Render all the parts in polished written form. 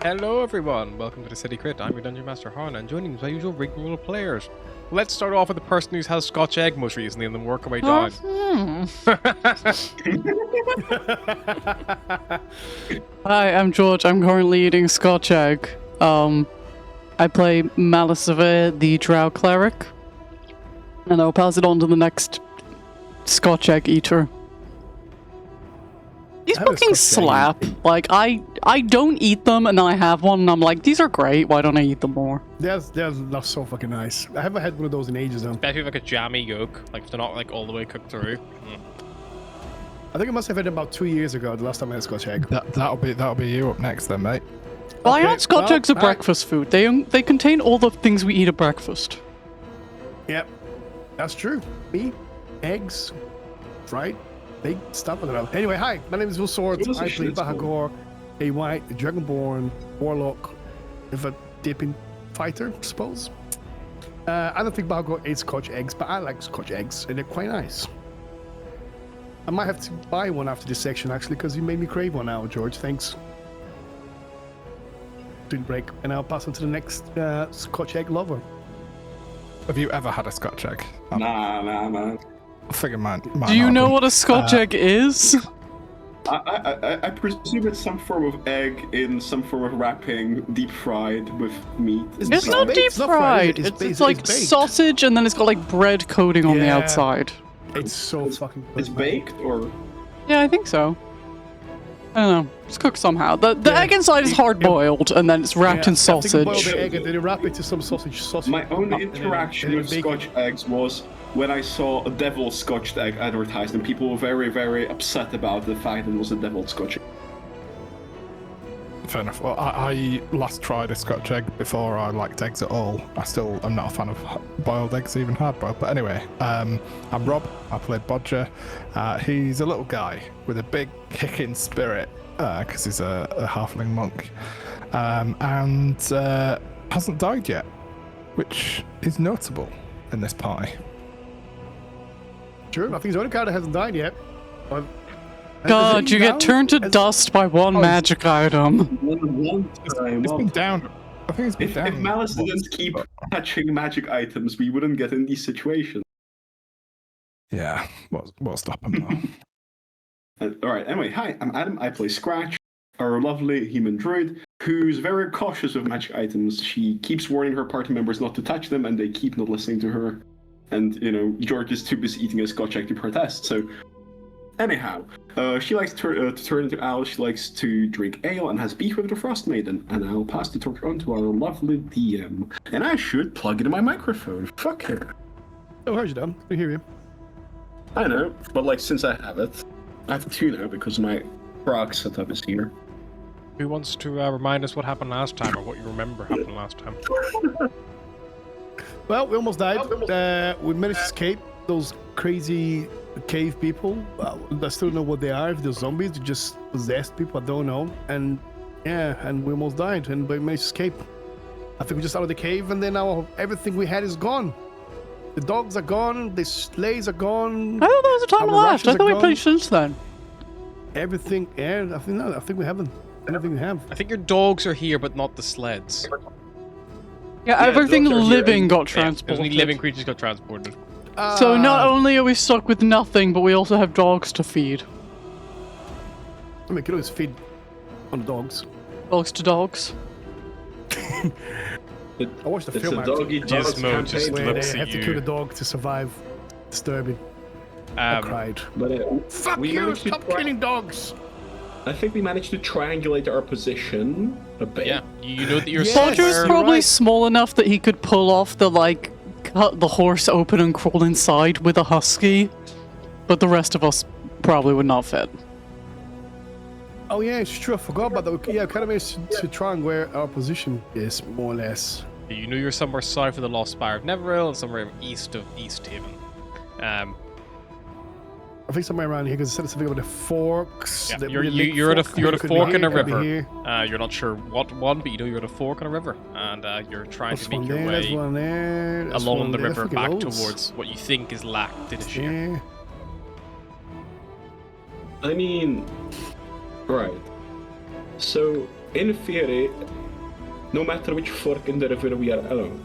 Hello everyone, welcome to the City Crit. I'm your Dungeon Master Han, and joining me is my usual rigmarole of players. Let's start off with the person who's had Scotch egg most recently and then work our way down. Hi, I'm George. I'm currently eating Scotch egg. I play Malicivir, the Drow Cleric, and I'll pass it on to the next Scotch egg eater. These fucking slap. Like, I don't eat them, and I have one, and I'm like, these are great, why don't I eat them more? They're so fucking nice. I haven't had one of those in ages, though. Especially like a jammy yolk, like if they're not like all the way cooked through. I think I must have had it about 2 years ago, the last time I had Scotch egg. That'll be you up next then, mate. Well, I had Scotch eggs at breakfast food. They contain all the things we eat at breakfast. Yep, that's true. Meat, eggs, fried, big stuff as well. Anyway, hi, my name is Will Swords. I play Bahagor, a white dragonborn warlock with a dipping fighter, I suppose. I don't think Bahagor ate Scotch eggs, but I like Scotch eggs, and they're quite nice. I might have to buy one after this section, actually, because you made me crave one now, George. Thanks. Drink break, and I'll pass on to the next Scotch egg lover. Have you ever had a Scotch egg? Nah, man. I figure mine. Do you know what a Scotch egg is? I presume it's some form of egg in some form of wrapping, deep fried with meat. It's not deep fried. It's like baked. sausage, and then it's got like bread coating on the outside. It's so fucking good. It's baked, or? Yeah, I think so. I don't know. It's cooked somehow. The egg inside is hard boiled, and then it's wrapped in I think you boil sausage. the egg and then you wrap it to some sausage. My only and then interaction with bake it. Scotch eggs was when I saw a deviled Scotch egg advertised, and people were very, very upset about the fact that it was a deviled Scotch egg. Fair enough. Well, I last tried a Scotch egg before I liked eggs at all. I still am not a fan of boiled eggs, even hard boiled. But anyway, I'm Rob. I play Bodger. He's a little guy with a big kicking spirit because he's a halfling monk, and hasn't died yet, which is notable in this party. True, I think he's the only guy that hasn't died yet. God, you get turned to dust by one magic item. One time. It's been down. I think it's been down. If Malice didn't keep touching magic items, we wouldn't get in these situations. Yeah, what'll stop him now? Alright, anyway, hi, I'm Adam. I play Scratch, our lovely human druid, who's very cautious of magic items. She keeps warning her party members not to touch them, and they keep not listening to her. And, George is too busy eating a Scotch egg to protest, so... Anyhow, she likes to turn into owls, she likes to drink ale, and has beef with the Frostmaiden. And I'll pass the torch on to our lovely DM. And I should plug it in my microphone. Fuck her. Oh, heard you, Dan. I hear you. I know, but since I have it, I have two now because my frog setup is here. Who wants to remind us what happened last time, or what you remember happened last time? Well, we almost died. We managed to escape those crazy cave people. I still don't know what they are. If they're zombies, they're just possessed people. I don't know. And and we almost died, and we managed to escape. I think we just out of the cave, and then now everything we had is gone. The dogs are gone. The sleighs are gone. I thought there was a time left. I thought we played since then. Everything. Yeah, I think we haven't. Anything we have. I think your dogs are here, but not the sleds. Yeah, everything those are here living got Yeah, transported. only living creatures got transported. So not only are we stuck with nothing, but we also have dogs to feed. I mean, you can always feed on the dogs. Dogs to dogs. I watched the It's film a doggy dogs Gizmo just where looks they at have to kill the you. dog to survive. Disturbing. I cried. But Fuck we you! managed to Stop killing dogs! I think we managed to triangulate our position a bit. Yeah, you know that you're Yes. Bodger's somewhere. probably right. small enough that he could pull off the cut the horse open and crawl inside with a husky, but the rest of us probably would not fit. Oh yeah, it's true. I forgot about that. Yeah, I kind of managed to try and where our position is, more or less. You know you're somewhere south of the Lost Spire of Neveril and somewhere east of East Haven. I think somewhere around here, because it said something about the forks. Yeah, that you're we you're at a fork. you're at a Could be fork in here, a could be river. here. You're not sure what one, but you know you're at a fork in a river, and you're trying That's to make one your there, that's way one there, that's along one the there. river Fucking back loads. towards what you think is Lac Dinishir. Yeah. I mean, right. So in theory, no matter which fork in the river we are along.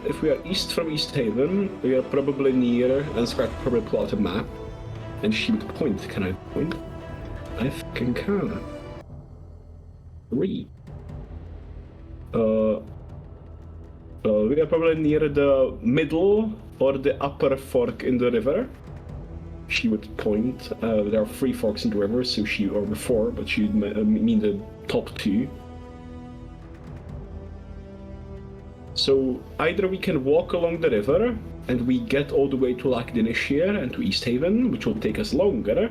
If we are east from East Haven, we are probably near, and Scratch probably pull out a map, and she would point. Can I point? I fucking can. 3. We are probably near the middle or the upper fork in the river. She would point. There are 3 forks in the river, so or 4, but she would mean the top 2. So either we can walk along the river and we get all the way to Lac d'Initier and to East Haven, which will take us longer,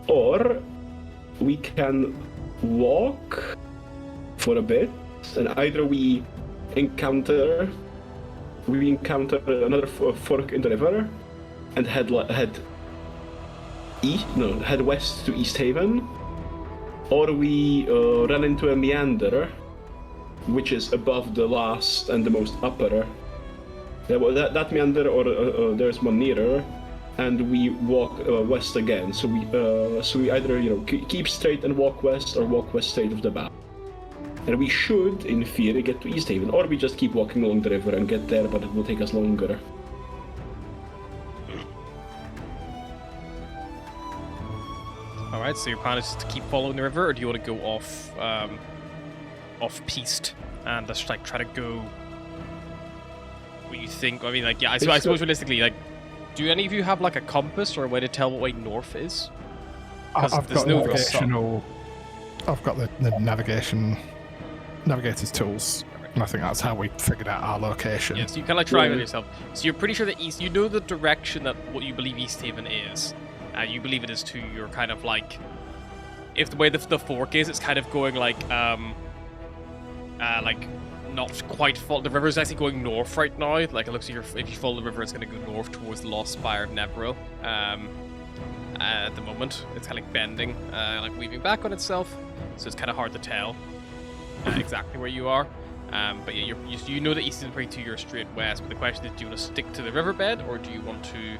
or we can walk for a bit and either we encounter another fork in the river and head west to East Haven, or we run into a meander which is above the last and the most upper. That meander, or there's one nearer, and we walk west again. So we either keep straight and walk west, or walk west straight off the bat. And we should, in theory, get to East Haven, or we just keep walking along the river and get there, but it will take us longer. Alright, so your plan is to keep following the river, or do you want to go off-piste and just like try to go what you think? I mean, like, yeah, I suppose realistically, like, do any of you have like a compass or a way to tell what way north is? I've got the navigator's tools, and I think that's how we figured out our location. Yeah, so you kind of like triangle yourself. So you're pretty sure that you know the direction that what you believe East Haven is. You believe it is to your kind of like, if the way the fork is, it's kind of going like not quite the river is actually going north right now. Like, it looks like if you follow the river, it's going to go north towards the Lost Spire of Nevro. At the moment, it's kind of like bending, like weaving back on itself, so it's kind of hard to tell exactly where you are. But yeah, you know that East is pretty to your straight west. But the question is, do you want to stick to the riverbed, or do you want to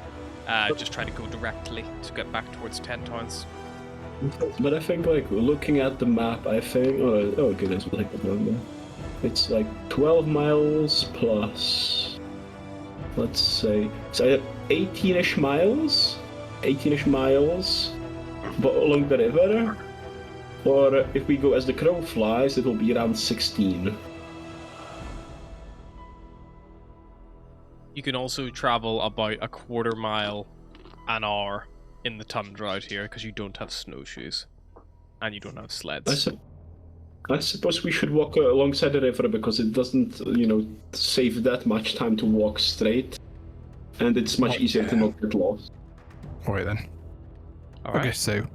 just try to go directly to get back towards 10 Towns? But I think, like, looking at the map, I think... Oh goodness, we'll take the number. It's like 12 miles plus... Let's say... So 18-ish miles? 18-ish miles but along the river. Or if we go as the crow flies, it'll be around 16. You can also travel about a quarter mile an hour in the tundra out here because you don't have snowshoes and you don't have sleds. I suppose we should walk alongside the river because it doesn't, save that much time to walk straight, and it's much easier to not get lost. Alright then. Alright. Okay, so.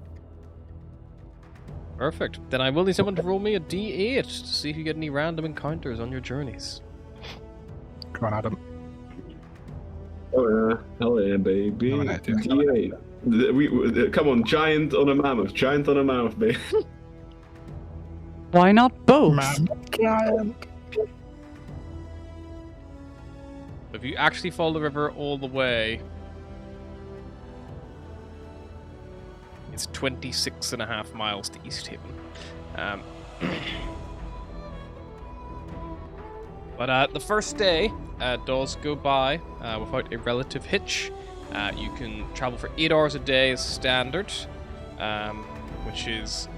Perfect. Then I will need someone to roll me a d8 to see if you get any random encounters on your journeys. Come on, Adam. Oh yeah, hell yeah, baby. D8. Come on, giant on a mammoth, baby. Why not both? Giant. If you actually follow the river all the way, it's 26.5 miles to East Haven. But the first day does go by without a relative hitch. You can travel for 8 hours a day as standard, which is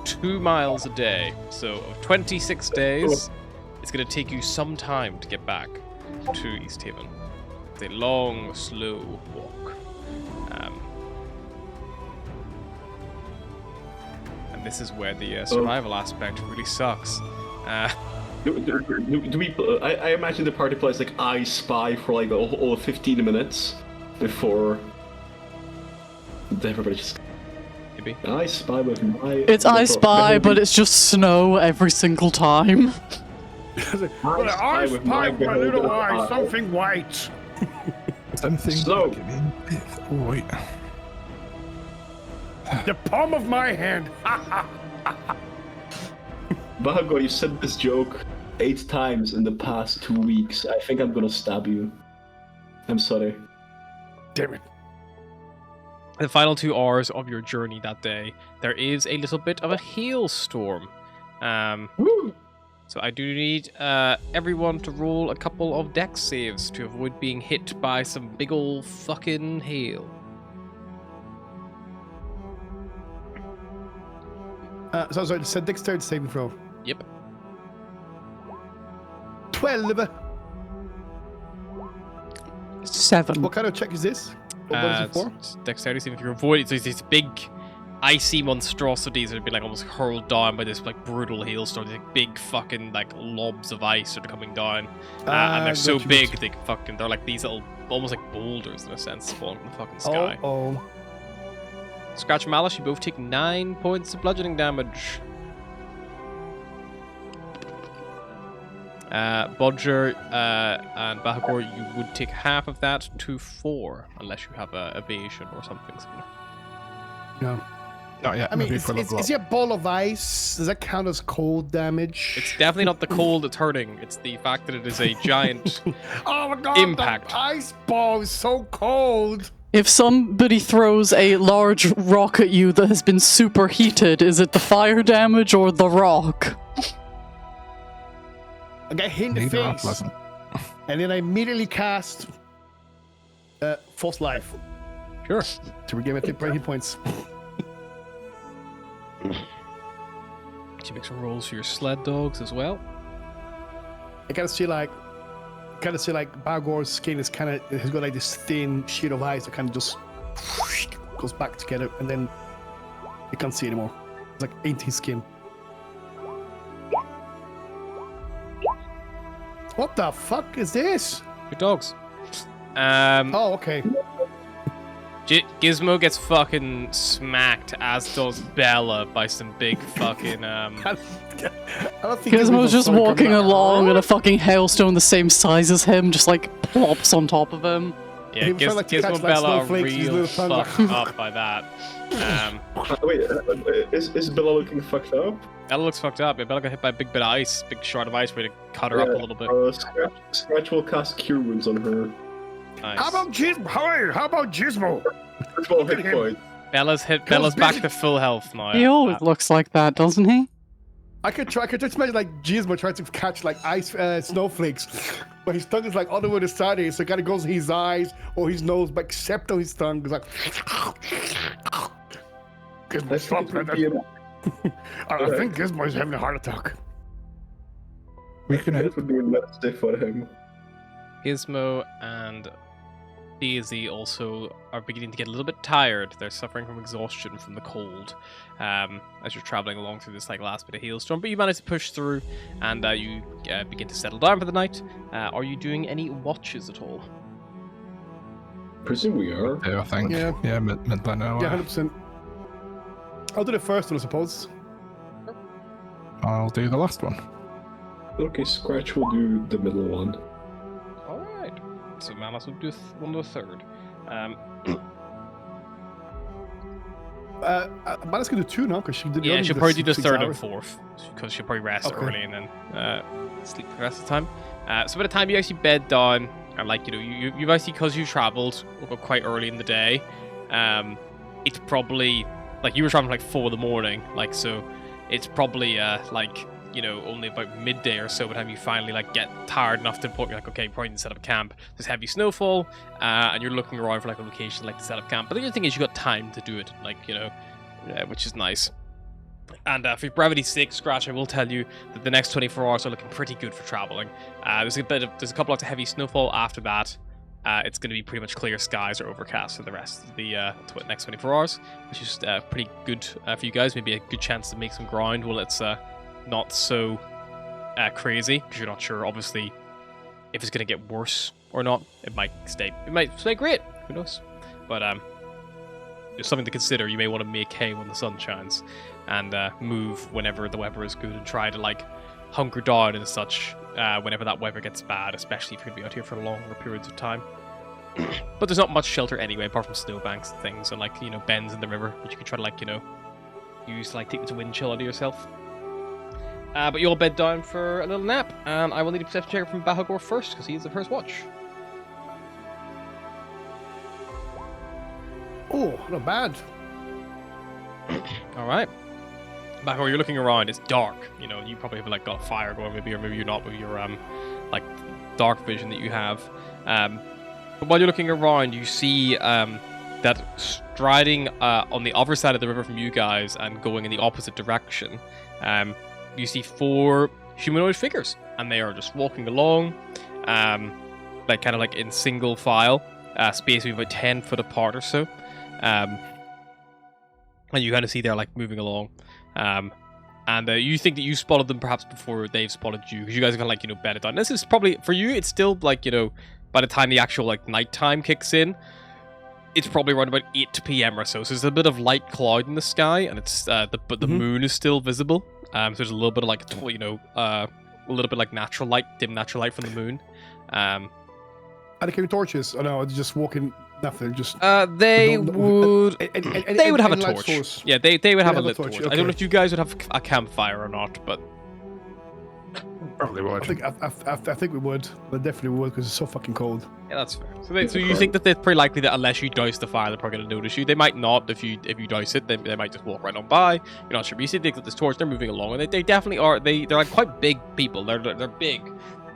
2 miles a day. So 26 days, it's going to take you some time to get back to East Haven. It's a long, slow walk. And this is where the survival aspect really sucks. Do we? I imagine the party plays like I Spy for like all 15 minutes before everybody just. Maybe. I Spy with my. It's I Spy, but it's just snow every single time. I spy my little eye, something white. Something. Snow. Oh wait. The palm of my hand. Bahagor, you said this joke 8 times in the past 2 weeks. I think I'm gonna stab you. I'm sorry. Damn it. the final 2 hours of your journey that day, there is a little bit of a hailstorm. So I do need everyone to roll a couple of dex saves to avoid being hit by some big ol' fucking hail. Sorry, it said dexterity saving throw. Yep. 12. 7. What kind of check is this? What is it for? It's dexterity saving throw. Avoid it. So it's these big icy monstrosities that have been like almost hurled down by this like brutal hailstorm. These like, big fucking like lobs of ice that are coming down, and they're so big they're like these little almost like boulders in a sense falling from the fucking sky. Oh. Scratch and Malice, you both take 9 points of bludgeoning damage. Bodger and Bahagor, you would take half of that to 4, unless you have evasion or something similar. No. Not yet. I mean, maybe is for level it a ball of ice? Does that count as cold damage? It's definitely not the cold that's hurting. It's the fact that it is a giant oh my god! impact. The ice ball is so cold. If somebody throws a large rock at you that has been superheated, is it the fire damage or the rock? I get hit in the Neither are face, pleasant. and then I immediately cast False Life Sure. to regain my hit points. She makes some rolls for your sled dogs as well. I kind of see like Bagor's skin is kind of has got like this thin sheet of ice that kind of just goes back together, and then you can't see anymore. It's like 18 skin. What the fuck is this? Your dogs. Oh, okay. Gizmo gets fucking smacked, as does Bella, by some big fucking I don't think Gizmo's just walking along and a fucking hailstone the same size as him just like plops on top of him. Yeah, He was trying, like, to Gizmo catch, and like, Bella are snowflakes in his real little tongue. fucked up by that. Wait, is Bella looking fucked up? Bella looks fucked up. Yeah, Bella got hit by a big bit of ice, big shard of ice, where to cut her up a little bit. Scratch will cast Cure Wounds on her. Nice. How about Gizmo? How about Gizmo? 12 hit point. Bella's back to full health now. He always looks like that, doesn't he? I could just imagine like Gizmo trying to catch like ice snowflakes, but his tongue is like all the way to the side, so it kind of goes in his eyes or his nose, but except on his tongue, it's like. Gizmo, stop that. I think Gizmo is having a heart attack. We can It would be a nice day for him. Gizmo and Daisy also are beginning to get a little bit tired. They're suffering from exhaustion from the cold as you're traveling along through this like last bit of hailstorm. But you manage to push through, and you begin to settle down for the night. Are you doing any watches at all? Presume we are. do, I think. Yeah. Midland hour. Yeah, 100%. I'll do the first one, I suppose. I'll do the last one. Okay, Scratch will do the middle one. Alright. So Malice will do one to the third. Malice can do 2 now, because she did. Yeah, only she'll did probably do the 6 third and hours. fourth, because she'll probably rest Okay. early and then sleep for the rest of the time. So by the time you actually bed down, and like, you know, you've actually, because you traveled quite early in the day, it's probably, like, you were traveling like 4 in the morning, like, so it's probably, like, you know, only about midday or so by the time you finally, like, get tired enough to the point where you're like, okay, you probably need to set up camp. There's heavy snowfall, and you're looking around for, like, a location, like, to set up camp. But the good thing is you got time to do it, like, you know, which is nice. And for brevity's sake, Scratch, I will tell you that the next 24 hours are looking pretty good for traveling. There's a couple of heavy snowfall after that. It's going to be pretty much clear skies or overcast for the rest of the next 24 hours, which is pretty good for you guys. Maybe a good chance to make some ground while it's not so crazy, because you're not sure, obviously, if it's going to get worse or not. It might stay great. Who knows? But there's something to consider. You may want to make hay when the sun shines, and move whenever the weather is good, and try to like hunker down and such whenever that weather gets bad, especially if you're going to be out here for longer periods of time. But there's not much shelter anyway, apart from snowbanks and things, and like, you know, bends in the river, which you can try to, like, you know, use to like take the wind chill out of yourself. But you all bed down for a little nap, and I will need a perception check from Bahagor first, because he is the first watch. Oh, not bad. All right. Back where you're looking around, it's dark. You know, you probably have like got a fire going, maybe, or maybe you're not with your like dark vision that you have. But while you're looking around, you see that striding on the other side of the river from you guys and going in the opposite direction, you see 4 humanoid figures, and they are just walking along, like kind of like in single file, spaced about 10 foot apart or so. And you kind of see they're like moving along. And you think that you spotted them perhaps before they've spotted you, because you guys are kind of like, you know, bedded down. This is probably, for you, it's still like, you know, by the time the actual like nighttime kicks in, it's probably around about 8 p.m. or so. So there's a bit of light cloud in the sky, and it's but the moon is still visible. So there's a little bit of like, you know, a little bit like natural light, dim natural light from the moon. Are they carrying torches? Oh no, they're just walking. Nothing. Just they would have a torch. Source. Yeah, they would have a lit torch. torch. Okay. I don't know if you guys would have a campfire or not, but Probably would. I think we would. But definitely would, because it's so fucking cold. yeah, that's fair. So you think that they're pretty likely that unless you douse the fire, they're probably going to notice you. They might not if you douse it. They might just walk right on by. You're not sure. But you see, they got this torch. They're moving along, and they definitely are. They're like quite big people. They're big.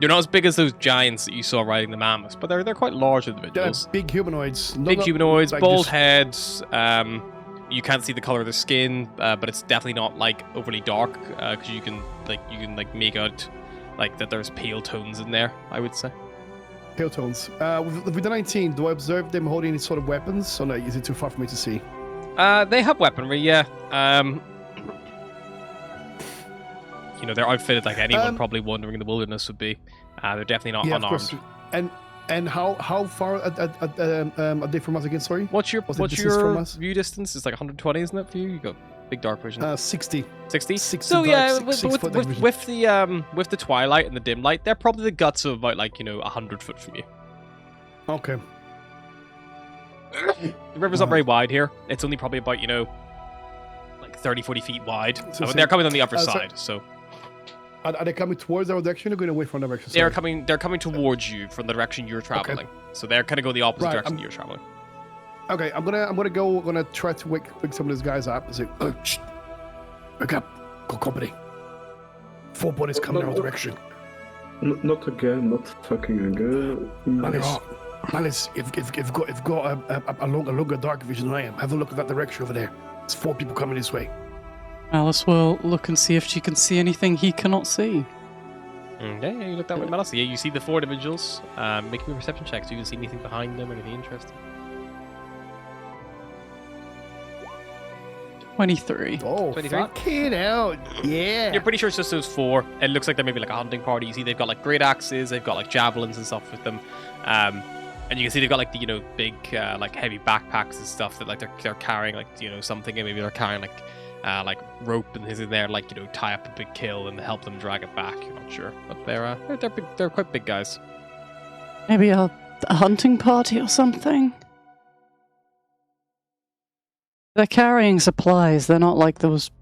They're not as big as those giants that you saw riding the mammoths, but they're quite large individuals. They're big humanoids. Big humanoids, like bald just- heads. You can't see the color of their skin, but it's definitely not like overly dark, because you can make out like that there's pale tones in there, I would say. Pale tones. With the 19, do I observe them holding any sort of weapons? Or no, is it too far for me to see? They have weaponry, yeah. You know, they're outfitted like anyone probably wandering in the wilderness would be. They're definitely not Yeah, of unarmed. course. And how far are they from us again? Sorry. What's your distance from us? view distance? It's like 120, isn't it for you? You got big dark vision. 60. 60. 60 So dark, yeah, six foot dark vision. with the twilight and the dim light, they're probably the guts of about like 100 foot from you. Okay. The river's not very wide here. It's only probably about like 30, 40 feet wide. So They're coming on the other so- side, so Are they coming towards our direction or going away from our direction? they're Sorry. coming towards you from the direction you're traveling. So they're kind of going the opposite Right, direction that you're traveling. Okay, I'm gonna try to wake some of these guys up and say, oh, shh, wake up, good company. 4 bodies coming in our direction. Not again, not fucking again. Malice, if you've got a longer dark vision than I am, have a look at that direction over there. There's 4 people coming this way. Alice will look and see if she can see anything he cannot see. Yeah, you look that way, Malice. Yeah, you see the 4 individuals. Make me a perception check so you can see anything behind them, anything interesting. 23. Oh, 23? fucking out. Yeah. You're pretty sure it's just those 4. It looks like they're maybe like a hunting party. You see they've got like great axes, they've got like javelins and stuff with them. And you can see they've got like the big like heavy backpacks and stuff that like they're carrying like something, and maybe they're carrying like rope and things in there, like tie up a big kill and help them drag it back. You're not sure, but they're big, they're quite big guys. Maybe a hunting party or something? They're carrying supplies. They're not like those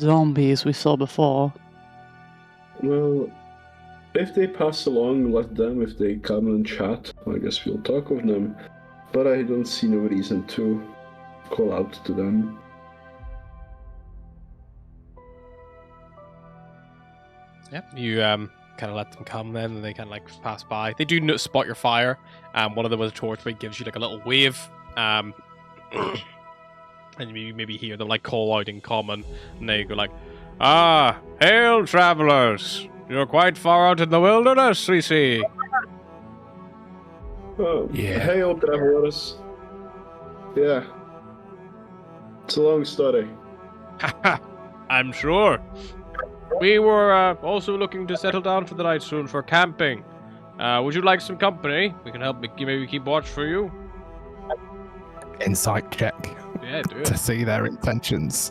zombies we saw before. Well, if they pass along, let them. If they come and chat, I guess we'll talk with them. But I don't see no reason to call out to them. Yeah, you kind of let them come then, and they kind of like pass by. They do spot your fire. One of them with a torch, but gives you like a little wave. And you maybe hear them like call out in common, and they go like, "Ah, hail, travelers! You're quite far out in the wilderness, we see." Oh, Yeah. Hey, old travelers. Yeah. It's a long story. I'm sure. We were also looking to settle down for the night soon for camping. Would you like some company? We can help maybe keep watch for you. Insight check Yeah, do to it. see their intentions.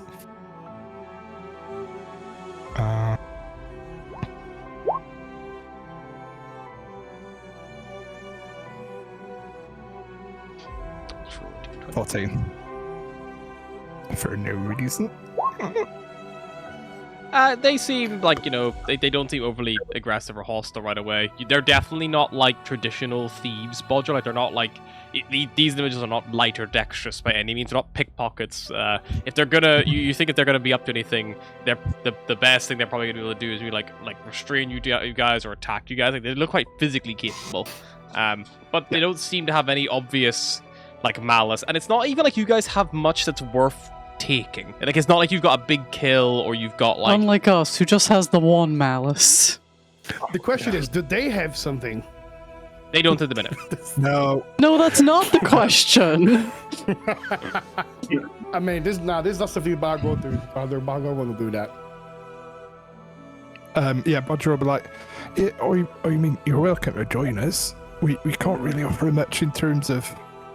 Uh, 14. For no reason. They seem like, they don't seem overly aggressive or hostile right away. They're definitely not like traditional thieves, Bodger. Like, they're not like... These individuals are not light or dexterous by any means. They're not pickpockets. If they're gonna... You think if they're gonna be up to anything, the best thing they're probably gonna be able to do is be like restrain you guys or attack you guys. Like, they look quite physically capable. But they don't seem to have any obvious, like, malice. And it's not even like you guys have much that's worth taking. Like, it's not like you've got a big kill or you've got like... Unlike us, who just has the one malice. The question is, do they have something? They don't at the minute. No. No, that's not the question. I mean, this is not something Bargo do. Father Bargo will do that. Yeah, Bodger will be like, yeah, you mean, you're welcome to join us. We can't really offer much in terms of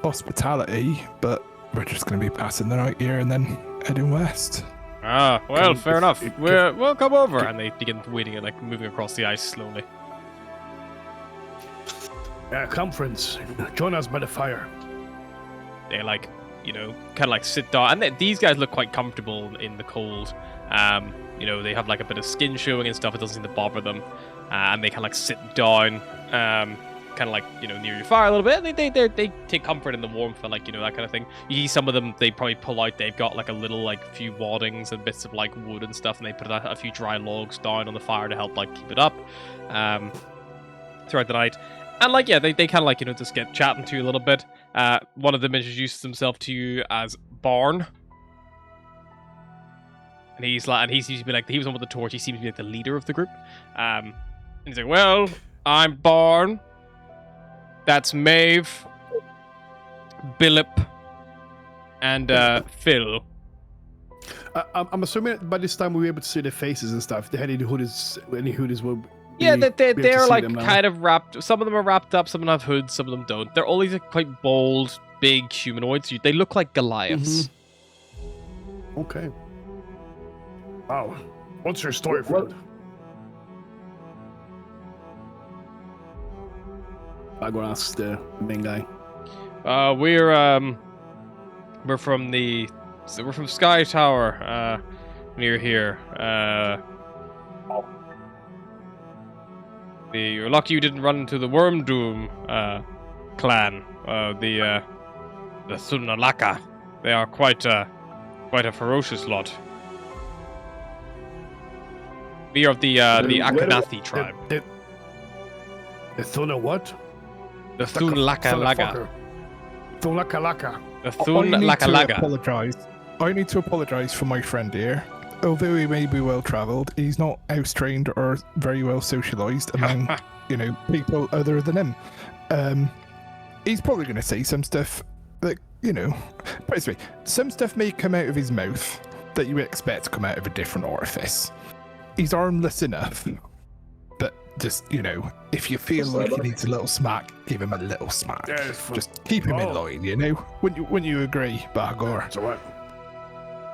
hospitality, but we're just going to be passing the night here and then heading west. Ah, well, fair enough. We'll come over. And they begin waiting and, like, moving across the ice slowly. Come, friends. Join us by the fire. They, like, kind of, like, sit down. And these guys look quite comfortable in the cold. They have, like, a bit of skin showing and stuff. It doesn't seem to bother them. And they kind of, like, sit down, kind of, like, near your fire a little bit. And they take comfort in the warmth and, like, that kind of thing. You see some of them, they probably pull out, they've got, like, a little, like, few waddings and bits of, like, wood and stuff. And they put a few dry logs down on the fire to help, like, keep it up throughout the night. And, like, yeah, they kind of, like, just get chatting to you a little bit. One of them introduces himself to you as Barn. And he seems to be like, he was the one with the torch. He seems to be like the leader of the group. And he's like, well, I'm Barn. That's Maeve, Billip, and Phil. I'm assuming by this time we'll be able to see their faces and stuff. They had any hoodies will. Yeah, they're like kind of wrapped. Some of them are wrapped up. Some of them have hoods. Some of them don't. They're always like quite bold, big humanoids. They look like Goliaths. Mm-hmm. Okay. Wow. What's your story, friend? I'm gonna ask the main guy. We're from Sky Tower, near here. You're lucky you didn't run into the Worm Doom clan, the Thunalaka. They are quite a ferocious lot. We are of the Akanathi tribe. The Thuna what? The Thunlaka-laga. Thunlaka-laka. The Thunlaka-laga. I need to apologise for my friend here. Although he may be well travelled, he's not house trained or very well socialised among, people other than him. He's probably going to say some stuff that, put it this way, some stuff may come out of his mouth that you expect to come out of a different orifice. He's harmless enough, but just, if you feel like he needs a little smack, give him a little smack. Just keep him in line, Wouldn't you agree, Bagor?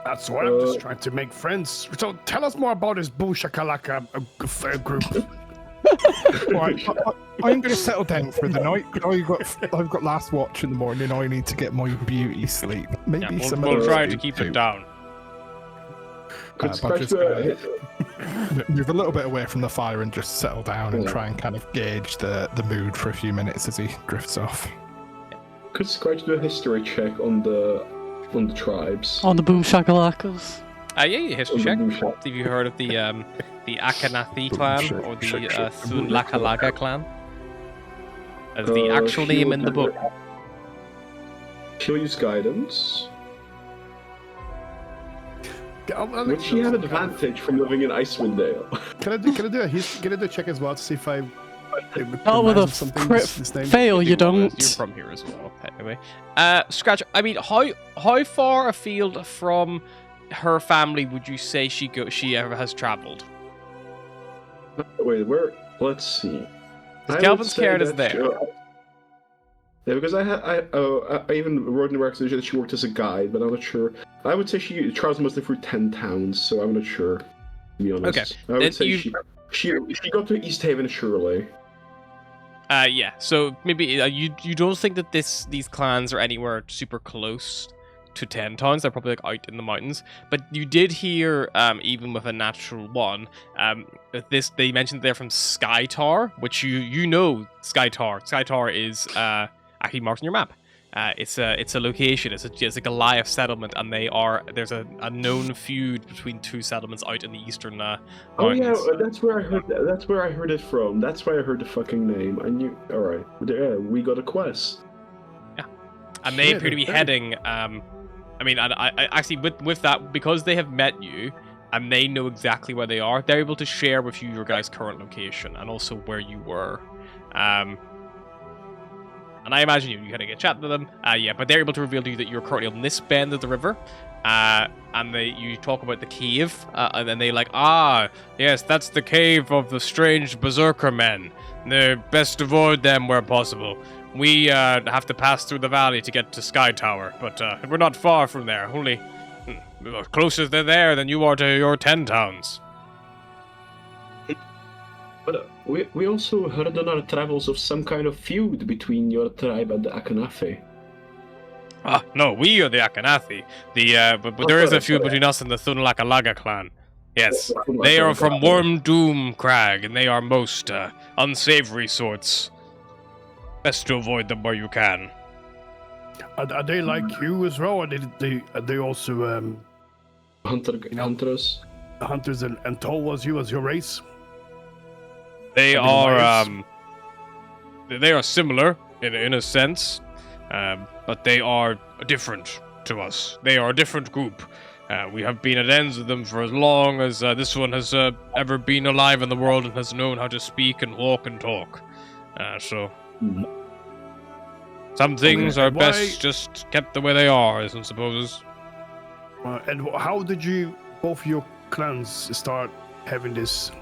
That's what I'm just trying to make friends. So tell us more about this Boo Shakalaka group. I'm going to settle down for the night. I've got last watch in the morning. I need to get my beauty sleep. Maybe we'll try to keep it down. Just move a little bit away from the fire and just settle down and try and kind of gauge the mood for a few minutes as he drifts off. Could Scratch do a history check on the tribes? On the Boom Shakalakas. Yeah, history check. Have you heard of the Akanathi clan or the Thunlaka-laga clan? As the actual name in the book. She'll use guidance. Would she have advantage from living in Icewind Dale? Can I do a check as well to see if I Oh, with a crit fail, you don't. You're from here as well, anyway. Scratch, I mean, how far afield from her family would you say she ever has traveled? Wait, where? Let's see. Kelvin's Cairn is there. Yeah, because I even wrote in the record that she worked as a guide, but I'm not sure. I would say she travels mostly through 10 towns, so I'm not sure, to be honest. Okay. I would say she got to East Haven, surely. Yeah. So maybe you don't think that these clans are anywhere super close to 10 towns. They're probably like out in the mountains. But you did hear, even with a natural one, they mentioned they're from Sky Tower, which you know Sky Tower. Sky Tower is actually marked on your map. It's a location. It's a Goliath settlement, and there's a known feud between two settlements out in the eastern Oh mountains. yeah, that's where I heard. That's where I heard it from. That's why I heard the fucking name. I knew. All right, yeah, we got a quest. And they appear to be okay. heading. I actually with that, because they have met you and they know exactly where they are, they're able to share with you your guys' current location and also where you were. And I imagine you kind of get chatting to them. But they're able to reveal to you that you're currently on this bend of the river. And you talk about the cave, and then they yes, that's the cave of the strange berserker men. They're best avoid them where possible. We have to pass through the valley to get to Sky Tower, but we're not far from there. Only closer they're there than you are to your 10 towns. But we also heard on our travels of some kind of feud between your tribe and the Akanafe. No, we are the Akanathi. But there is a feud between us and the Thunlakalaga clan. Yes, they are from Worm Doom Crag, and they are most unsavory sorts. Best to avoid them where you can. Are they like you as well? Or are they also Hunters? hunters and tall as you as your race? They Are they are similar in a sense, but they are different to us. They are a different group. We have been at ends with them for as long as this one has ever been alive in the world and has known how to speak and walk and talk. Some things are best just kept the way they are, I suppose. And how did you both your clans start having these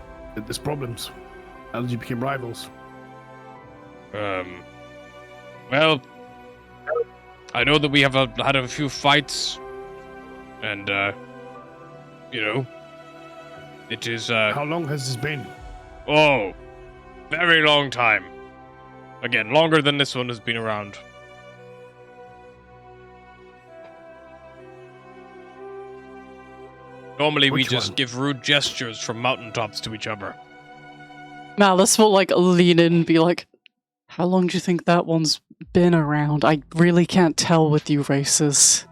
problems? How did you become rivals? Well, I know that we have had a few fights, and it is. How long has this been? Oh, very long time. Again, longer than this one has been around. Normally, we Which just one? give rude gestures from mountaintops to each other. Malice will lean in and be like, how long do you think that one's been around? I really can't tell with you races.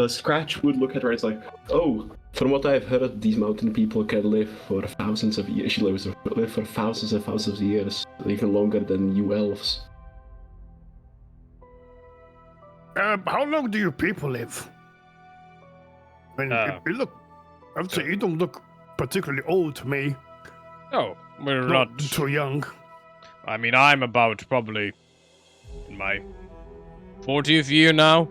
Scratch would look at her and it's like, oh, from what I've heard, these mountain people can live for thousands of years. She live for thousands and thousands of years, even longer than you elves. How long do your people live? I mean, I would say you don't look particularly old to me. Oh, we're Not not. too young. I mean, I'm about probably in my 40th year now.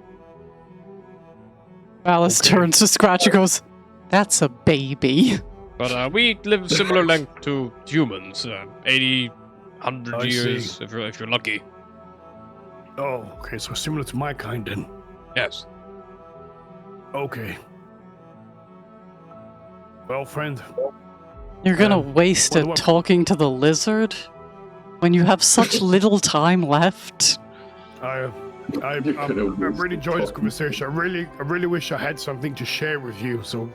Malice Okay. turns to Scratch and goes, that's a baby. But we live similar length to humans, 80, 100 I years see. if you're lucky. Oh, okay, so similar to my kind then. Yes. Okay. Well, friend, You're gonna waste it what- talking to the lizard when you have such little time left. I really enjoyed this conversation. I really wish I had something to share with you. So,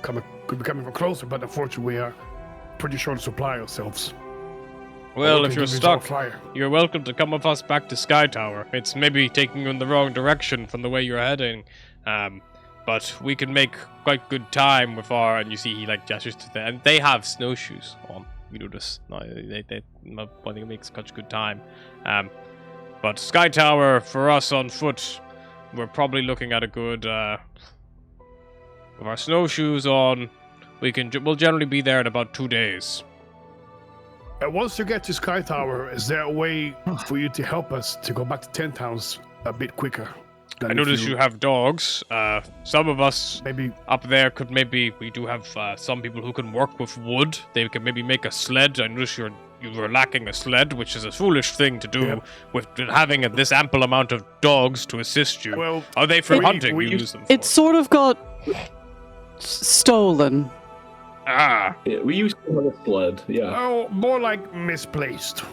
could be coming from closer, but unfortunately, we are pretty short of supply ourselves. Well, All if we you're can do is our stuck, fire. you're welcome to come with us back to Sky Tower. It's maybe taking you in the wrong direction from the way you're heading, but we can make quite good time with our. And you see, he gestures to them, and they have snowshoes on. You notice, no, they make such good time. But Sky Tower for us on foot, we're probably looking at a good. With our snowshoes on, we'll generally be there in about 2 days. Once you get to Sky Tower, is there a way for you to help us to go back to 10 towns a bit quicker? I notice you have dogs. Some of us Maybe. up there we do have some people who can work with wood. They can maybe make a sled. I notice you were lacking a sled, which is a foolish thing to do Yep. with having this ample amount of dogs to assist you. Well, Are they for we- hunting? we You used- use them for? It sort of got stolen. Ah, Yeah, we used to have a sled, yeah. oh, more like misplaced.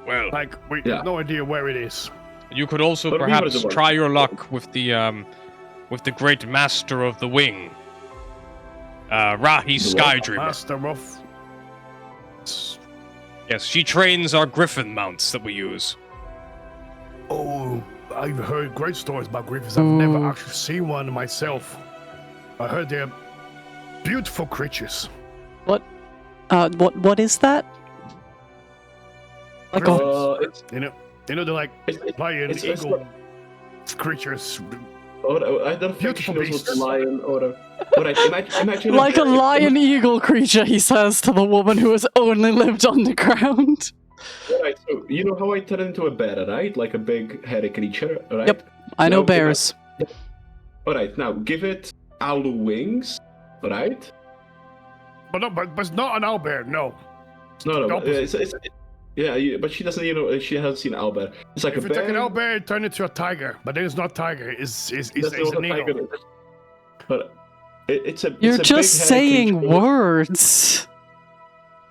well, Like we Yeah. have no idea where it is. You could also But we were perhaps the one- try your luck with the great master of the wing, Rahi Skydreamer. Master of. Yes, she trains our griffin mounts that we use. Oh, I've heard great stories about griffins. I've never Ooh. actually seen one myself. I heard they're beautiful creatures. What is that? Like a It's, You know they're like it's, lion, it's eagle creatures. I don't think she Beautiful knows what beasts. lion or a... Alright, imagine like a lion eagle creature, he says to the woman who has only lived underground. Alright, so you know how I turn into a bear, right? Like a big hairy creature, right? Yep. I know Now, bears. Alright, now give it owl wings, right? But it's not an owlbear, no. No, The opposite. but she doesn't, she hasn't seen owlbear. It's like If a you bear. take an owlbear, turn it into a tiger. But then it's not tiger. It's That's an not a eagle. tiger. But it's a. You're it's a just big hairy saying creature. words.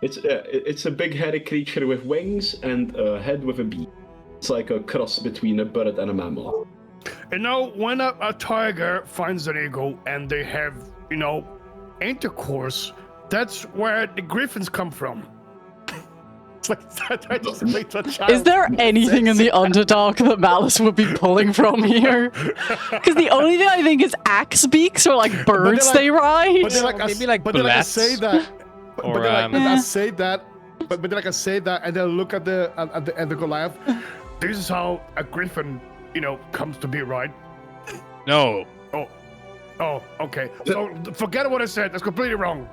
It's a big hairy creature with wings and a head with a beak. It's like a cross between a bird and a mammal. You know, when a tiger finds an eagle and they have, intercourse, that's where the griffins come from. It's like that just makes a child. Is there anything in the Underdark that Malice would be pulling from here? Because the only thing I think is axe beaks or like birds like- they ride. But then like Maybe like but then like I blats. say that. But Or, then like um, I say that. But then like I say that, and then look at the Goliath. This is how a griffin, comes to be, right? No. Oh, okay. So forget what I said. That's completely wrong.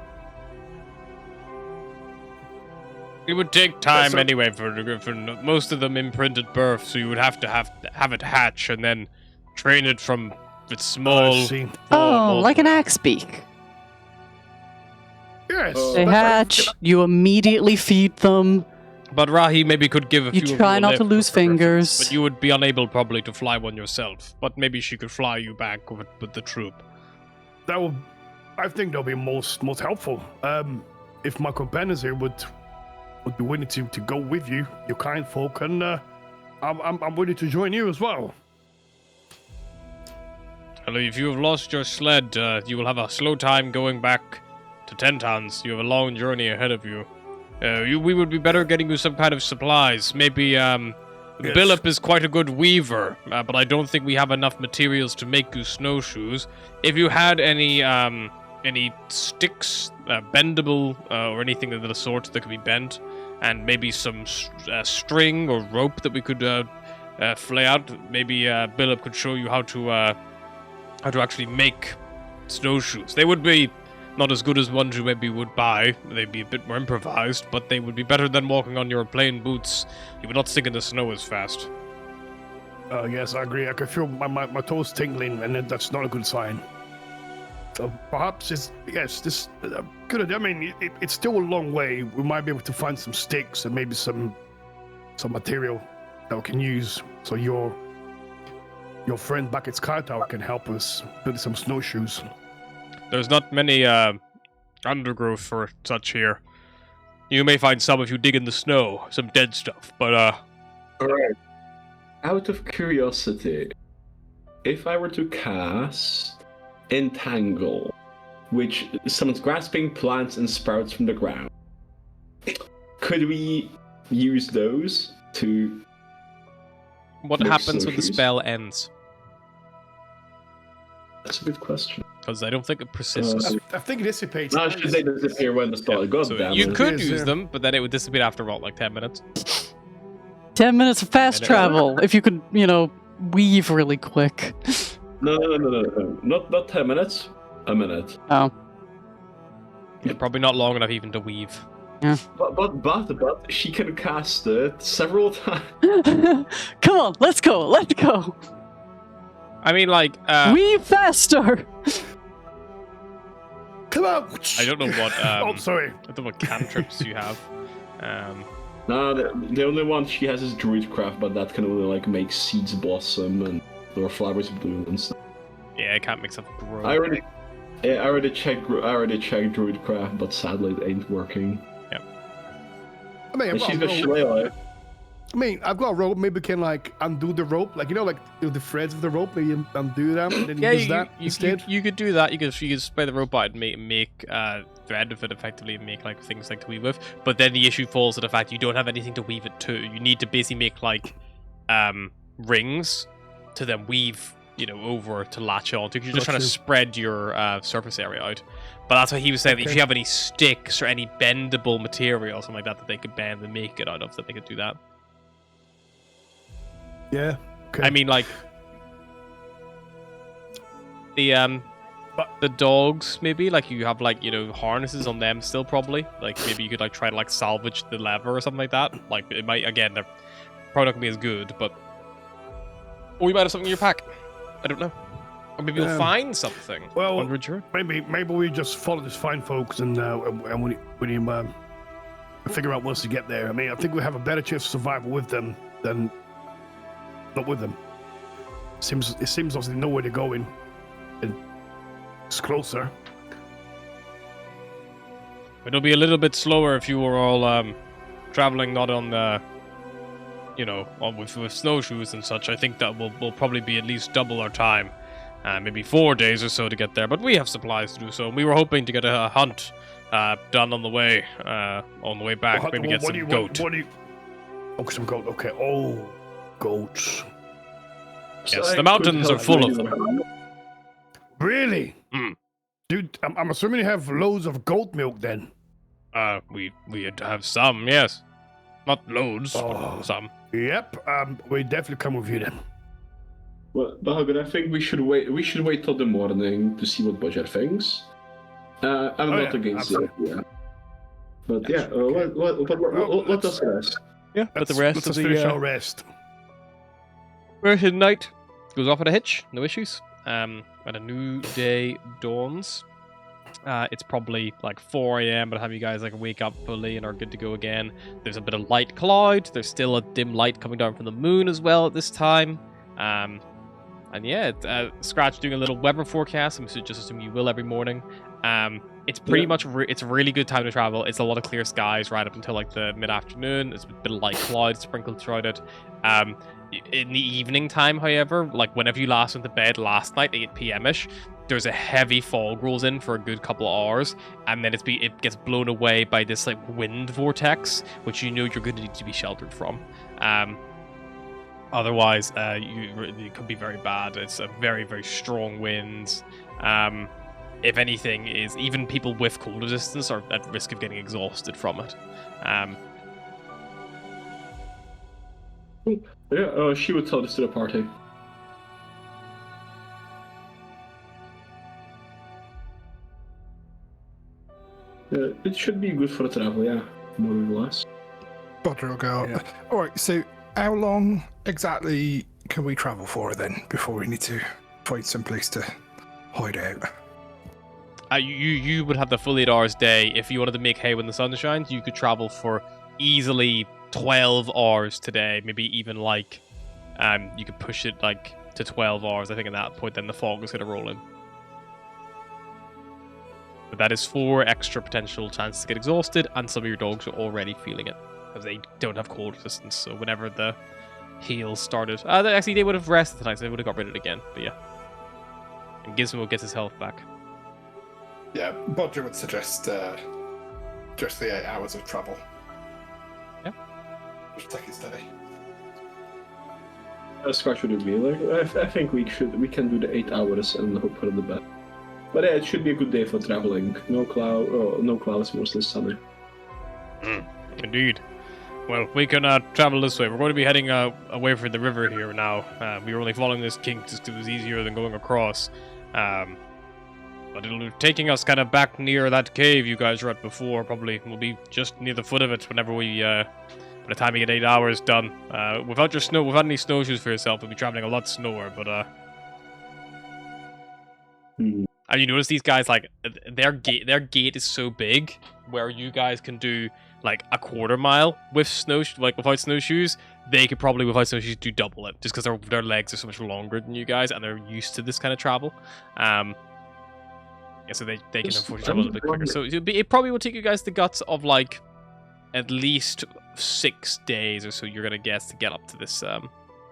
It would take time so- anyway for the griffin. Most of them imprinted birth, so you would have have it hatch and then train it from its small. see. Oh, like an axe beak. Yes. They hatch, you immediately feed them. But Rahi maybe could give a You few. of try a not lift to lose with the griffin, fingers. But you would be unable probably to fly one yourself. But maybe she could fly you back with the troop. That would, I think, that'll be most helpful. If my companions here would be willing to go with you, you kind folk, and I'm willing to join you as well. Hello, if you have lost your sled, you will have a slow time going back to Tentans. You have a long journey ahead of you. We would be better getting you some kind of supplies. Maybe, Billip is quite a good weaver, but I don't think we have enough materials to make you snowshoes. If you had any sticks, bendable, or anything of the sort that could be bent, and maybe some string or rope that we could flay out, maybe Billip could show you how to actually make snowshoes. They would be not as good as ones you maybe would buy. They'd be a bit more improvised, but they would be better than walking on your plain boots. You would not sink in the snow as fast. Yes, I agree. I can feel my toes tingling, and that's not a good sign. So perhaps this good idea. I mean, it's still a long way. We might be able to find some sticks and maybe some material that we can use. So your friend back at Sky Tower can help us build some snowshoes. There's not many undergrowth for such here. You may find some if you dig in the snow, some dead stuff, but Alright. Out of curiosity, if I were to cast Entangle, which summons grasping plants and sprouts from the ground, could we use those to... what Make happens when the snowshoes? spell ends? That's a good question. Because I don't think it persists. I think it dissipates. No, should they disappear when the spell goes So down? you could Yes, use yeah. them, but then it would dissipate after what, like 10 minutes? 10 minutes of fast And it- travel, if you could, weave really quick. No. Not 10 minutes. A minute. Oh. Yeah, probably not long enough even to weave. But she can cast it several times. Come on, let's go. I mean, like, Weave faster. Come on! I don't know what, oh, sorry. I don't know what cantrips you have. No, the only one she has is Druidcraft, but that can only like make seeds blossom and or flowers bloom and stuff. Yeah, I can't make stuff grow. I already checked Druidcraft, but sadly it ain't working. I mean, And she's well, got Shillelagh. I mean, I've got a rope. Maybe we can like undo the rope, like like the threads of the rope. Maybe undo them and then use that instead. You could do that. You could spread the rope out and make thread of it effectively, and make like things like to weave with. But then the issue falls to the fact you don't have anything to weave it to. You need to basically make like rings to then weave over to latch on to. You're just trying to spread your surface area out. But that's what he was saying. That if you have any sticks or any bendable material, something like that they could bend and make it out of, that they could do that. Yeah. Okay. I mean, like the dogs, maybe like you have like harnesses on them still, probably. Like maybe you could like try to like salvage the lever or something like that. Like it might, again, they're probably not gonna be as good, but or you might have something in your pack. I don't know. Or maybe you'll find something. Well, maybe we just follow this fine folks and we figure out once to get there. I mean, I think we have a better chance of survival with them than not with them. It seems obviously know where they're going, and it's closer. It'll be a little bit slower if you were all traveling not on the, with snowshoes and such. I think that will probably be at least double our time, maybe 4 days or so to get there. But we have supplies to do so. We were hoping to get a hunt done on the way back. Maybe get some goat. Oh, some goat. Okay. Oh, goats. Yes, the mountains are full of them. Really? Mm. Dude, I'm assuming you have loads of goat milk then. We have some, yes. Not loads, but some. Yep. We definitely come with you then. Well, Bahagur, I think we should wait. We should wait till the morning to see what Bodger thinks. I'm not against it. Yeah. But yeah, let us rest. Yeah, but the rest let's of finish our rest. Rest of the night goes off at a hitch, no issues. And a new day dawns. It's probably like 4 a.m. by the time you guys like wake up fully and are good to go again. There's a bit of light cloud. There's still a dim light coming down from the moon as well at this time. And yeah, Scratch doing a little weather forecast. I'm just assuming you will every morning. It's pretty much it's a really good time to travel. It's a lot of clear skies right up until like the mid-afternoon. There's a bit of light clouds sprinkled throughout it. In the evening time, however, like whenever you last went to bed last night, 8 p.m.ish, there's a heavy fog rolls in for a good couple of hours, and then it gets blown away by this like wind vortex, which you're going to need to be sheltered from. Otherwise, it could be very bad. It's a very, very strong winds. If anything, even people with cold resistance are at risk of getting exhausted from it. Yeah, she would tell this to the party. It should be good for the travel, yeah. More or less. Bodger will go. Yeah. Alright, so how long exactly can we travel for then before we need to find some place to hide out? You would have the full 8 hours day. If you wanted to make hay when the sun shines, you could travel for easily 12 hours today. Maybe even like you could push it like to 12 hours. I think at that point then the fog is going to roll in. But that is 4 extra potential chances to get exhausted, and some of your dogs are already feeling it because they don't have cold resistance. So whenever the heals started, actually they would have rested tonight, so they would have got rid of it again. But yeah, and Gizmo gets his health back. Yeah, Bodger would suggest just the 8 hours of travel. Yeah. Just take it steady. Scratch would agree. Like, I think we can do the 8 hours and hope for the best. But yeah, it should be a good day for traveling. No clouds, mostly sunny. Indeed. Well, we can travel this way. We're going to be heading away from the river here now. We were only following this kink just because it was easier than going across. But it'll be taking us kind of back near that cave you guys were at before. Probably we'll be just near the foot of it whenever we, by the time we get 8 hours done. Without any snowshoes for yourself, we'll be traveling a lot slower. But and you notice these guys, like their gate is so big, where you guys can do like a quarter mile with without snowshoes. They could probably without snowshoes do double it, just because their legs are so much longer than you guys, and they're used to this kind of travel. Yeah, so they can unfortunately travel a little bit quicker. So it probably will take you guys the guts of like at least 6 days or so, you're gonna guess, to get up to this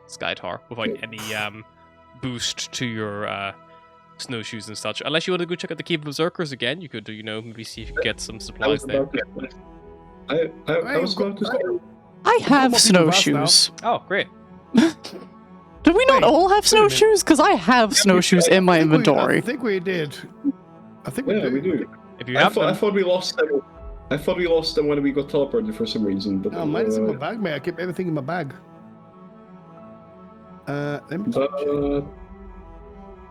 sky tower without any boost to your snowshoes and such. Unless you want to go check out the Cave of Berserkers again, you could, maybe see if you can get some supplies there. I was about to say. I have more people have asked snowshoes. Oh, great. Do we not Wait, all have wait a minute. snowshoes? Because I have snowshoes in my I inventory. think we did. I think we Yeah, did. we do. If you I have thought them, we lost them. I thought we lost them when we got teleported for some reason. But No, mine is in my bag, mate. I keep everything in my bag. Let me check.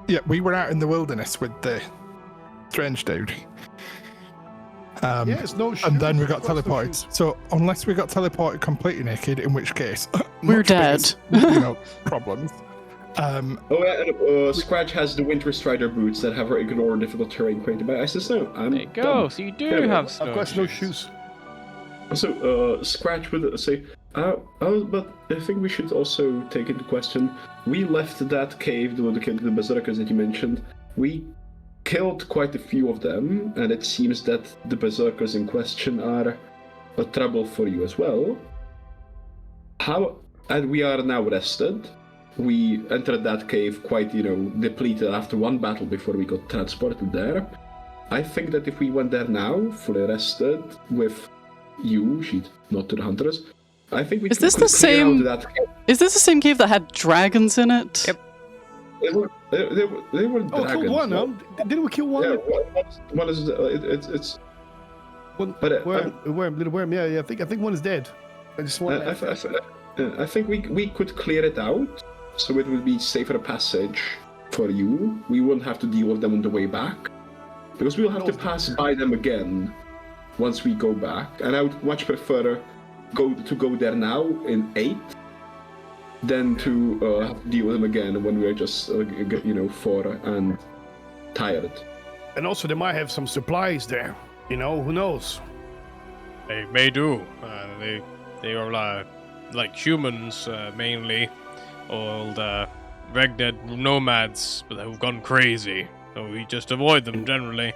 Yeah, we were out in the wilderness with the strange dude. Yeah, it's no shoes. And then we got Of course, no teleported. shoes. So unless we got teleported completely naked, in which case We're much dead. bigger, problems. Oh yeah, and, Scratch has the Winter Strider boots that have ignore difficult terrain created by ice and snow. I'm there you go. done. So you do Yeah, have I've got no snowshoes. shoes. So, Scratch would say, but I think we should also take into question. We left that cave, the berserkers that you mentioned. We killed quite a few of them, and it seems that the berserkers in question are a trouble for you as well. And we are now rested. We entered that cave quite, depleted after one battle before we got transported there. I think that if we went there now, fully rested, with you, not to the hunters, I think we Is could this the clear out same- that cave. Is this the same cave that had dragons in it? Yep. They were Oh, dragons. killed one, no? huh? Didn't we kill one? Yeah, one is it's. One, But, little worm. Yeah. I think one is dead. I just want. I think we could clear it out, so it would be safer passage for you. We wouldn't have to deal with them on the way back, because we'll have to pass by them again once we go back. And I would much prefer to go there now in 8 than to have to deal with them again when we're just 4 and tired. And also, they might have some supplies there. Who knows? They may do. They are like humans, mainly. Old Regdead nomads who've gone crazy. So we just avoid them generally.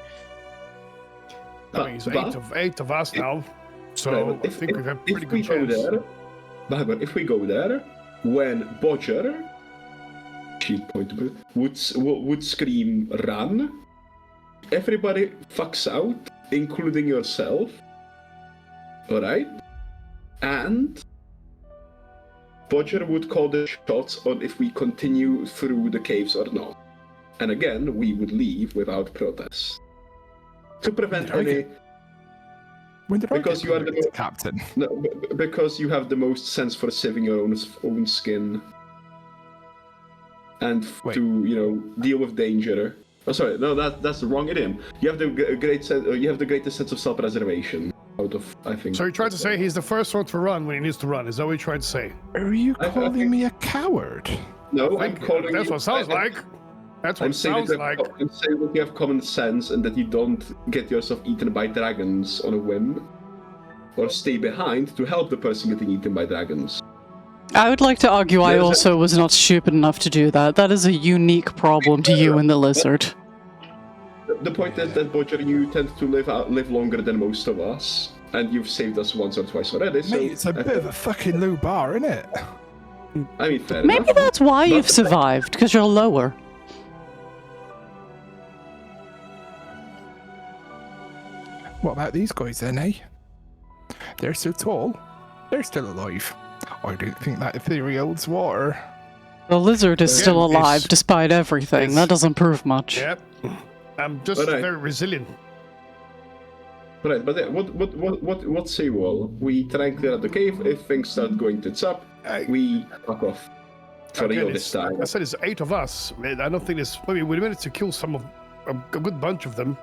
I mean, it's eight of us now. So I think we've had pretty good chance. But if we go there, when Bodger, would scream run, everybody fucks out, including yourself. Alright? And Bodger would call the shots on if we continue through the caves or not. And again, we would leave without protest. To prevent any... When did I Because get you are the promoted to captain? No, because you have the most sense for saving your own skin. And Wait. to, deal with danger. Oh, sorry, no, that's the wrong idiom. You have the greatest sense of self-preservation. Out of, I think. So you're trying to say he's the first one to run when he needs to run? Is that what you're trying to say? Are you I calling think- me a coward? No, I'm calling That's you. what it sounds like. That's what I'm it saying sounds that like. I'm saying that you have common sense and that you don't get yourself eaten by dragons on a whim, or stay behind to help the person getting eaten by dragons. I would like to argue I There's a- also was not stupid enough to do that. That is a unique problem to you and the lizard. The point is that Bodger, you tend to live longer than most of us, and you've saved us once or twice already. So Mate, it's a bit of a fucking low bar, isn't it? I mean, fair Maybe enough. that's why But- you've survived, because you're lower. What about these guys then, eh? They're so tall. They're still alive. I don't think that theory holds water. The lizard is still Yeah, alive it's- despite everything. it's- That doesn't prove much. Yep. I'm just Alright. very resilient. Right, but what say you all? We try and clear out the cave. If things start going tits up, we fuck off. For Again, real it's- this time. Like I said, it's 8 of us. Man, I don't think there's. I mean, we managed to kill a good bunch of them,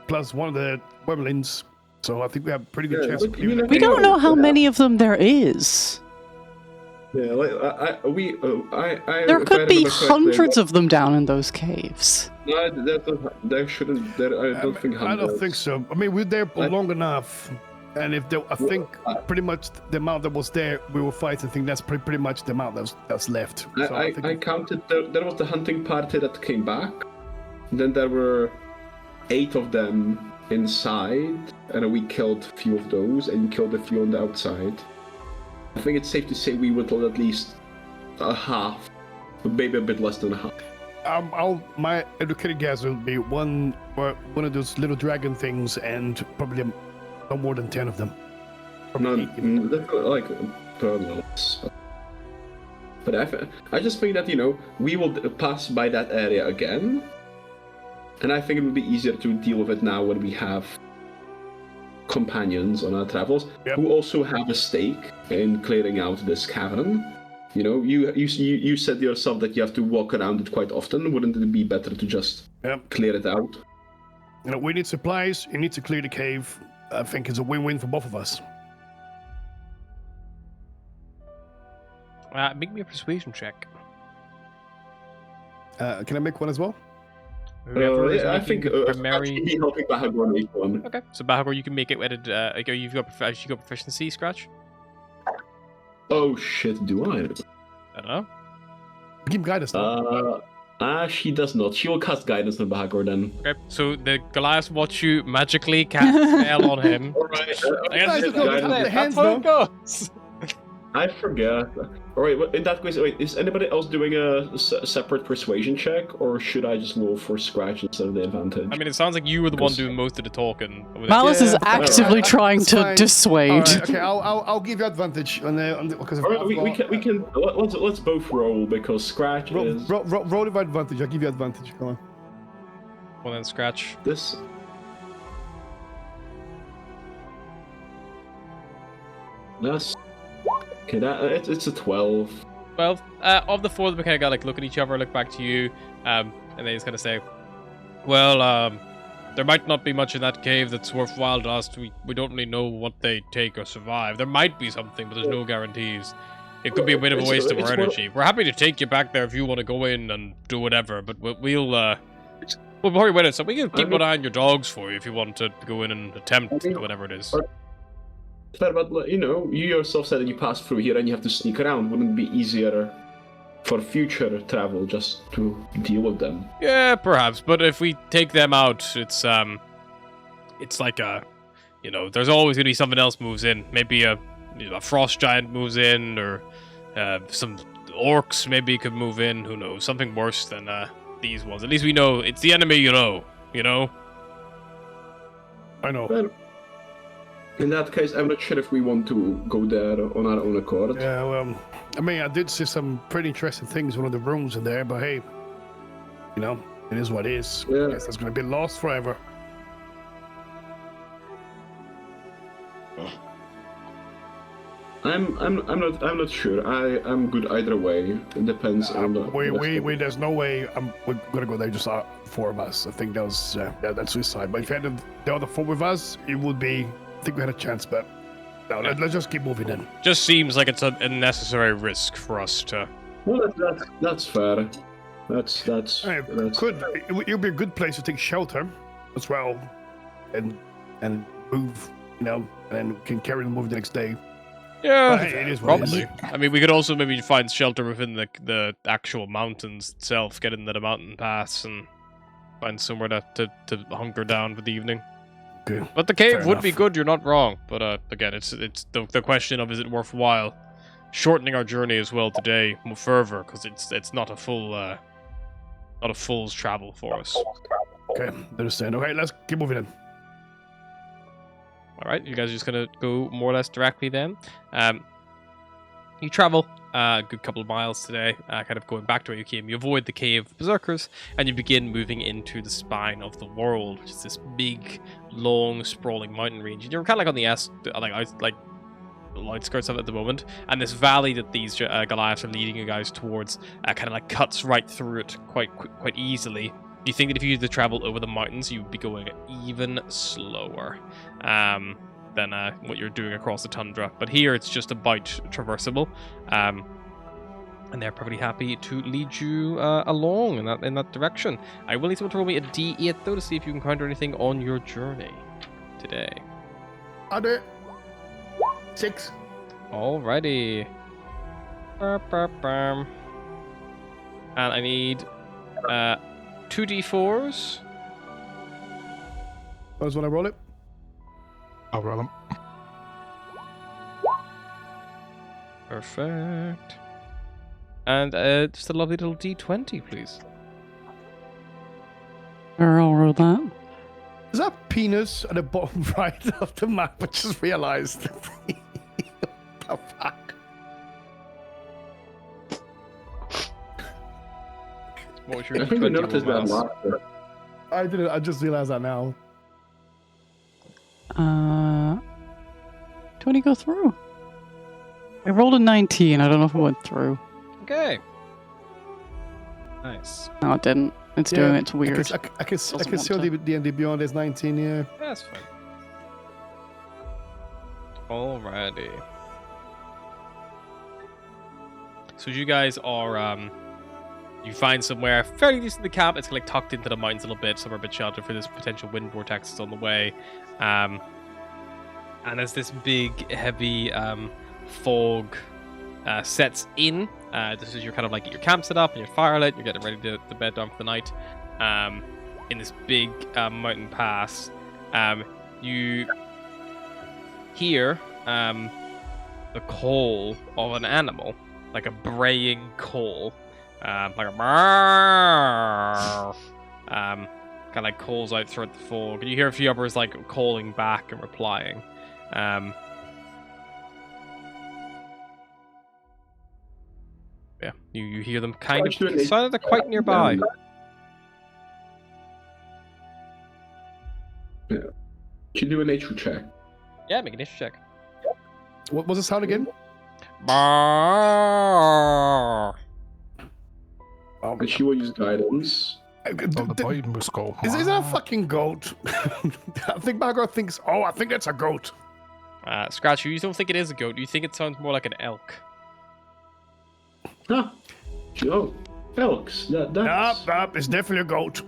plus one of the wormlings. So I think we have a pretty good Yeah, chance of but clearing you it. We don't know how Yeah. many of them there is. Yeah, like There could be hundreds. hundreds of them down in those caves. No, there shouldn't. I don't think I hundreds. don't think so. I mean, we're there for long enough, and if there, I think pretty much the amount that was there, we were fighting. I think that's pretty much the amount that's left. So I think I counted. There was the hunting party that came back. Then there were 8 of them inside, and we killed a few of those, and you killed a few on the outside. I think it's safe to say we would at least a half, maybe a bit less than a half. My educated guess will be one of those little dragon things, and probably no more than 10 of them. Probably 8 even. Definitely like less. But I just think that we will pass by that area again, and I think it would be easier to deal with it now when we have companions on our travels who also have a stake in clearing out this cavern. You said yourself that you have to walk around it quite often. Wouldn't it be better to just clear it out? We need supplies. You need to clear the cave. I think it's a win-win for both of us. Make me a persuasion check. Can I make one as well? I think primary. Be helping Bahagor make one. Okay, so Bahagor, you can make it with it. You've got proficiency, Scratch. Oh shit! Do I? I don't know. Give guidance. She does not. She will cast guidance on Bahagor then. Okay, so the Goliath watch you magically cast a spell on him. Alright. That's how it goes. I forget. Alright, in that case, wait, is anybody else doing a separate persuasion check, or should I just roll for Scratch instead of the advantage? I mean, it sounds like you were the one doing most of the talking. Malice is actively trying to dissuade. Right, okay, I'll give you advantage on the because we can let's both roll because Scratch is roll with advantage. I'll give you advantage. Come on. Well then, Scratch. this. That's okay. It's a 12. 12. Of the four, we kind of got like look at each other, look back to you, and they just kind of say, "Well, there might not be much in that cave that's worthwhile to us. We don't really know what they take or survive. There might be something, but there's no guarantees. It could be a bit of a waste of our energy. We're happy to take you back there if you want to go in and do whatever, but we'll probably win it. So we can keep an eye on your dogs for you if you want to go in and attempt whatever it is." Fair, but you yourself said that you passed through here and you have to sneak around. Wouldn't it be easier for future travel just to deal with them? Yeah, perhaps. But if we take them out, it's like there's always gonna be something else moves in. Maybe a frost giant moves in, or some orcs maybe could move in. Who knows? Something worse than these ones. At least we know it's the enemy. You know. I know. Well, in that case, I'm not sure if we want to go there on our own accord. Yeah, well, I mean, I did see some pretty interesting things in one of the rooms in there, but hey, it is what it is. Yeah. I guess that's going to be lost forever. I'm not sure. I'm good either way. It depends on the. There's no way we're gonna go there just four of us. I think that was that's suicide. But if you had the other four with us, it would be. I think we had a chance, but no, let's just keep moving then. Just seems like it's a necessary risk for us to. Well, that's fair. That's Could it would be a good place to take shelter as well, and move, and then we can carry the move the next day. Yeah, hey, it is what probably. it is. I mean, we could also maybe find shelter within the actual mountains itself, get into the mountain pass, and find somewhere to hunker down for the evening. Okay. But the cave Fair would be enough. good. You're not wrong. But again, it's the question of is it worthwhile shortening our journey as well today more further, because it's not a full's travel for us. Okay, understand. Okay, let's keep moving then. All right, you guys are just gonna go more or less directly then. You travel a good couple of miles today, kind of going back to where you came. You avoid the cave of berserkers, and you begin moving into the spine of the world, which is this big, long, sprawling mountain range. And you're kind of like on the outskirts of it at the moment. And this valley that these Goliaths are leading you guys towards, kind of like cuts right through it quite easily. You think that if you used to travel over the mountains, you would be going even slower than what you're doing across the tundra. But here, it's just about traversable, and they're perfectly happy to lead you along in that direction. I will need someone to roll me a D8 though to see if you encounter anything on your journey today. I'll do it. 6. Alrighty. And I need 2 D4s. That's when I roll it. I'll roll them. Perfect. And just a lovely little D20, please. I'll roll that. Is that penis at the bottom right of the map? I just realized. What the fuck? What was your I think we D20 noticed that roll, Miles? last. I didn't. I just realized that now. 20 go through? I rolled a 19. I don't know if it went through. Okay. Nice. No, it didn't. It's doing it weird. I can Doesn't see on want D&D Beyond there's 19, yeah. That's fine. Alrighty. So you guys are, you find somewhere fairly decent to camp. It's like tucked into the mountains a little bit, somewhere a bit sheltered for this potential wind vortex that's on the way. And as this big, heavy fog sets in, this is your kind of like your camp set up and your fire lit. You're getting ready to bed down for the night. In this big mountain pass, you hear the call of an animal, like a braying call, like a kind of like calls out throughout the fog. And you hear a few others like calling back and replying. Yeah, you hear them kind of sound they're quite nearby. Yeah. Can you do a nature check? Yeah, make a nature check. What was the sound again? And she will use guidance. Oh, the boy must go. Is that a fucking goat? I think Margot thinks, I think that's a goat. Scratch, you don't think it is a goat. You think it sounds more like an elk. Huh. Oh, elks. That's... Nah, it's definitely a goat.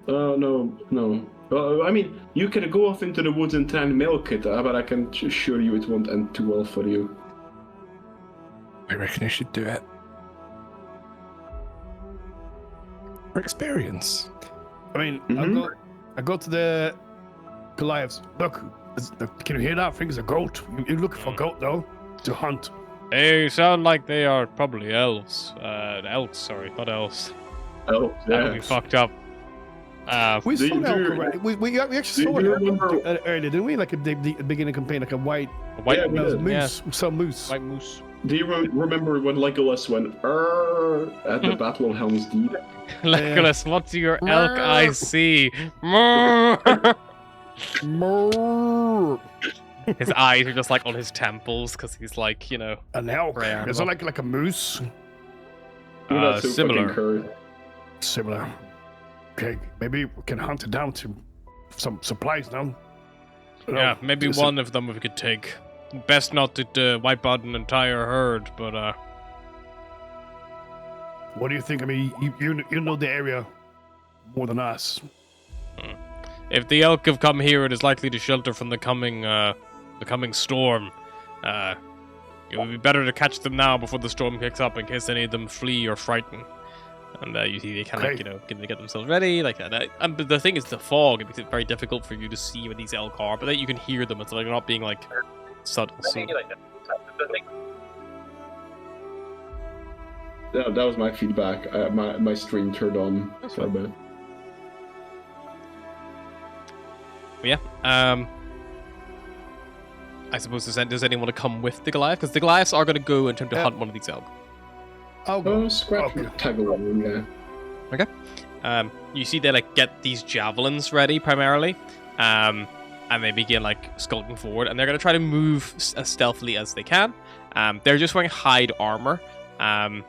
No. I mean, you can go off into the woods and try and milk it, but I can assure you it won't end too well for you. I reckon you should do it. For experience. I mean, I go to the Goliaths. Look, can you hear that? I think it's a goat. You're looking for a goat, though, to hunt. They sound like they are probably elves. Elks, sorry, not elves. Oh, That would be fucked up. We saw an elk do- already. We actually saw do an you elk remember- earlier, didn't we? Like at the beginning campaign, like a white White we did. moose. We saw moose. White moose. Do you remember when Legolas went at the Battle of Helm's Deep? Legolas, what do your elk eyes see? His eyes are just like on his temples because he's like, An elk. Rare Is it animal. like a moose? That's so similar. fucking curved. Similar. Okay, maybe we can hunt it down to some supplies now. Yeah, maybe Is one of them we could take. Best not to wipe out an entire herd, but What do you think? I mean, you know the area more than us. if the elk have come here, it is likely to shelter from the coming storm. It would be better to catch them now before the storm kicks up, in case any of them flee or frighten. And you see they kind of get themselves ready like that. But the thing is, the fog it makes it very difficult for you to see where these elk are. But then you can hear them. It's like they're not being like subtle. So. Yeah, that was my feedback. My stream turned on. That's for a fine. bit. Yeah. I suppose does anyone want to come with the Goliath? Because the Goliaths are going to go and attempt to hunt one of these elk. I'll go. Oh, Scratch Okay. tag along, yeah. Okay. You see they like get these javelins ready primarily, and they begin like skulking forward, and they're going to try to move as stealthily as they can. They're just wearing hide armor, and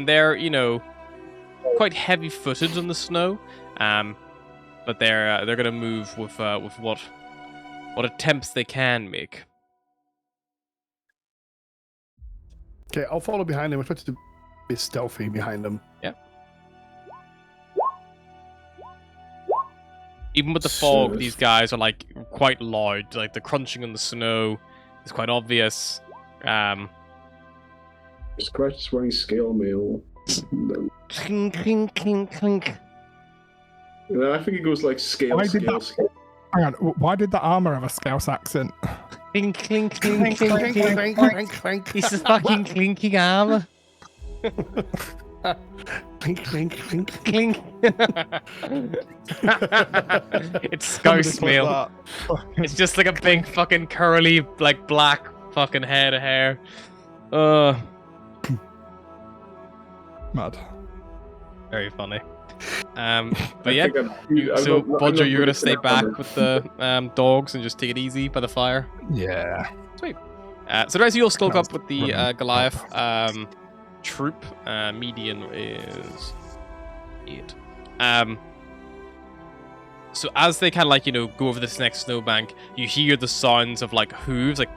they're quite heavy-footed on the snow, but they're going to move with what attempts they can make. Okay, I'll follow behind them. I try to be stealthy behind them. Yeah. Even with the fog, Sure. these guys are like quite loud. Like the crunching on the snow is quite obvious. Scratch is wearing scale mail. Clink, clink, clink, clink. I think it goes like scale, Why did scale, that- scale. Hang on, why did the armor have a Scouse accent? Clink, clink, Clink, clink, clink, clink, clink. clink, clink, clink. He's a fucking clinking arm. Clink, clink, clink. Clink. It's Somebody Scouse put meal. that. It's just like a big fucking curly, like black fucking head of hair. Mad. Very funny. But I yeah. think I'm So, not Bodger, you're really gonna stay gonna back comment. with the dogs and just take it easy by the fire. Yeah. Sweet. So the rest of you will skulk Sounds up with the brilliant. Goliath troop. Median is 8. So as they kind of like, go over this next snowbank, you hear the sounds of like hooves, like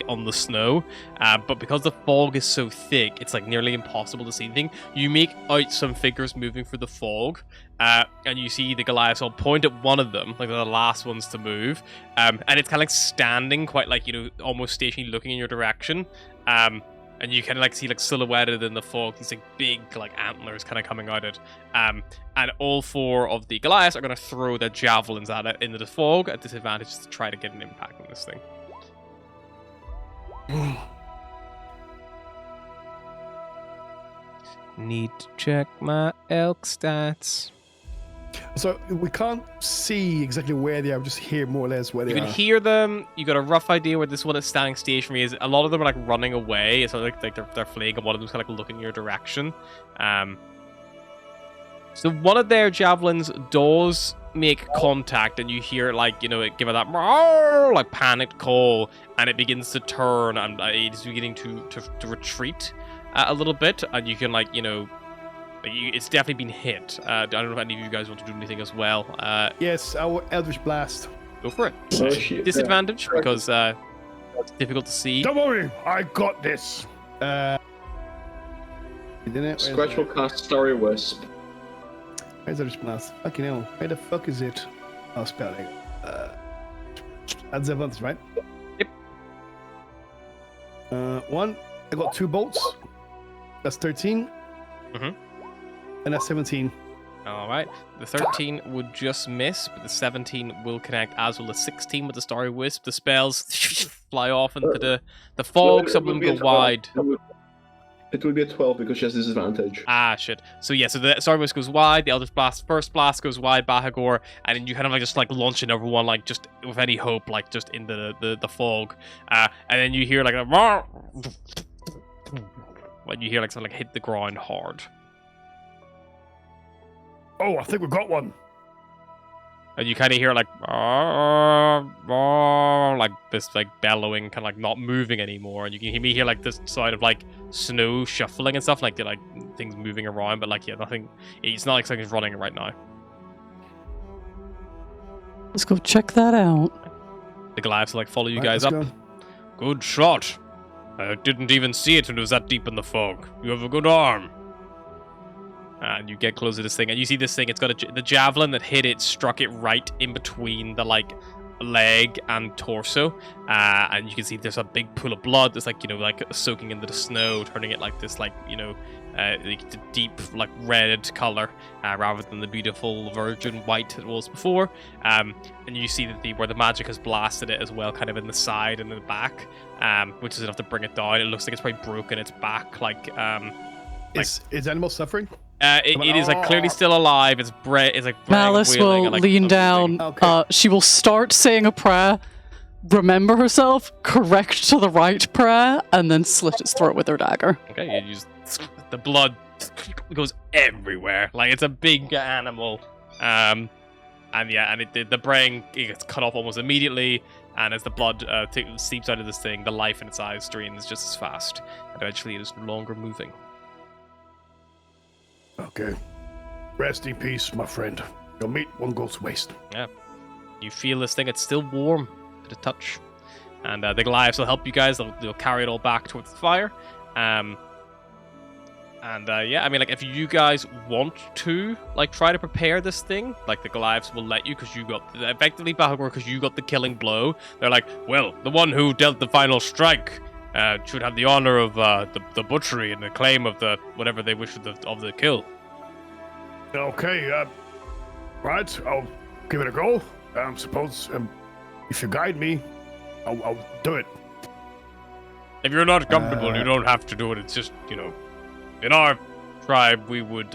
on the snow. But because the fog is so thick, it's like nearly impossible to see anything. You make out some figures moving through the fog, and you see the Goliaths all point at one of them, like they're the last ones to move. And it's kind of like standing quite like, almost stationary looking in your direction. And you kind of like see like silhouetted in the fog these like big like antlers kind of coming out of it. And all 4 of the Goliaths are going to throw their javelins at it into the fog at disadvantage to try to get an impact on this thing. Need to check my elk stats. So we can't see exactly where they are. We just hear more or less where they You are. can hear them. You got a rough idea where this one is standing stationary. Is a lot of them are like running away. It's not like they're fleeing, and one of them's kind of like looking in your direction. So one of their javelins does make contact, and you hear like it give it that like panicked call, and it begins to turn, and it's beginning to retreat a little bit, and you can it's definitely been hit. I don't know if any of you guys want to do anything as well. Yes, our Eldritch Blast. Go for it. Oh, shit. Disadvantage because it's difficult to see. Don't worry, I got this. Didn't it? Scratch will cast Starry Wisp. Where's Eldritch Blast? Fucking hell. Where the fuck is it? Oh, spelling. That's advantage, right? Yep. 1. I got 2 bolts. That's 13. Mhm. And that's 17. All right. The 13 would just miss, but the 17 will connect, as will the 16 with the Starry Wisp. The spells fly off into the fog. Some of them go wide. It would be a 12 because she has disadvantage. Ah, shit. So yeah, so the Starry Wisp goes wide, the Eldritch Blast, first blast goes wide, Bahagor, and then you kind of like just like launch it over one, like just with any hope, like just into the fog. And then you hear like a when you hear like something like hit the ground hard. Oh, I think we got one. And you kind of hear like this like bellowing, kind of like not moving anymore, and you can hear like this sound of like snow shuffling and stuff, like they're like things moving around, but like yeah, nothing. It's not like something's running right now. Let's go check that out. The Goliaths like follow you Right, guys let's up. go. Good shot. I didn't even see it when it was that deep in the fog. You have a good arm. And you get close to this thing, and you see this thing. It's got the javelin that hit it struck it right in between the like leg and torso, and you can see there's a big pool of blood that's like like soaking into the snow, turning it like this like like the deep like red color rather than the beautiful virgin white it was before. And you see that where the magic has blasted it as well, kind of in the side and in the back, which is enough to bring it down. It looks like it's probably broken its back, like Is animal suffering? It is like clearly still alive. It's like braying, Malice wailing, will and, like, lean moving. down. Okay. She will start saying a prayer, remember herself, correct to the right prayer, and then slit its throat with her dagger. Okay, you just the blood goes everywhere. Like it's a big animal, and the brain gets cut off almost immediately. And as the blood seeps out of this thing, the life in its eyes streams just as fast. And eventually, it is no longer moving. Okay. Rest in peace, my friend. Your meat won't go to waste. Yeah. You feel this thing, it's still warm to the touch. And the Goliaths will help you guys, they'll carry it all back towards the fire. Yeah, I mean, like, if you guys want to, like, try to prepare this thing, like, the Goliaths will let you, because you got, effectively, Bahagor, because you got the killing blow. They're like, well, the one who dealt the final strike should have the honor of the butchery and the claim of the whatever they wish of the kill. Okay, right, I'll give it a go. Suppose if you guide me, I'll do it. If you're not comfortable, you don't have to do it. It's just, in our tribe, we would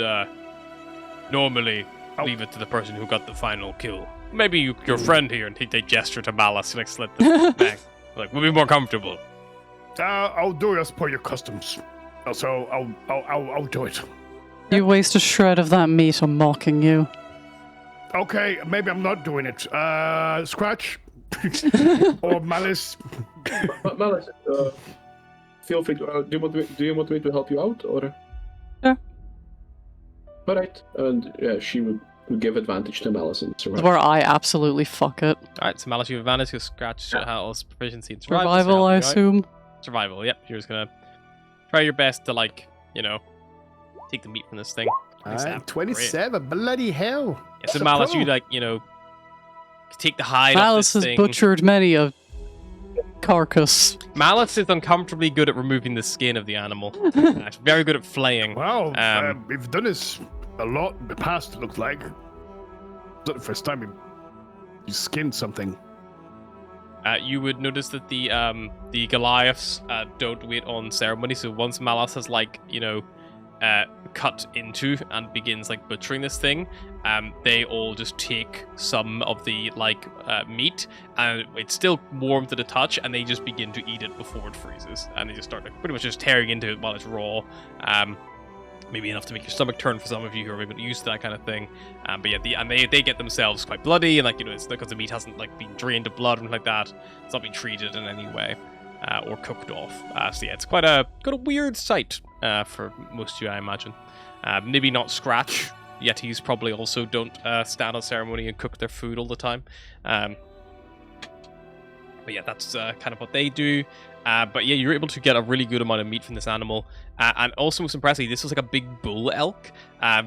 normally leave it to the person who got the final kill. Maybe your friend here, and they gesture to Malice, like slit the neck. Like, we'll be more comfortable. I'll do it as per your customs. So I'll do it. You waste a shred of that meat on mocking you. Okay, maybe I'm not doing it. Scratch or Malice. Malice, feel free to. Do you want me to help you out, or? Yeah. All right, and yeah, she would give advantage to Malice and survival. Where I absolutely fuck it. Alright, so Malice, you have advantage because Scratch has proficiency in survival. Survival, I assume. Survival, yep. You're just gonna try your best to, take the meat from this thing. 27, bloody hell. Yeah, so Malice, you, take the hide Malice off this has thing. butchered many a carcass. Malice is uncomfortably good at removing the skin of the animal. She's very good at flaying. Wow, we've done this a lot in the past, it looks like. It's not the first time you skinned something. You would notice that the Goliaths don't wait on ceremony, so once Malice has, cut into and begins, butchering this thing, they all just take some of the, meat, and it's still warm to the touch, and they just begin to eat it before it freezes. And they just start, pretty much just tearing into it while it's raw. Maybe enough to make your stomach turn for some of you who are maybe used to that kind of thing. But yeah, they get themselves quite bloody, and it's because the meat hasn't been drained of blood or anything like that. It's not been treated in any way or cooked off. So yeah, it's quite a weird sight for most of you, I imagine. Maybe not Scratch. Yetis probably also don't stand on ceremony and cook their food all the time. But yeah, that's kind of what they do. But yeah, you're able to get a really good amount of meat from this animal. And also, most impressively, this was a big bull elk.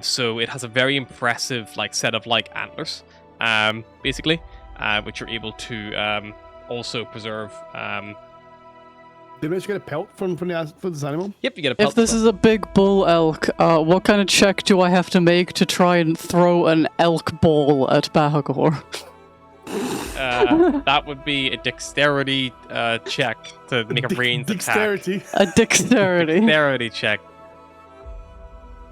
So it has a very impressive set of antlers, basically, which you're able to also preserve. Did you manage to get a pelt from this animal? Yep, you get a pelt. If this is a big bull elk, what kind of check do I have to make to try and throw an elk ball at Bahagor? That would be a dexterity check to make a ranged dexterity. attack. A dexterity. Dexterity check.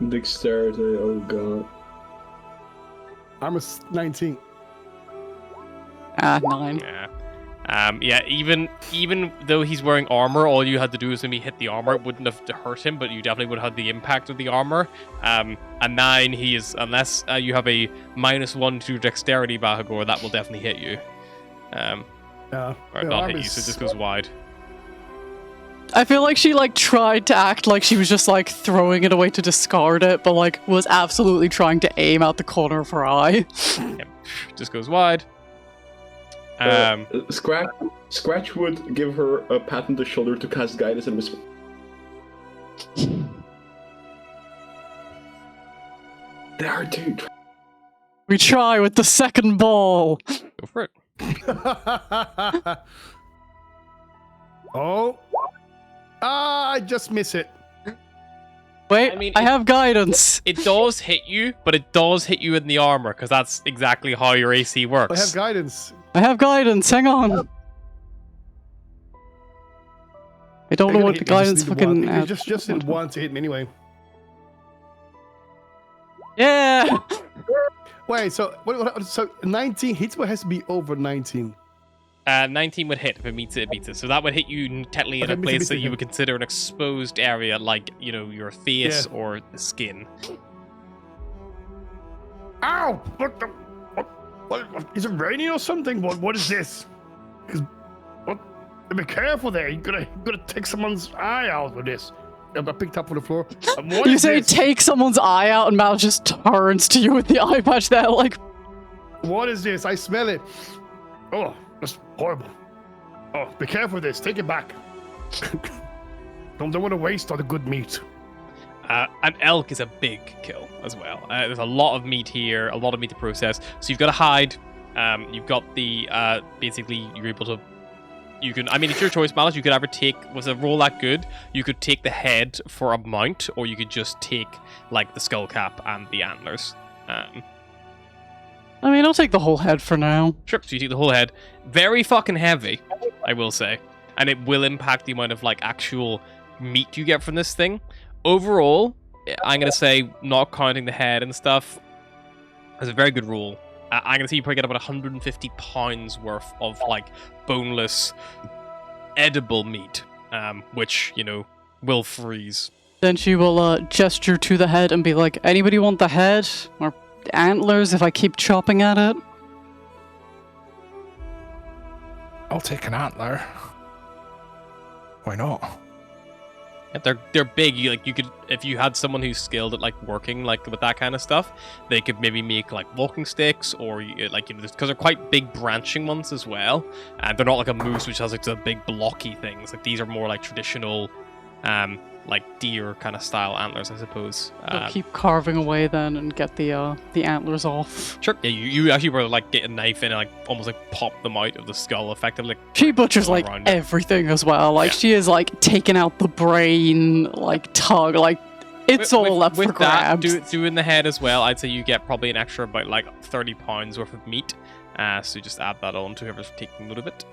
Dexterity, oh god. I'm a 19. 9. Yeah. Yeah, even though he's wearing armor, all you had to do is maybe hit the armor. It wouldn't have hurt him, but you definitely would have had the impact of the armor. A 9, he is, unless you have a -1 to dexterity, Bahagor, that will definitely hit you. Or not hit you, so it just goes wide. I feel like she tried to act like she was just throwing it away to discard it, but was absolutely trying to aim out the corner of her eye. Yep. Just goes wide. Scratch would give her a pat on the shoulder to cast guidance and whisper. There are two. We try with the second ball. Go for it. Oh. I just miss it. Wait, I mean, I have guidance. It does hit you, but it does hit you in the armor, because that's exactly how your AC works. I have guidance. I have guidance, hang on. I don't know what the guidance fucking... Just need one to hit me anyway. Yeah! Wait, so 19 hits, what has to be over 19? 19 would hit if it meets it, it beats it. So that would hit you technically in a place that you would consider an exposed area, like, your face or the skin. Ow! What the... What, is it raining or something? What is this? Be careful there. You're gonna take someone's eye out with this. I picked up on the floor. What You is say this? take someone's eye out and Mal just turns to you with the eye patch there, What is this? I smell it. Oh, that's horrible. Oh, be careful with this. Take it back. don't want to waste all the good meat. An elk is a big kill as well. There's a lot of meat here, a lot of meat to process. So you've got to hide. You've got the basically you're able to. You can. I mean, it's your choice, Malice. You could either take. Was a roll that good? You could take the head for a mount, or you could just take the skull cap and the antlers. I mean, I'll take the whole head for now. Sure. So you take the whole head. Very fucking heavy. I will say. And it will impact the amount of like actual meat you get from this thing. Overall, I'm going to say, not counting the head and stuff, is a very good rule. I'm going to say you probably get about 150 pounds worth of like boneless, edible meat, which, you know, will freeze. Then she will gesture to the head and be like, anybody want the head? Or antlers if I keep chopping at it? I'll take an antler. Why not? Yeah, they're big. You could, if you had someone who's skilled at like working like with that kind of stuff, they could maybe make like walking sticks, or like, you know, because they're quite big branching ones as well, and they're not like a moose which has like the big blocky things. Like these are more like traditional, like deer kind of style antlers, I suppose. They'll keep carving away then and get the antlers off. Sure. Yeah, you actually were like get a knife in and like almost like pop them out of the skull, effectively. She butchers like everything as well. Like she is like taking out the brain, like tongue, like it's all up for grabs. That, doing the head as well, I'd say you get probably an extra about like 30 pounds worth of meat. So just add that on to whoever's taking note of it.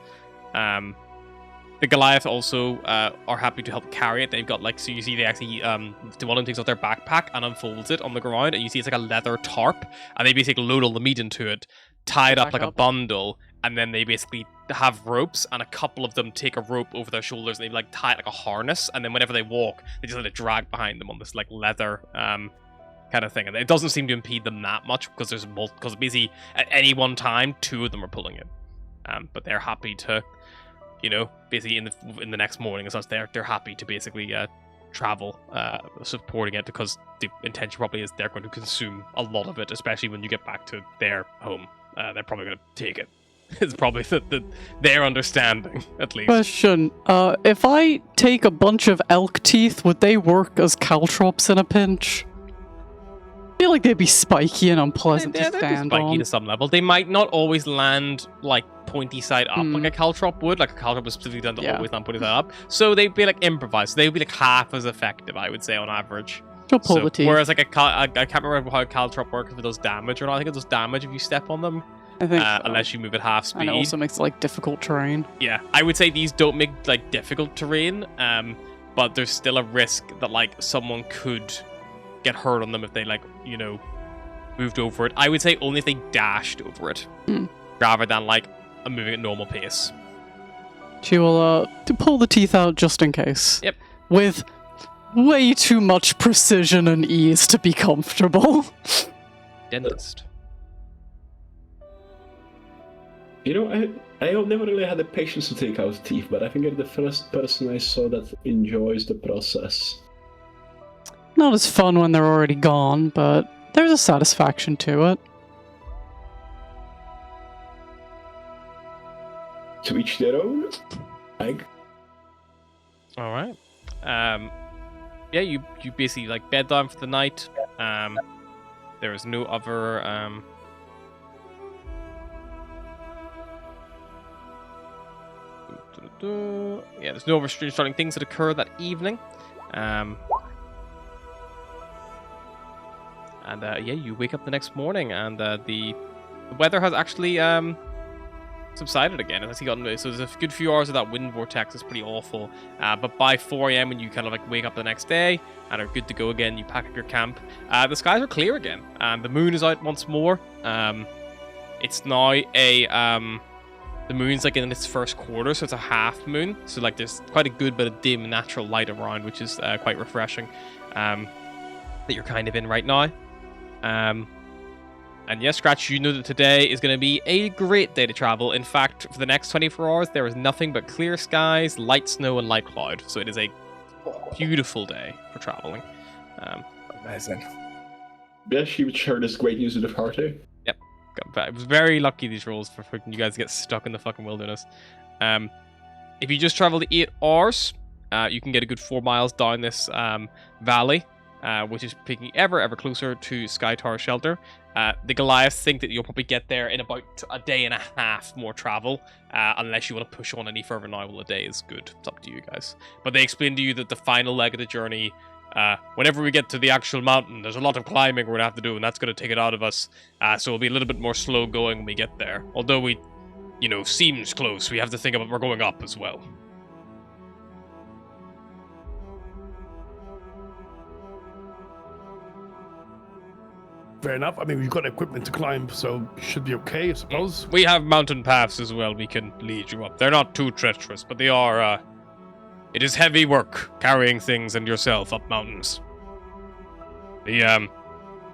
The Goliath also are happy to help carry it. They've got like, so you see they actually, one of them takes out their backpack and unfolds it on the ground, and you see it's like a leather tarp, and they basically load all the meat into it, tie it up like a bundle, and then they basically have ropes, and a couple of them take a rope over their shoulders, and they like tie it like a harness, and then whenever they walk, they just let it drag behind them on this like leather kind of thing. And it doesn't seem to impede them that much, because because basically at any one time, 2 of them are pulling it. But they're happy to, you know, basically in the next morning and such, they're happy to basically travel supporting it, because the intention probably is they're going to consume a lot of it, especially when you get back to their home. They're probably going to take it. It's probably their understanding, at least. Question: if I take a bunch of elk teeth, would they work as caltrops in a pinch? I feel like they'd be spiky and unpleasant to stand spiky on. to some level. They might not always land like pointy side up like a caltrop would. Like a caltrop was specifically done to always land pointy side up. So they'd be like improvised. They would be like half as effective, I would say, on average. She'll pull the teeth. Whereas like I can't remember how a caltrop works, if it does damage or not. I think it does damage if you step on them. I think so. Unless you move at half speed. And it also makes like difficult terrain. Yeah, I would say these don't make like difficult terrain, but there's still a risk that like someone could get hurt on them if they like, you know, moved over it. I would say only if they dashed over it, rather than like moving at normal pace. She will to pull the teeth out just in case. Yep. With way too much precision and ease to be comfortable. Dentist. You know, I never really had the patience to take out teeth, but I think you're the first person I saw that enjoys the process. Not as fun when they're already gone, but there's a satisfaction to it. To each their own. All right. Yeah, you basically like bed down for the night. There is no other yeah, there's no other starting things that occur that evening. Yeah, you wake up the next morning, and the weather has actually subsided again. It's actually so there's a good few hours of that wind vortex. It's pretty awful. But by 4 a.m. when you kind of like wake up the next day and are good to go again, you pack up your camp. The skies are clear again, and the moon is out once more. It's now the moon's like in its first quarter, so it's a half moon. So like there's quite a good bit of dim natural light around, which is quite refreshing. That you're kind of in right now. And yes, Scratch, you know that today is going to be a great day to travel. In fact, for the next 24 hours, there is nothing but clear skies, light snow, and light cloud. So it is a beautiful day for traveling. Amazing. Yeah, she would share this great news with the party. Yep. It was very lucky, these rolls, for you guys to get stuck in the fucking wilderness. If you just travel the 8 hours, you can get a good 4 miles down this valley, which is picking ever closer to Sky Tower Shelter. The Goliaths think that you'll probably get there in about a day and a half more travel, unless you want to push on any further now. Well, a day is good. It's up to you guys. But they explain to you that the final leg of the journey, whenever we get to the actual mountain, there's a lot of climbing we're going to have to do, and that's going to take it out of us. So it'll be a little bit more slow going when we get there. Although seems close. We have to think about we're going up as well. Fair enough. I mean, we've got equipment to climb, so should be okay, I suppose. We have mountain paths as well. We can lead you up. They're not too treacherous, but they are. It is heavy work carrying things and yourself up mountains. The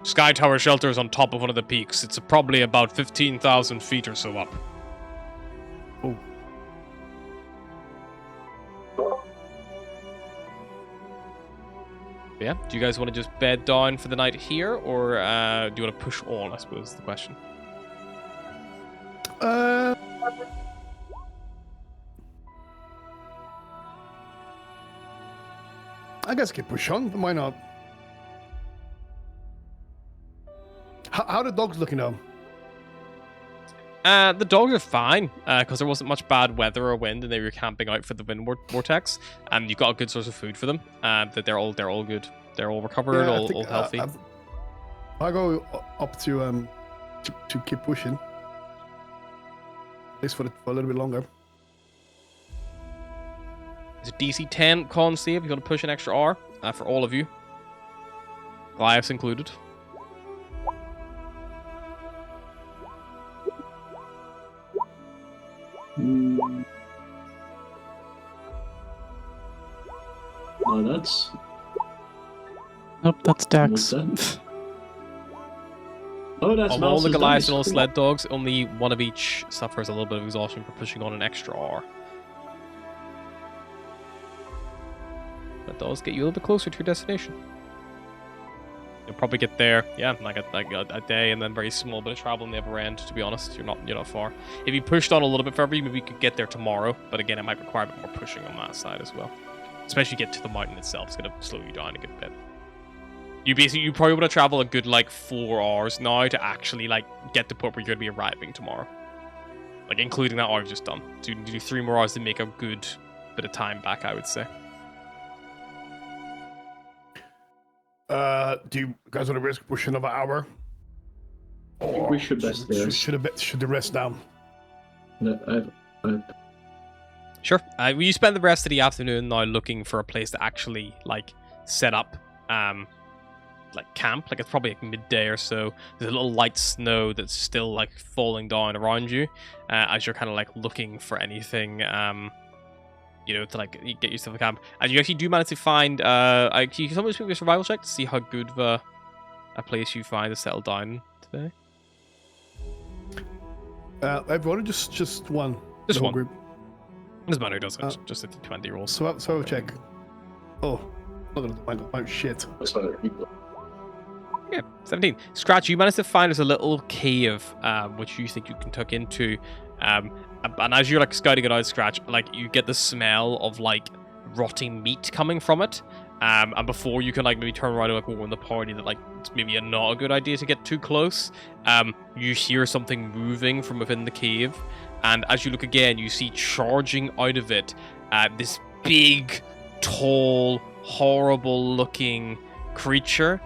Sky Tower shelter is on top of one of the peaks. It's probably about 15,000 feet or so up. Oh. Yeah. Do you guys want to just bed down for the night here, or do you want to push on? I suppose is the question. I guess we can push on. Why not? How are the dogs looking now? The dogs are fine, because there wasn't much bad weather or wind, and they were camping out for the wind vortex. And you've got a good source of food for them. That they're all good. They're all recovered, Yeah, all healthy. I'll go up to keep pushing. At least for a little bit longer. It's a DC 10 con save. You got to push an extra R for all of you, Goliaths included. Oh, that's... Nope, that's Dex. What's that? Oh, that's Of all the Mouse's Goliaths dice. and all the Cool. sled dogs, only one of each suffers a little bit of exhaustion for pushing on an extra R. That does get you a little bit closer to your destination. You'll probably get there, yeah, like a day, and then very small bit of travel on the other end. To be honest, you're not far. If you pushed on a little bit further, maybe we could get there tomorrow. But again, it might require a bit more pushing on that side as well. Especially get to the mountain itself. It's gonna slow you down a good bit. You probably want to travel a good 4 hours now to actually get to the point where you're gonna be arriving tomorrow. Including that hour you've just done. So you need to do 3 more hours to make a good bit of time back, I would say. Do you guys want to risk pushing another hour? I think we should rest there. Should the rest down? Sure. You spend the rest of the afternoon now looking for a place to actually set up camp. It's probably midday or so. There's a little light snow that's still falling down around you as you're kind of looking for anything to you get yourself a camp. And you actually do manage to find can you sometimes make a survival check to see how good of a place you find to settle down today? Everyone, just one. Just The whole one. group. Doesn't matter who does it, just at the 20 rolls. So check. Oh, not gonna find oh shit. That's other people. Yeah, 17. Scratch, you managed to find there's a little cave which you think you can tuck into. And as you're scouting it out, Scratch, you get the smell of rotting meat coming from it. And before you can maybe turn around and warn the party that it's maybe not a good idea to get too close, you hear something moving from within the cave. And as you look again, you see charging out of it this big, tall, horrible-looking creature.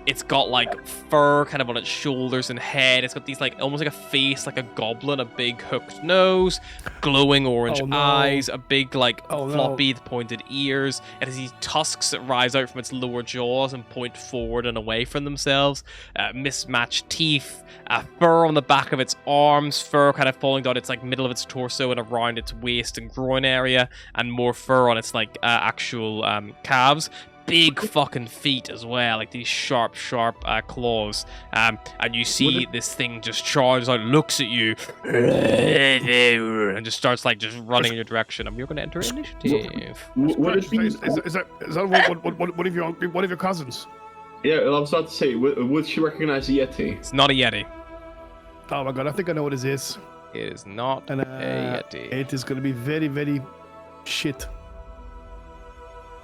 It's got fur kind of on its shoulders and head. It's got these almost like a face like a goblin, a big hooked nose, glowing orange Oh, no. eyes, a big Oh, no. floppy pointed ears. It has these tusks that rise out from its lower jaws and point forward and away from themselves. Mismatched teeth, fur on the back of its arms, fur kind of falling down its middle of its torso and around its waist and groin area, and more fur on its actual calves. Big fucking feet as well, these sharp claws. And you see this thing just charges out, looks at you, and just starts just running in your direction. And you're going to enter initiative. Would it be... Is that one of your cousins? Yeah, I was about to say, would she recognize the Yeti? It's not a Yeti. Oh my god, I think I know what this is. It is not And a Yeti. it is gonna be very, very shit.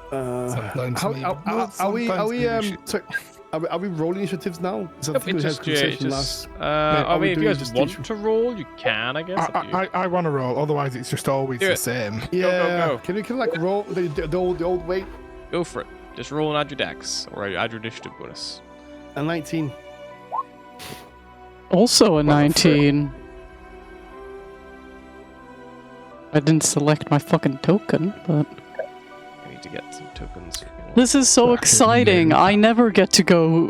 Sometimes How, me, are, but not are we sometimes me shit. sorry, are we rolling initiatives now? Is that Yep, we had it's a just, yeah, conversation just, last? I we mean, if you doing guys just want issue? to roll, you can, I guess. up to you. I want to roll, otherwise it's just always Do the it. same. Yeah. go. Can you roll the old way? Go for it. Just roll and add your dex, or add your initiative bonus. A 19. Also a What the frick? 19. I didn't select my fucking token, but... I need to get some tokens. This is so Fucking exciting. noob. I never get to go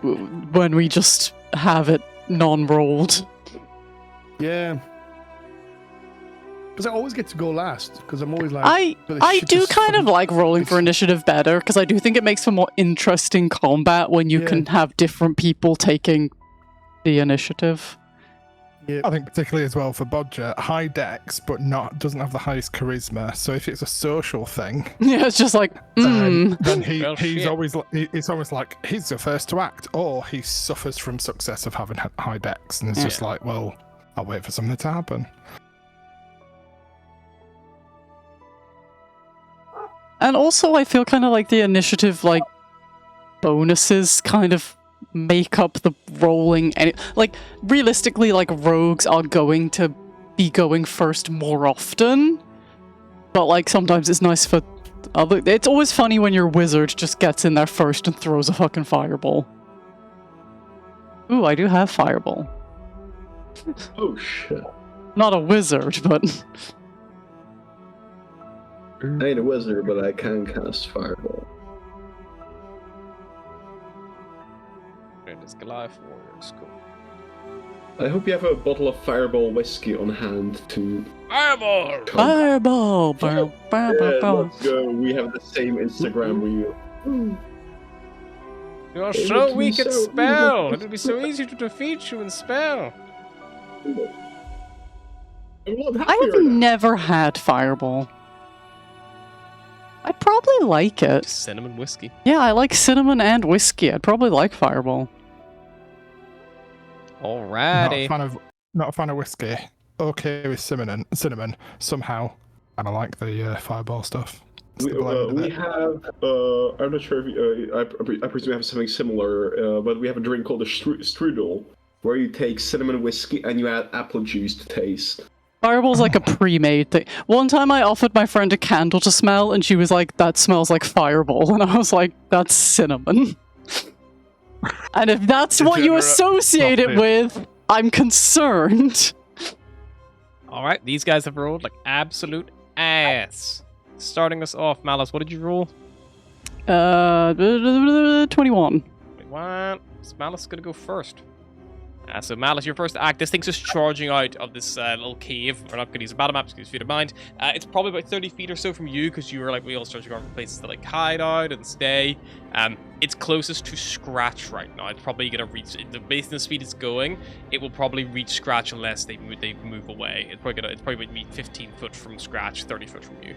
when we just have it non-rolled. Yeah. Because I always get to go last. Because I'm always like, I "Well, this shit do is kind of fucking-" like rolling for initiative better, because I do think it makes for more interesting combat when you Yeah. can have different people taking the initiative. Yeah. I think particularly as well for Bodger, high dex, but doesn't have the highest charisma. So if it's a social thing, Yeah, it's just like, then Well, he's shit. always it's almost like he's the first to act, or he suffers from success of having high dex, and it's just like, well, I'll wait for something to happen. And also, I feel kind of like the initiative, like, bonuses kind of make up the rolling. Like, realistically, like, rogues are going to be going first more often. But, like, sometimes it's nice for other... It's always funny when your wizard just gets in there first and throws a fucking fireball. Ooh, I do have fireball. Oh shit. Not a wizard, but... I ain't a wizard, but I can cast Fireball. It is Goliath Warriors. Cool. I hope you have a bottle of Fireball whiskey on hand to... Fireball! Fireball! Bow, bow, bow, Yeah, bow. let's go. We have the same Instagram reel. You're It so would be weak at so spell. easy. It would be so easy to defeat you in spell. I'm not I happier have now. never had Fireball. I'd probably like it. Cinnamon whiskey. Yeah, I like cinnamon and whiskey. I'd probably like Fireball. Alrighty. Not a fan of whiskey. Okay with cinnamon somehow, and I like the fireball stuff. It's the blend of We it. have, I'm not sure if you, I presume we have something similar, but we have a drink called a strudel, where you take cinnamon whiskey and you add apple juice to taste. Fireball's like a pre-made thing. One time I offered my friend a candle to smell, and she was like, that smells like Fireball. And I was like, that's cinnamon. And if that's what you Degenerate associate it coffee. with, I'm concerned. Alright, these guys have rolled like absolute ass. Starting us off, Malice, what did you roll? 21. Wait, what? Is Malice gonna go first? So Malice, your first act. This thing's just charging out of this little cave. We're not gonna use a battle map, just use feet of mind. It's probably about 30 feet or so from you, because you were like, we all started going for places to like hide out and stay. It's closest to Scratch right now. It's probably gonna reach, based on the speed it's going, it will probably reach Scratch unless they move away. It's probably gonna be 15 foot from Scratch, 30 foot from you.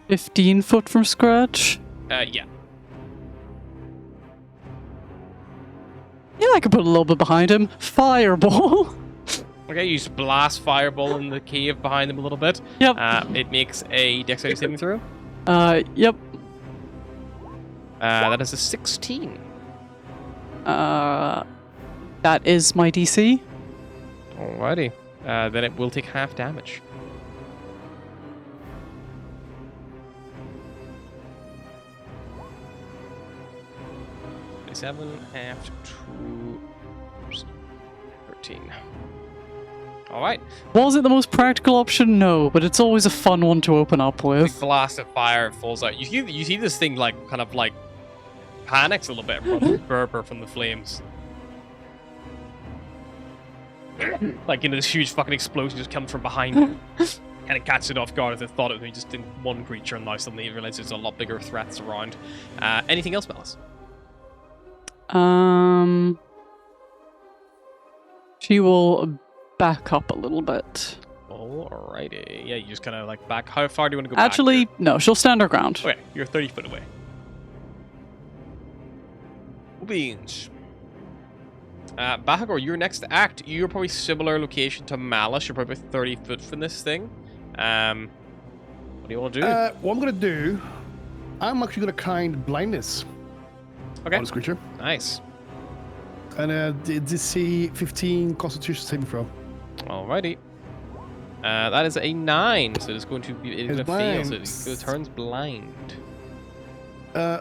15 foot from Scratch? Yeah. Yeah, I could put a little bit behind him. Fireball! Okay, you just blast Fireball in the cave behind them a little bit. Yep. It makes a dexterity saving throw. Yep. That is a 16. That is my DC. Alrighty. Then it will take half damage. Half to 13. Alright. Was it the most practical option? No, but it's always a fun one to open up Big with. blast of fire falls out. You see this thing like kind of like panics a little bit from Berber from the flames. Like, this huge fucking explosion just comes from behind it. Kind of catches it off guard as it thought it was just in one creature, and now suddenly it realizes there's a lot bigger threats around. Anything else, Malice? She will back up a little bit. Alrighty. Yeah, you just kind of like back. How far do you want to go Actually, back? no, she'll stand her ground. Okay, you're 30 foot away. Beans. Bahagor, your next act. You're probably similar location to Malice. You're probably 30 foot from this thing. What do you want to do? What I'm gonna do, I'm actually gonna kind blindness Okay. on this creature, Nice. and DC 15 Constitution saving throw. Alrighty. That is a 9, so it's going to be It's going to fail. So blind. it turns blind.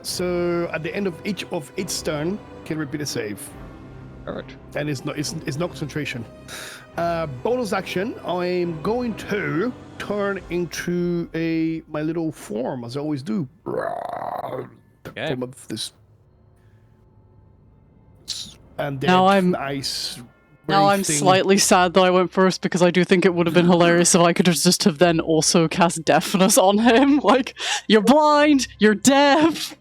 So at the end of each turn, can repeat a save. Alright. And it's no concentration. Bonus action, I'm going to turn into my little form, as I always do. Okay. Form of this. And then Now I'm- ice. Now I'm breathing. slightly sad that I went first because I do think it would have been hilarious if I could just have then also cast deafness on him. Like, you're blind, you're deaf.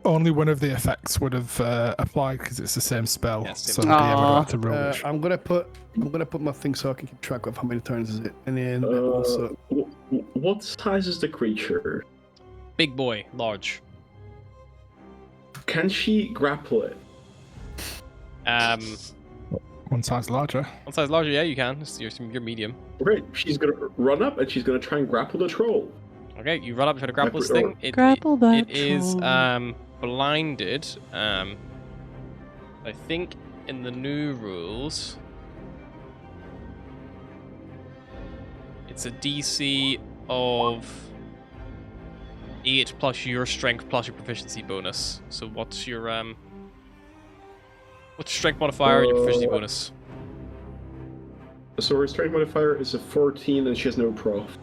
Only one of the effects would have applied because it's the same spell. Yes, so it the DM would Aw. have to roll it. I'm gonna put my thing so I can keep track of how many turns is it, and then also What size is the creature? Big boy, large. Can she grapple it? One size larger. One size larger, yeah, you can. You're medium. Great. She's gonna run up and she's gonna try and grapple the troll. Okay, you run up, try to grapple this thing. Grapple that It is troll. blinded. I think in the new rules, it's a DC of 8 plus your strength plus your proficiency bonus. So what's your strength modifier and your proficiency bonus? So her strength modifier is a 14 and she has no prof.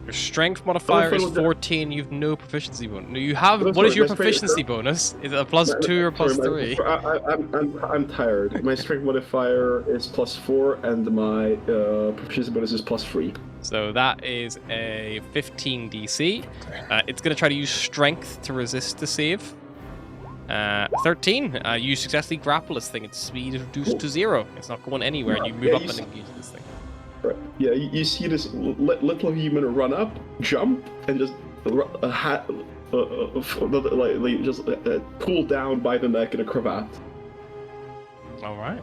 Your strength modifier is with that. 14. You've no proficiency bonus. No, you have. Oh, What sorry, is your my strength- proficiency bonus? Is it a plus 2 or plus 3? I'm tired. My strength modifier is +4 and my proficiency bonus is +3. So that is a 15 DC. It's going to try to use strength to resist the save. 13. You successfully grapple this thing. Its speed is reduced to 0. It's not going anywhere. And you move Yeah, up you and s- engage this thing. Right. Yeah, you see this little human run up, jump, and just pull down by the neck in a cravat. All right.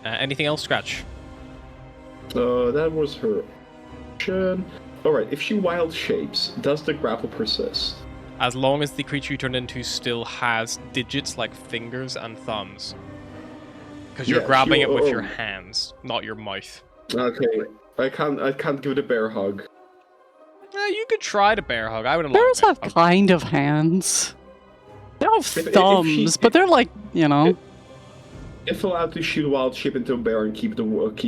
Anything else, Scratch? That was her action. Alright, if she wild shapes, does the grapple persist? As long as the creature you turned into still has digits like fingers and thumbs. Because you're Yeah, grabbing it with oh. your hands, not your mouth. Okay, I can't give it a bear hug. You could try to bear hug. I wouldn't Bears like have kind of hands. They don't have If thumbs, but they're like, you know. If allowed to shoot a wild shape into a bear and keep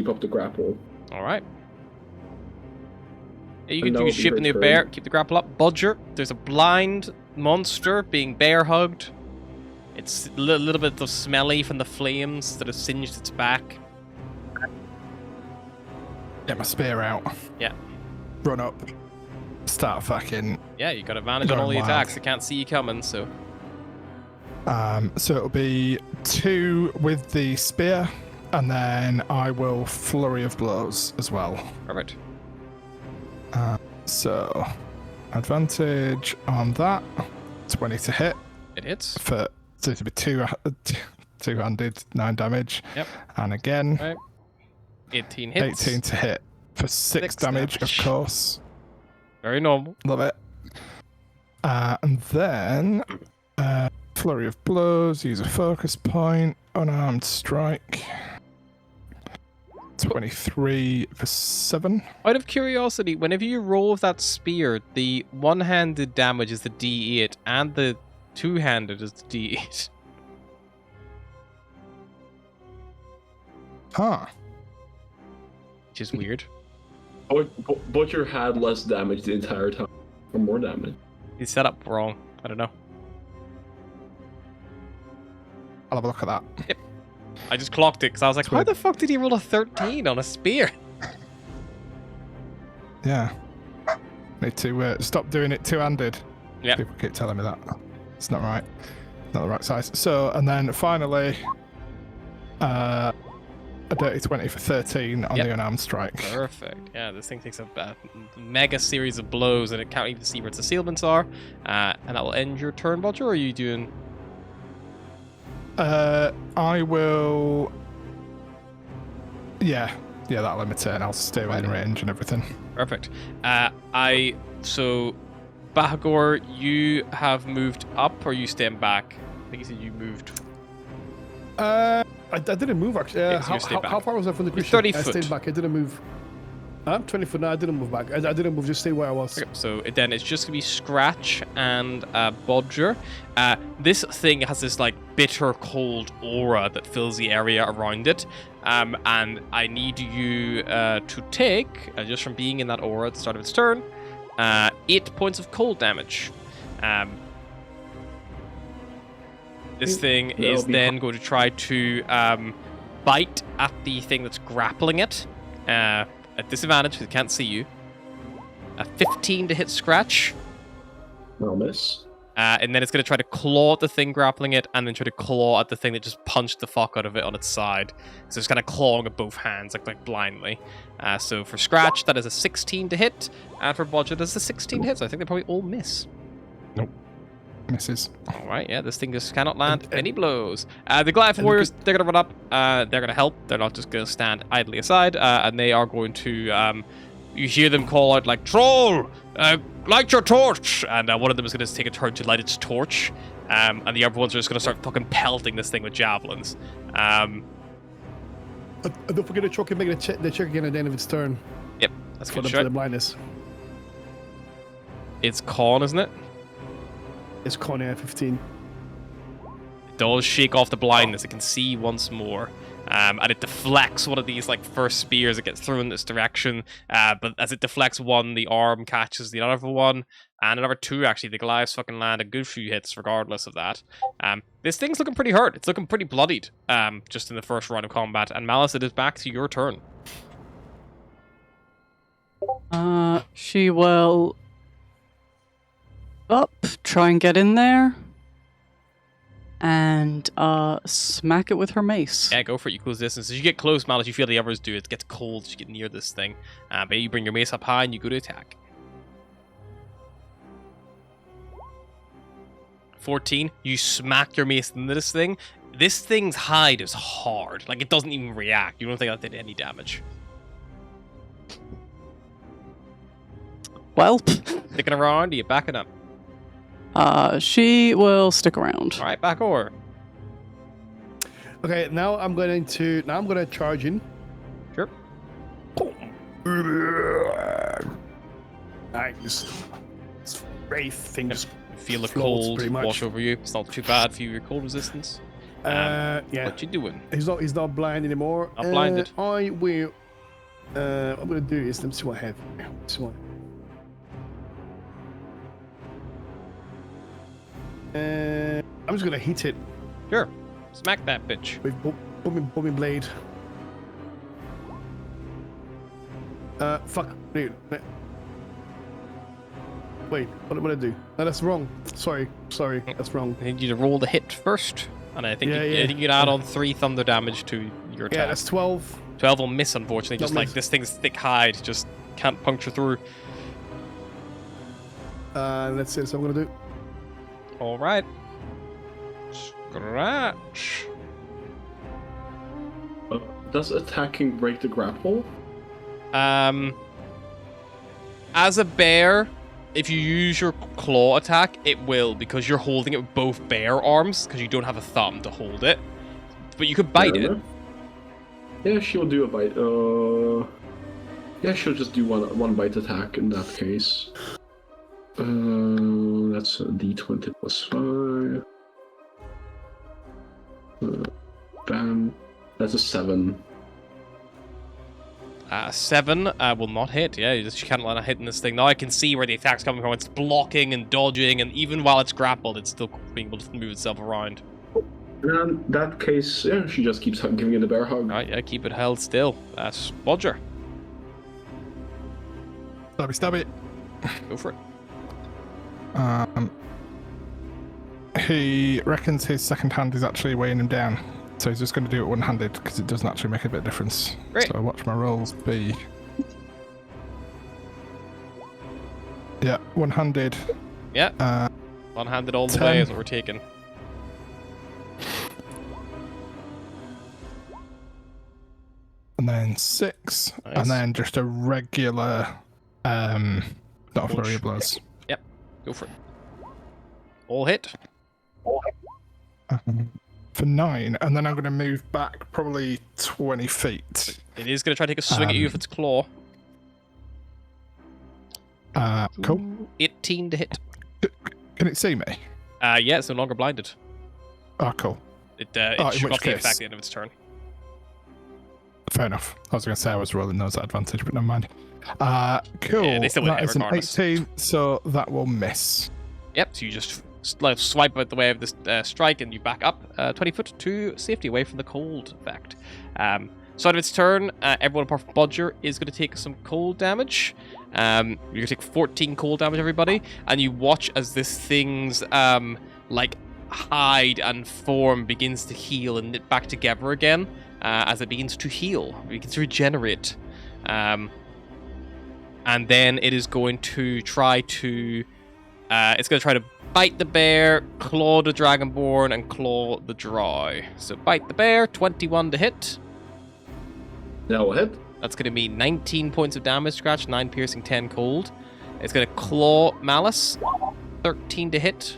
up the grapple. All right. Yeah, you And can that do would be ship in the her bear, turn. keep the grapple up. Budger, there's a blind monster being bear hugged. It's a little bit of smelly from the flames that have singed its back. Get my spear out. Yeah. Run up. Start fucking. Yeah, you got advantage on all the Going attacks. wild. They can't see you coming, so. So it'll be 2 with the spear, and then I will flurry of blows as well. Perfect. So advantage on that. 20 to hit It hits. so it'll be two-handed, 9 damage. Yep. And again, Right. 18 hits. 18 to hit for 6 damage, of damage. course. Very normal. Love it. And then flurry of blows, use a focus point, unarmed strike. 23 for 7. Out of curiosity, whenever you roll with that spear, the one-handed damage is the D8, and the two-handed is the D8. Ah, Which is weird. Butcher had less damage the entire time. Or more damage. He's set up wrong. I don't know. I'll have a look at that. I just clocked it because I was like, how weird. the fuck did he roll a 13 on a spear? Yeah. Need to stop doing it two-handed. Yep. People keep telling me that. It's not right. Not the right size. So, and then finally, a dirty 20 for 13 on Yep. the unarmed strike. Perfect. Yeah, this thing takes a mega series of blows and it can't even see where its assailants are. And that will end your turn, Bodger, or are you doing... I will... Yeah, that'll end my turn. I'll stay within range and everything. Perfect. So, Bahagor, you have moved up, or you stand back? I think you said you moved. I didn't move actually. Yeah, so you stayed back. How far was I from the You're creature? 30 I foot. stayed back. I didn't move. I'm 20 foot now. I didn't move back. I didn't move. Just stay where I was. Okay, so then it's just gonna be Scratch and Bodger. This thing has this like bitter cold aura that fills the area around it, and I need you to take just from being in that aura at the start of its turn, 8 points of cold damage. This thing is then going to try to bite at the thing that's grappling it. At disadvantage because it can't see you. A 15 to hit Scratch. I'll miss. And then it's going to try to claw at the thing grappling it, and then try to claw at the thing that just punched the fuck out of it on its side. So it's kind of clawing at both hands, like blindly. So for Scratch, that is a 16 to hit. And for Bodger, that's a 16 to hit. So I think they probably all miss. Nope. Misses. All right, yeah, this thing just cannot land any blows. The Goliath Warriors, they're going to run up. They're going to help. They're not just going to stand idly aside. And they are going to... you hear them call out, like, Troll! Light your torch! And one of them is going to take a turn to light its torch. And the other ones are just going to start fucking pelting this thing with javelins. Don't forget to choke and make the check again at the end of its turn. Yep, that's For good the shot. blindness. It's Con, isn't it? It's Con Air 15. It does shake off the blindness. It can see once more. And it deflects one of these like first spears. It gets thrown in this direction. But as it deflects one, the arm catches the other one. And another two, actually. The Goliaths fucking land a good few hits regardless of that. This thing's looking pretty hurt. It's looking pretty bloodied. Just in the first round of combat. And Malice, it is back to your turn. She will up, try and get in there, and smack it with her mace. Yeah, go for it. You close distance. As you get close, Malice, you feel the others do. It gets cold as you get near this thing. But you bring your mace up high and you go to attack. 14. You smack your mace into this thing. This thing's hide is hard. Like, it doesn't even react. You don't think that did any damage. Well, Sticking around, are you backing up? she will stick around. All right, back over. Okay, now I'm going to charge in. Sure. Nice. This wraith thing just Feel the floats cold pretty much. wash over you. It's not too bad for your cold resistance. Yeah. What you doing? He's not blind anymore. Not blinded. I will. What I'm gonna do is let me see what I have. I'm just gonna hit it Sure. Smack that bitch. with booming blade. Fuck, dude. Wait, what did I do? No, that's wrong. Sorry, that's wrong. I need you to roll the hit first. And I think Yeah, I think you can add on 3 thunder damage to your attack. Yeah, that's 12. 12 will miss, unfortunately. Just Not like miss. this thing's thick hide, just can't puncture through. That's it. So I'm gonna do. All right. Scratch. Does attacking break the grapple? As a bear, if you use your claw attack, it will, because you're holding it with both bear arms, because you don't have a thumb to hold it. But you could bite it. Yeah, she'll do a bite. Yeah, she'll just do one bite attack in that case. That's a d20 plus 5. Bam. That's a 7. 7 will not hit. Yeah, you can't let it hit in this thing. Now I can see where the attack's coming from. It's blocking and dodging, and even while it's grappled, it's still being able to move itself around. In that case, yeah, she just keeps giving it a bear hug. Alright, yeah, keep it held still. That's Bodger. Stab it. Go for it. He reckons his second hand is actually weighing him down. So he's just going to do it one-handed because it doesn't actually make a bit of difference. Great. So watch my rolls be... Yeah, one-handed. Yeah. One-handed all the 10. way is what we're taking. And then 6. Nice. And then just a regular... not a flurry of blows. Yep. Go for it. All hit. For 9. And then I'm going to move back probably 20 feet. It is going to try to take a swing at you with its claw. Cool. 18 to hit. Can it see me? Yeah, it's no longer blinded. Oh, cool. It in shook which off the case- effect at the end of its turn. Fair enough. I was going to say I was rolling those at advantage, but never mind. Cool. Yeah, they still would That hit is an regardless. 18, so that will miss. Yep, so you just swipe out the way of this strike and you back up 20 foot to safety away from the cold effect. Start of its turn, everyone apart from Bodger is going to take some cold damage. You're going to take 14 cold damage, everybody, and you watch as this thing's like hide and form begins to heal and knit back together again as it begins to heal, it begins to regenerate. And then it is going to try to bite the bear, claw the dragonborn, and claw the drow. So bite the bear, 21 to hit. Now hit. That's going to be 19 points of damage, Scratch, 9 piercing, 10 cold. It's going to claw Malice, 13 to hit.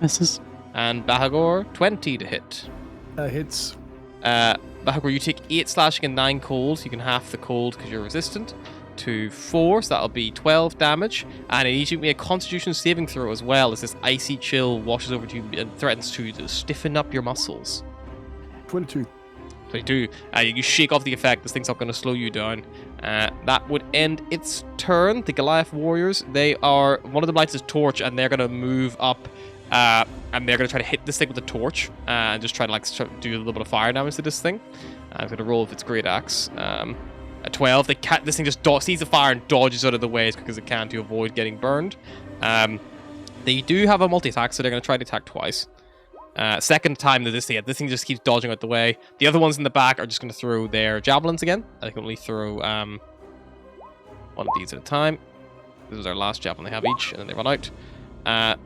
Misses. And Bahagor, 20 to hit. Hits. Bahagor, you take 8 slashing and 9 cold. You can half the cold because you're resistant to 4, so that'll be 12 damage. And I need you to make a constitution saving throw as well, as this icy chill washes over to you and threatens to stiffen up your muscles. 22. 22. You shake off the effect. This thing's not going to slow you down. That would end its turn. The Goliath warriors, one of them lights his torch, and they're going to move up, and they're going to try to hit this thing with the torch, and just try to do a little bit of fire damage to this thing. I'm going to roll with its great axe. At 12, this thing just sees the fire and dodges out of the way as quick as it can to avoid getting burned. They do have a multi-attack, so they're going to try to attack twice. Second time that this thing just keeps dodging out the way. The other ones in the back are just going to throw their javelins again. I can only throw one of these at a time. This is our last javelin they have each, and then they run out.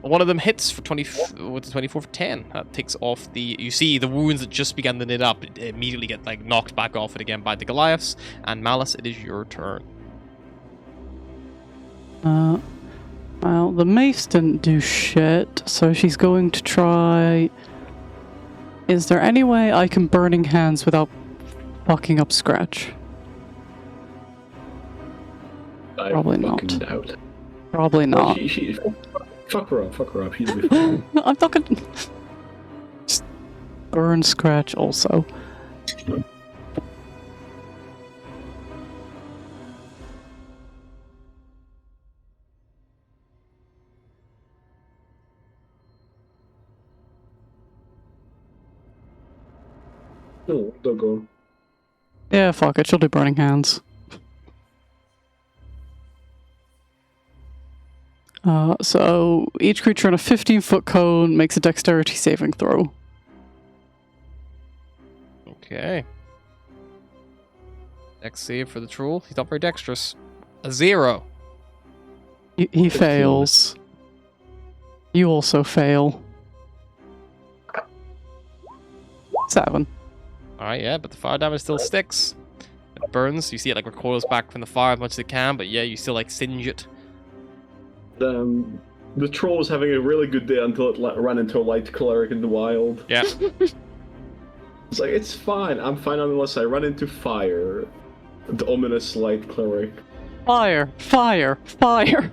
One of them hits for 24 for 10. That takes off you see the wounds that just began to knit up immediately get knocked back off it again by the Goliaths. And Malice, it is your turn. Well, the mace didn't do shit, so she's going to try... Is there any way I can Burning Hands without fucking up Scratch? I Probably fucking not. doubt. Probably not. Fuck her up, she'll be fine. I'm not gonna... Just burn Scratch also. No, don't go. Yeah, fuck it, she'll do Burning Hands. So each creature in a 15-foot cone makes a dexterity saving throw. Okay. Dex save for the troll. He's not very dexterous. A 0. He fails. You also fail. 7. Alright, yeah, but the fire damage still sticks. It burns. You see it recoils back from the fire as much as it can, but yeah, you still singe it. The troll was having a really good day until it ran into a light cleric in the wild. Yeah. It's like, it's fine. I'm fine unless I run into fire. The ominous light cleric. Fire! Fire! Fire!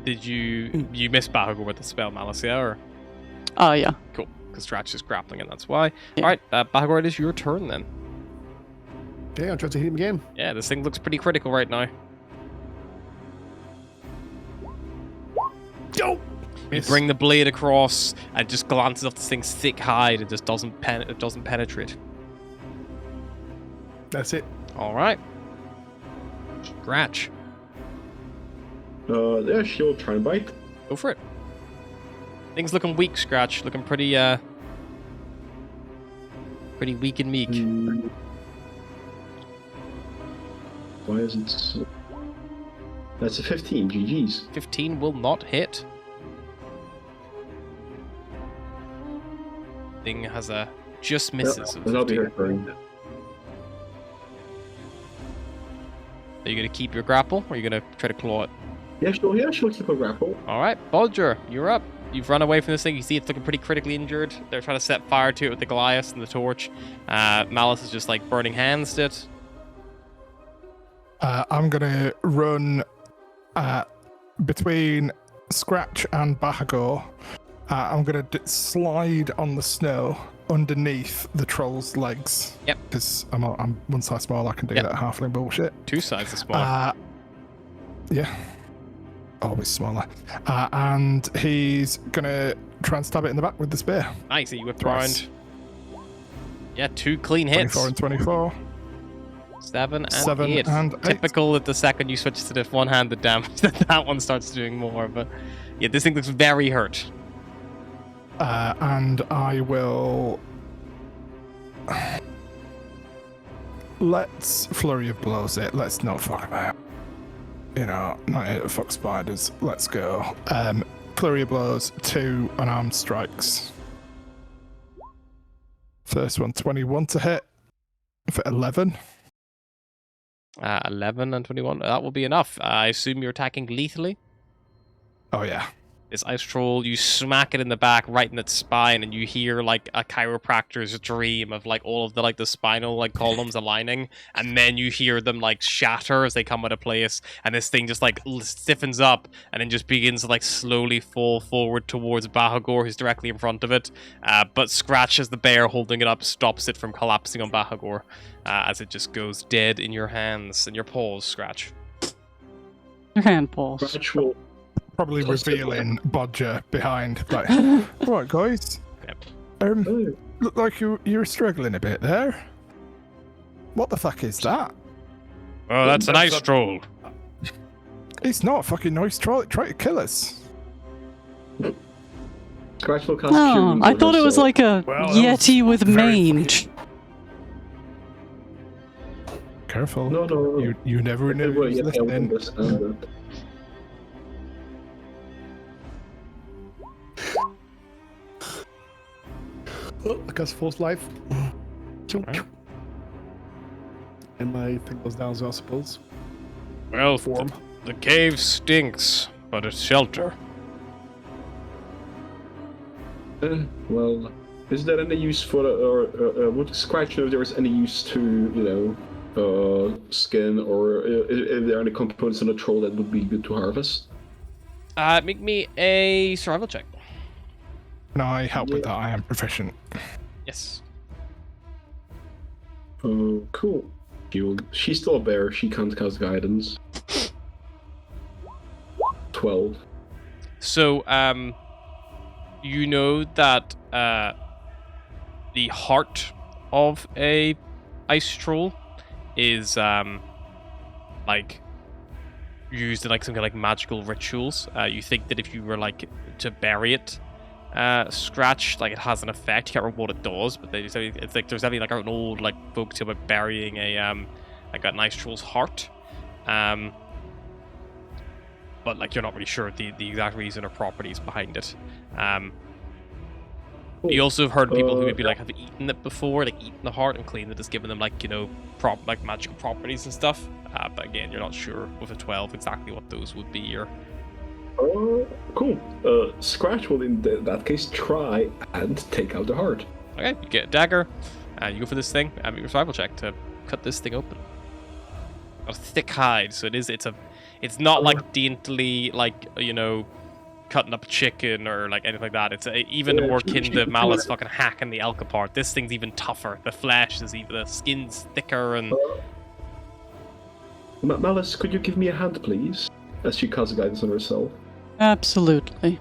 Did you miss Bahagor with the spell Malice, yeah, or? Yeah. Cool, because Stratch is grappling and that's why. Yeah. Alright, Bahagor, it is your turn then. Okay, I'll try to hit him again. Yeah, this thing looks pretty critical right now. Yo! You bring the blade across and just glances off this thing's thick hide and just doesn't penetrate. That's it. Alright. Scratch. Yeah, she'll try and bite. Go for it. Things looking weak, Scratch. Looking pretty weak and meek. Why is it so... That's a 15, GG's. 15 will not hit. Thing has a just misses. of That'll be 15. her turn. Are you going to keep your grapple, or are you going to try to claw it? Yeah, she'll keep her grapple. Alright, Bodger, you're up. You've run away from this thing. You see it's looking pretty critically injured. They're trying to set fire to it with the Goliath and the torch. Malice is just burning hands to it. I'm gonna run between Scratch and Bahagor. I'm gonna slide on the snow underneath the troll's legs. Yep. Because I'm one size small. I can do Yep. that halfling bullshit. 2 sizes smaller. Yeah. Always smaller. And he's gonna try and stab it in the back with the spear. Nice, you whip Twice. around. Yeah, 2 clean hits. 24 and 24. 7 and 7 8. and 8. Typical that the second you switch to the one-handed damage, that one starts doing more. But yeah, this thing looks very hurt. And I will. Let's Flurry of Blows it. Let's not fuck about. Not here to fuck spiders. Let's go. Flurry of Blows, 2 unarmed strikes. First one, 21 to hit for 11. 11 and 21. That will be enough. I assume you're attacking lethally. Oh, yeah. This ice troll, you smack it in the back, right in its spine, and you hear like a chiropractor's dream of like all of the spinal like columns aligning, and then you hear them like shatter as they come out of place, and this thing just like stiffens up, and then just begins to like slowly fall forward towards Bahagor, who's directly in front of it. But Scratch, as the bear holding it up, stops it from collapsing on Bahagor, as it just goes dead in your hands and your paws, Scratch. Your hand paws. Scratch will Probably revealing Bodger behind. Like, right, guys. Yep. Oh, Look like you were struggling a bit there. What the fuck is that? Oh, that's an ice troll. It's not a fucking nice troll. It tried to kill us. Scratch will cast Oh, Cure I on thought it was herself. like a Well, that yeti was with very mange. Careful. No. You never knew Well, he yeah, was I listening. understand that. Oh, I cast Force Life. Alright. And my thing goes down as well, I suppose. Well, Form. the cave stinks, but it's shelter. Well, is there any use for, or would Scratch know if there is any use to, skin, or is there any components in a troll that would be good to harvest? Make me a survival check. Can I help with that? I am proficient. Yes. Oh, cool. She's still a bear. She can't cast guidance. 12. So, you know that the heart of a ice troll is like used in like some kind of like magical rituals. You think that if you were like to bury it, Scratch, like it has an effect. You can't remember what it does, but it's like there's definitely like an old like folk tale about burying a like an ice troll's heart. But like you're not really sure the exact reason or properties behind it. You also have heard people who maybe like have eaten it before, like eaten the heart and cleaned it, has given them like like magical properties and stuff. But again, you're not sure with a 12 exactly what those would be. Or Cool. Scratch will in that case try and take out the heart. okay, you get a dagger, and you go for this thing. Make your survival check to cut this thing open. A thick hide, so it's not like daintily like cutting up chicken or like anything like that. It's even more akin to Malice fucking hacking the elk apart. This thing's even tougher. The flesh is even, the skin's thicker, and Malice, could you give me a hand, please? As she casts guidance on herself. Absolutely.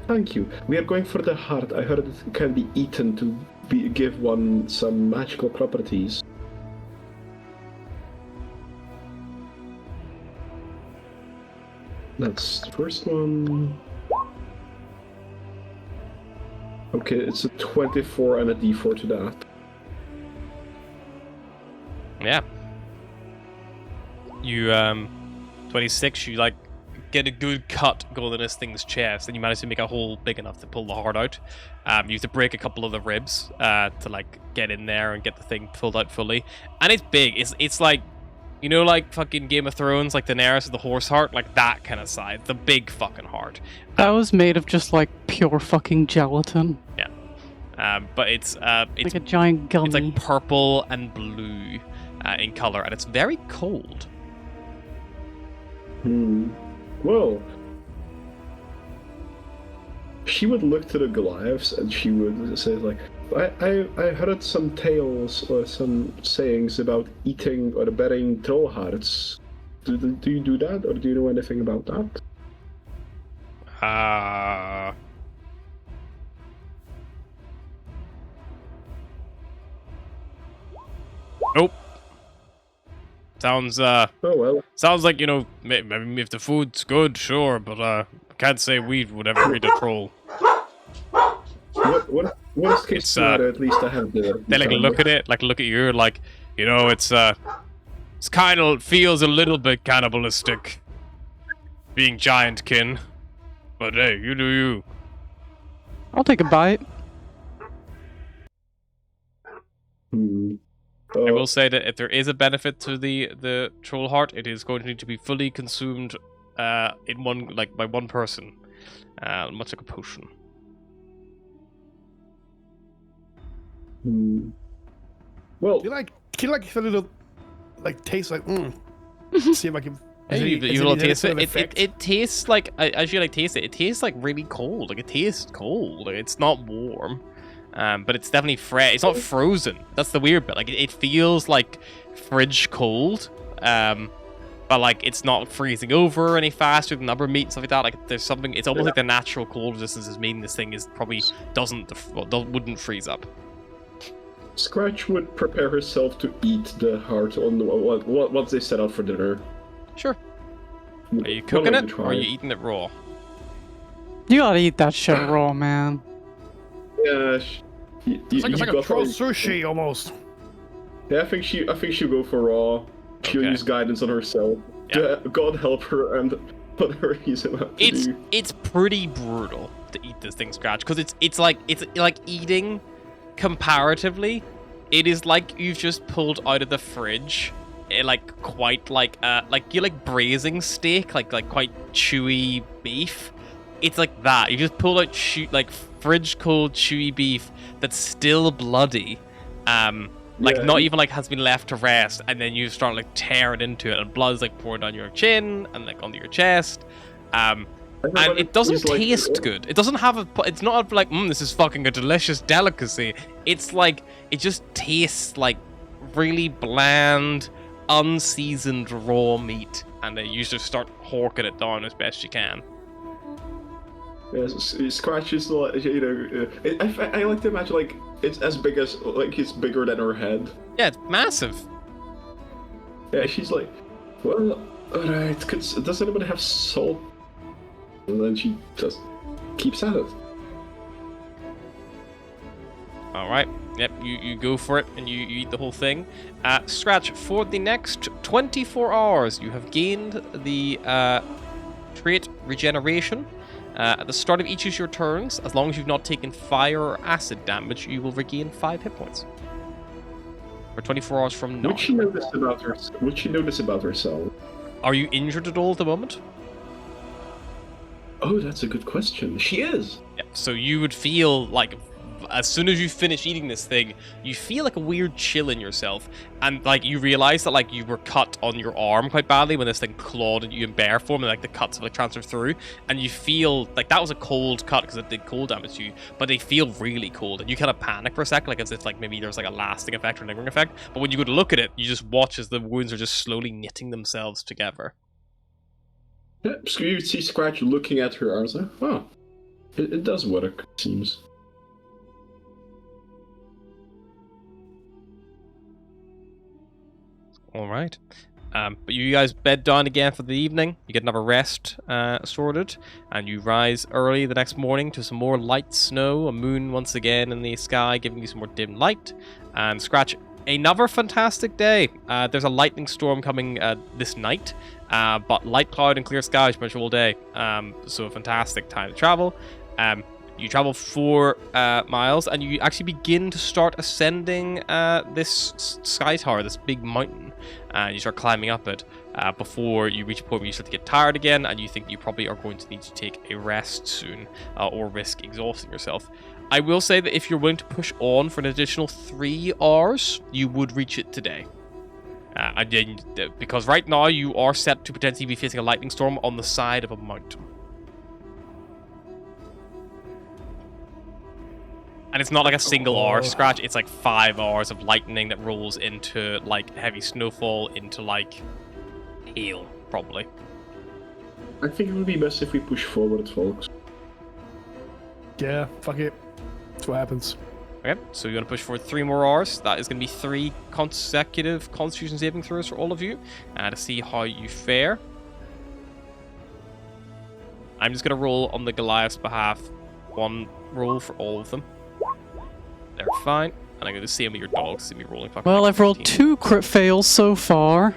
Thank you. We are going for the heart. I heard it can be eaten to give one some magical properties. That's the first one. Okay, it's a 24 and a d4 to that. yeah. You 26. You like get a good cut going in this thing's chest, and you manage to make a hole big enough to pull the heart out. You have to break a couple of the ribs to like get in there and get the thing pulled out fully. And it's big. It's like, like fucking Game of Thrones, like Daenerys with the horse heart, like that kind of size. The big fucking heart. That was made of just like pure fucking gelatin. But it's Like a giant gummy. it's like purple and blue. in color, and it's very cold. Well, she would look to the Goliaths and she would say like, I heard some tales or some sayings about eating or betting troll hearts. Do you do that, or do you know anything about that? Nope. Sounds Oh well. sounds like, maybe if the food's good, sure, but I can't say we would ever eat a troll. Worst case scenario, at least I have the. They look at it, look at you, it's kind of feels a little bit cannibalistic, being giant kin. But hey, you do you. I'll take a bite. I will say that if there is a benefit to the troll heart, it is going to need to be fully consumed in by one person, much like a potion. Well, Can you like a little taste like see if I can. You will taste it. It tastes like, as you taste it, it tastes like really cold. It tastes cold. It's not warm, but it's definitely fresh. It's not frozen. That's the weird bit. It feels like fridge cold, but it's not freezing over any faster than other meat and stuff like that. There's something. It's almost like the natural cold resistance is meaning this thing is probably wouldn't freeze up. Scratch would prepare herself to eat the heart on what they set out for dinner. Sure. Are you cooking it, or are you eating it raw? You gotta eat that shit raw, man. Yeah, It's like a troll sushi almost. Yeah, I think she'll go for raw. She'll Okay. use guidance on herself. Yeah. God help her and whatever he's about to do. It's pretty brutal to eat this thing scratch, because it's like eating comparatively. It is like you've just pulled out of the fridge. Quite braising steak, like quite chewy beef. It's like that. You just pulled out fridge cold chewy beef that's still bloody. Not even has been left to rest, and then you start tearing into it, and blood's pouring down your chin and onto your chest. And it doesn't taste good. It doesn't have it's not this is fucking a delicious delicacy. It's it just tastes like really bland, unseasoned raw meat, and you just start horking it down as best you can. Yes, Scratch is I like to imagine it's as big as it's bigger than her head. Yeah, it's massive. Yeah, she's like, well, alright, does anybody have salt? And then she just keeps at it. Alright, yep, you go for it, and you eat the whole thing. Scratch, for the next 24 hours, you have gained the trait Regeneration. At the start of each of your turns, as long as you've not taken fire or acid damage, you will regain 5 hit points. For 24 hours from now. Would she know this about herself? Are you injured at all at the moment? Oh, that's a good question. She is. Yeah, so you would feel as soon as you finish eating this thing, you feel a weird chill in yourself, and you realize that you were cut on your arm quite badly when this thing clawed at you in bear form, and the cuts have transferred through, and you feel that was a cold cut because it did cold damage to you, but they feel really cold, and you kind of panic for a second, as if maybe there's a lasting effect or lingering effect. But when you go to look at it, you just watch as the wounds are just slowly knitting themselves together. Yeah, so you see Scratch looking at her arms like, oh, it does work, it seems. All right. But you guys bed down again for the evening. You get another rest sorted, and you rise early the next morning to some more light snow, a moon once again in the sky, giving you some more dim light. And Scratch, another fantastic day. There's a lightning storm coming this night, but light cloud and clear skies pretty much all day. So a fantastic time to travel. You travel 4 miles, and you actually begin to start ascending this sky tower, this big mountain. You start climbing up it before you reach a point where you start to get tired again, and you think you probably are going to need to take a rest soon, or risk exhausting yourself. I will say that if you're willing to push on for an additional 3 hours, you would reach it today. And then, because right now you are set to potentially be facing a lightning storm on the side of a mountain. And it's not like a single hour scratch, it's like 5 hours of lightning that rolls into like heavy snowfall, into like hail, probably. I think it would be best if we push forward, folks. Yeah, fuck it. That's what happens. Okay, so you're going to push forward 3 more hours. That is going to be 3 consecutive Constitution saving throws for all of you, to see how you fare. I'm just going to roll on the Goliath's behalf 1 roll for all of them. They're fine. And I'm going to see with your dogs. See me rolling. Well, I've rolled 2 crit fails so far.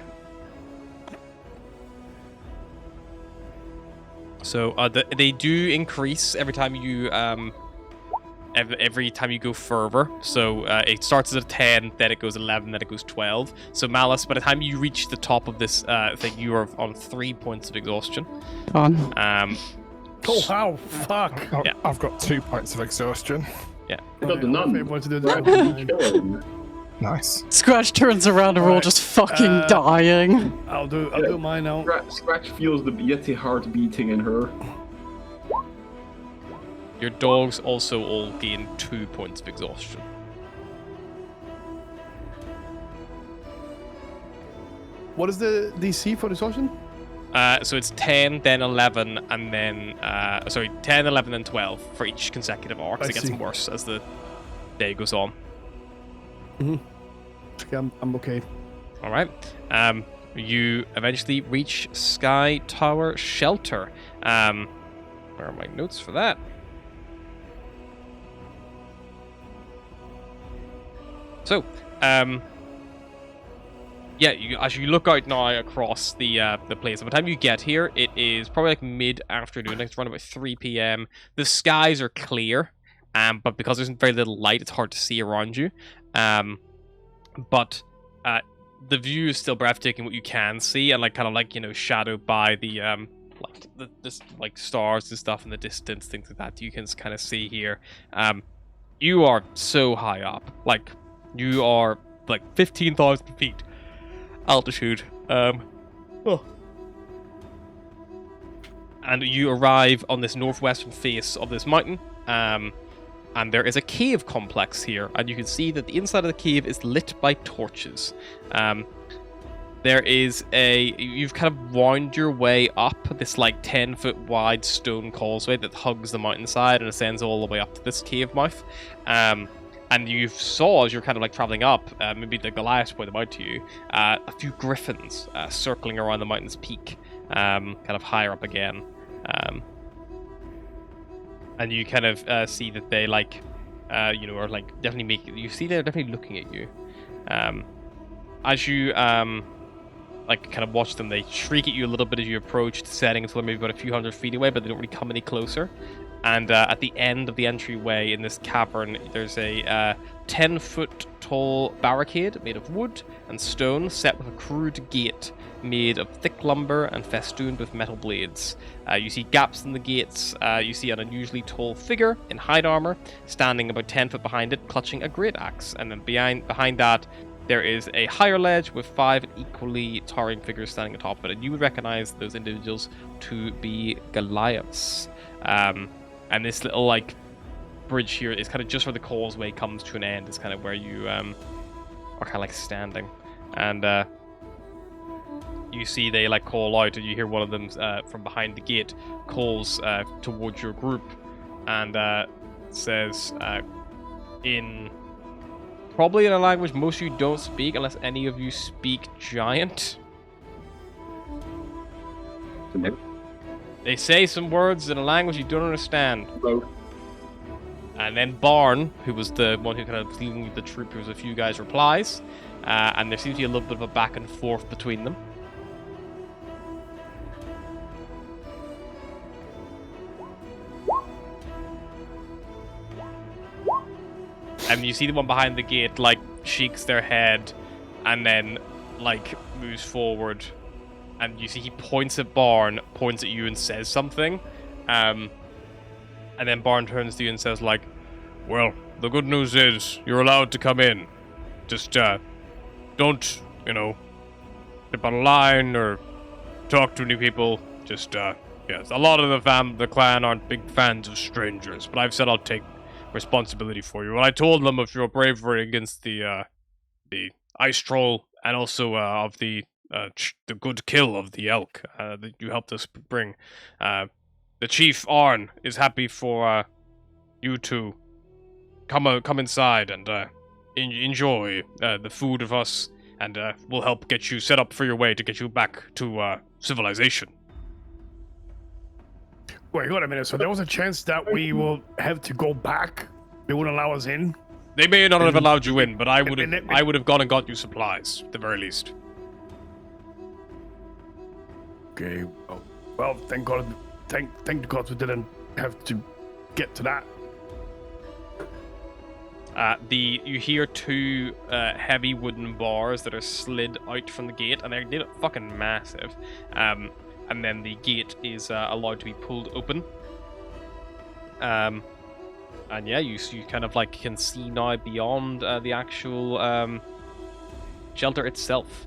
So they do increase every time you every time you go further. So it starts at a 10, then it goes 11, then it goes 12. So Malice, by the time you reach the top of this thing, you are on 3 points of exhaustion. Fun. Oh, wow, fuck. Yeah. I've got 2 points of exhaustion. Yeah. I got the nun. Want to do that? Nice. Scratch turns around and we're all Alright, just fucking dying. I'll do mine now. Scratch feels the Yeti heart beating in her. Your dogs also all gain 2 points of exhaustion. What is the DC for exhaustion? So it's 10, then 11, and then... 10, 11, and 12 for each consecutive hour, because it gets worse as the day goes on. Okay, I'm okay. Alright. You eventually reach Sky Tower Shelter. Where are my notes for that? So, yeah, as you look out now across the place, by the time you get here, it is probably like mid-afternoon. It's around about 3 p.m. The skies are clear, but because there's very little light, it's hard to see around you. But the view is still breathtaking. What you can see, and kind of shadowed by the stars and stuff in the distance, things like that. You can kind of see here. You are so high up, you are 15,000 feet altitude. And you arrive on this northwestern face of this mountain. And there is a cave complex here, and you can see that the inside of the cave is lit by torches. There is you've kind of wound your way up this 10-foot wide stone causeway that hugs the mountainside and ascends all the way up to this cave mouth. And you saw, as you're kind of traveling up, maybe the Goliath pointed them out to you, a few griffins circling around the mountain's peak, kind of higher up again. And you kind of see that they are definitely making. You see they're definitely looking at you. As you kind of watch them, they shriek at you a little bit as you approach, setting until maybe about a few hundred feet away, but they don't really come any closer. And at the end of the entryway in this cavern, there's a 10-foot tall barricade made of wood and stone, set with a crude gate made of thick lumber and festooned with metal blades. You see gaps in the gates. You see an unusually tall figure in hide armor, standing about 10 foot behind it, clutching a great axe. And then behind that, there is a higher ledge with 5 equally towering figures standing atop of it. And you would recognize those individuals to be Goliaths. And this little bridge here is kind of just where the causeway comes to an end. Is kind of where you are kind of standing, and you see they call out, and you hear one of them from behind the gate calls towards your group, and says in probably in a language most of you don't speak, unless any of you speak Giant. They say some words in a language you don't understand. No. And then Barn, who was the one who kind of was leading with the troop, who was a few guys, replies. And there seems to be a little bit of a back and forth between them. And you see the one behind the gate, shakes their head, and then, moves forward. And you see he points at Barn, points at you and says something. And then Barn turns to you and says, well, the good news is you're allowed to come in. Just, don't, step on a line or talk to new people. Just, yes, a lot of the clan aren't big fans of strangers, but I've said I'll take responsibility for you. And I told them of your bravery against the ice troll and also of the good kill of the elk that you helped us bring. The chief Arn is happy for you to come inside and enjoy the food of us, and we'll help get you set up for your way to get you back to civilization. Wait, hold a minute. So there was a chance that we will have to go back? They wouldn't allow us in? They may not have allowed you in, but I would have gone and got you supplies, at the very least. Okay. Well, thank God. Thank God we didn't have to get to that. You hear two heavy wooden bars that are slid out from the gate, and they're fucking massive. And then the gate is allowed to be pulled open. And yeah, you kind of like can see now beyond the actual shelter itself.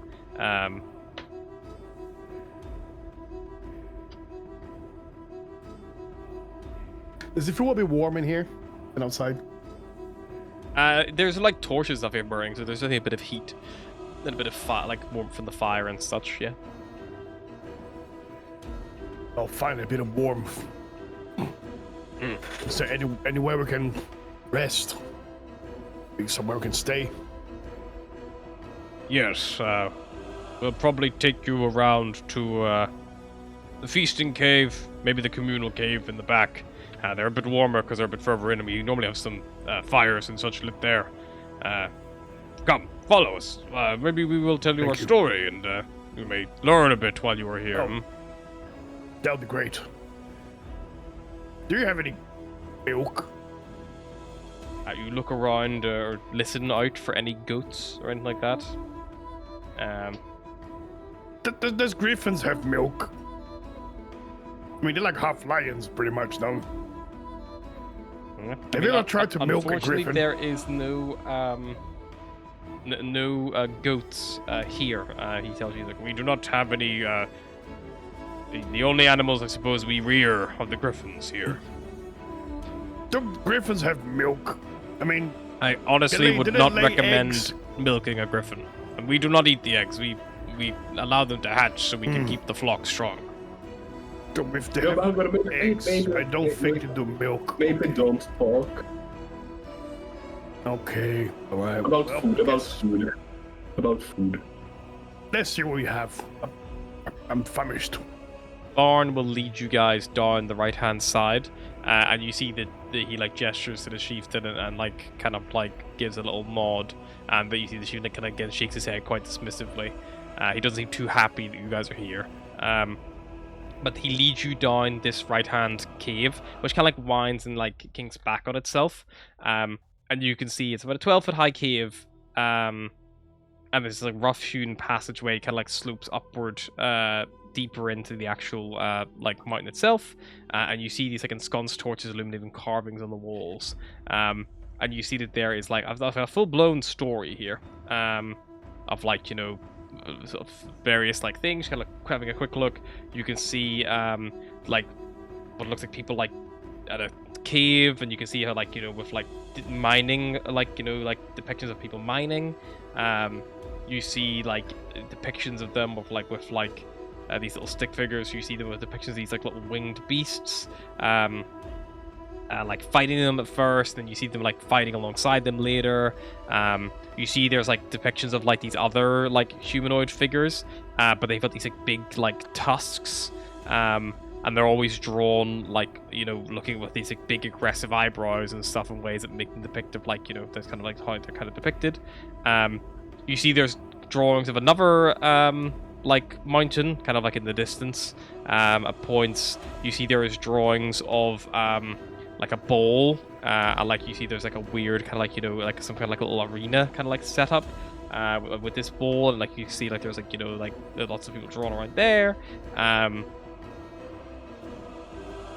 Does it feel a bit warm in here and outside? There's like torches up here burning, so there's only a bit of heat, and a bit of fire, like warmth from the fire and such. Yeah. I'll find a bit of warmth. Is there anywhere we can rest? Maybe somewhere we can stay? Yes. We'll probably take you around to the feasting cave, maybe the communal cave in the back. They're a bit warmer because they're a bit further in, and we normally have some fires and such lit there. Come, follow us. Maybe we will tell you our story, and you may learn a bit while you are here. Oh. That would be great. Do you have any milk? You look around or listen out for any goats or anything like that. Does griffins have milk? I mean, they're like half lions, pretty much, though. Have you ever tried to milk a unfortunately, griffin? there is no goats here. He tells you that we do not have any. The only animals I suppose we rear are the griffins here. Do griffins have milk? I mean, I honestly would not lay recommend eggs? milking a griffin. And we do not eat the eggs. We allow them to hatch so we can keep the flock strong. So if they Yeah, have but maybe- eggs, maybe- I don't maybe- think they do milk. Maybe don't talk Okay, alright. about Well, food. About food. let's see what we have. I'm famished. Barn will lead you guys down the right-hand side, and you see that he like gestures to the chieftain and like kind of like gives a little nod, but you see the chieftain kind of again shakes his head quite dismissively. He doesn't seem too happy that you guys are here. But he leads you down this right-hand cave, which kind of like winds and like kinks back on itself. And you can see it's about a 12-foot high cave. And there's like rough-hewn passageway kind of like slopes upward deeper into the actual like mountain itself. And you see these like ensconced torches illuminating carvings on the walls. And you see that there is like a full-blown story here of like, you know, sort of various like things. Kind of like having a quick look, you can see like what looks like people like at a cave, and you can see how like, you know, with like mining, like, you know, like depictions of people mining. You see like depictions of them with these little stick figures. You see them with depictions of these like little winged beasts, like fighting them at first, then you see them like fighting alongside them later. You see there's like depictions of like these other like humanoid figures, but they've got these like big like tusks, and they're always drawn like, you know, looking with these like big aggressive eyebrows and stuff in ways that make them depict of like, you know, that's kind of like how they're kind of depicted. You see there's drawings of another like mountain kind of like in the distance. At points you see there is drawings of like a bowl, and like you see there's like a weird kind of like, you know, like some kind of like a little arena kind of like setup with this bowl, and like you see like there's like, you know, like lots of people drawn around there.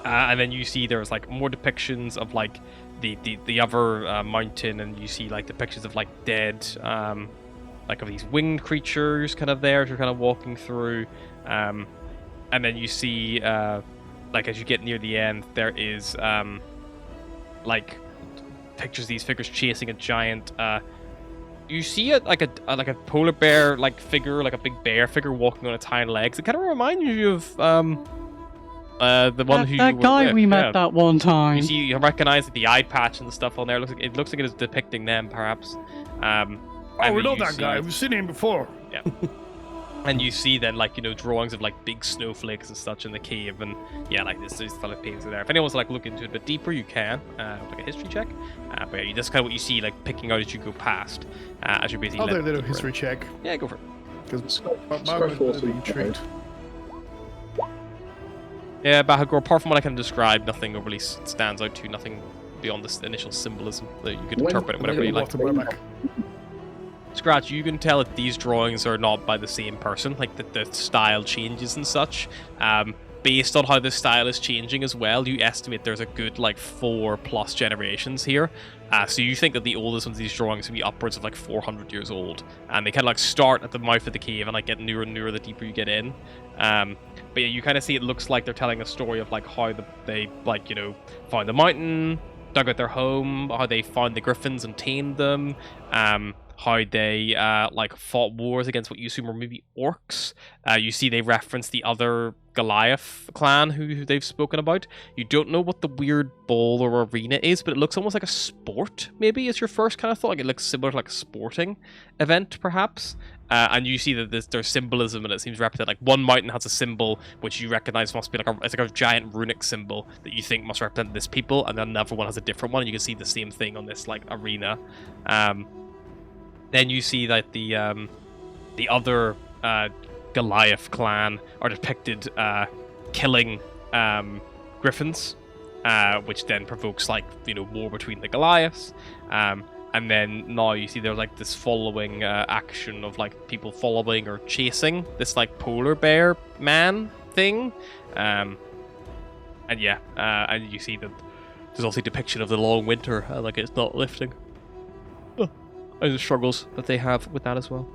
And then you see there's like more depictions of like the other mountain, and you see like depictions of like dead like of these winged creatures kind of there as you're kind of walking through. And then you see, like as you get near the end, there is like pictures of these figures chasing a giant. You see like a polar bear like figure, like a big bear figure walking on its hind legs. It kind of reminds you of the one who that you were guy with, we met yeah. that one time. You recognize the eye patch and the stuff on there. It looks like it is depicting them, perhaps. Oh, we know that guy. We've seen him before. Yeah. And you see then, like, drawings of like big snowflakes and such in the cave, and yeah, like these fellow paintings are there. If anyone wants to like look into it a bit deeper, you can, like a history check. But yeah, that's kind of what you see, like picking out as you go past, as you're basically. I'll do a little history check. Yeah, go for it. Because Scarf also intrigued. Yeah, Bahagor, apart from what I can describe, nothing overly stands out to you, nothing beyond this initial symbolism that you could interpret it whatever you like. Scratch, you can tell that these drawings are not by the same person, like the style changes and such. Based on how the style is changing as well, you estimate there's a good like 4+ generations here. So you think that the oldest ones of these drawings will be upwards of like 400 years old. And they kind of like start at the mouth of the cave and like get newer and newer the deeper you get in. But yeah, you kind of see it looks like they're telling a story of like how they like, found the mountain, dug out their home, how they found the griffins and tamed them, how they like fought wars against what you assume were maybe orcs. You see they reference the other Goliath clan who they've spoken about. You don't know what the weird bowl or arena is, but it looks almost like a sport, maybe, is your first kind of thought. Like it looks similar to like a sporting event, perhaps. And you see that there's symbolism, and it seems represented. Like one mountain has a symbol which you recognize must be it's like a giant runic symbol that you think must represent this people, and then another one has a different one, and you can see the same thing on this like arena. Then you see that the other Goliath clan are depicted killing griffins, which then provokes like war between the Goliaths. And then now you see there's like this following action of like people following or chasing this like polar bear man thing. And yeah, and you see that there's also a depiction of the long winter, like it's not lifting. And the struggles that they have with that as well.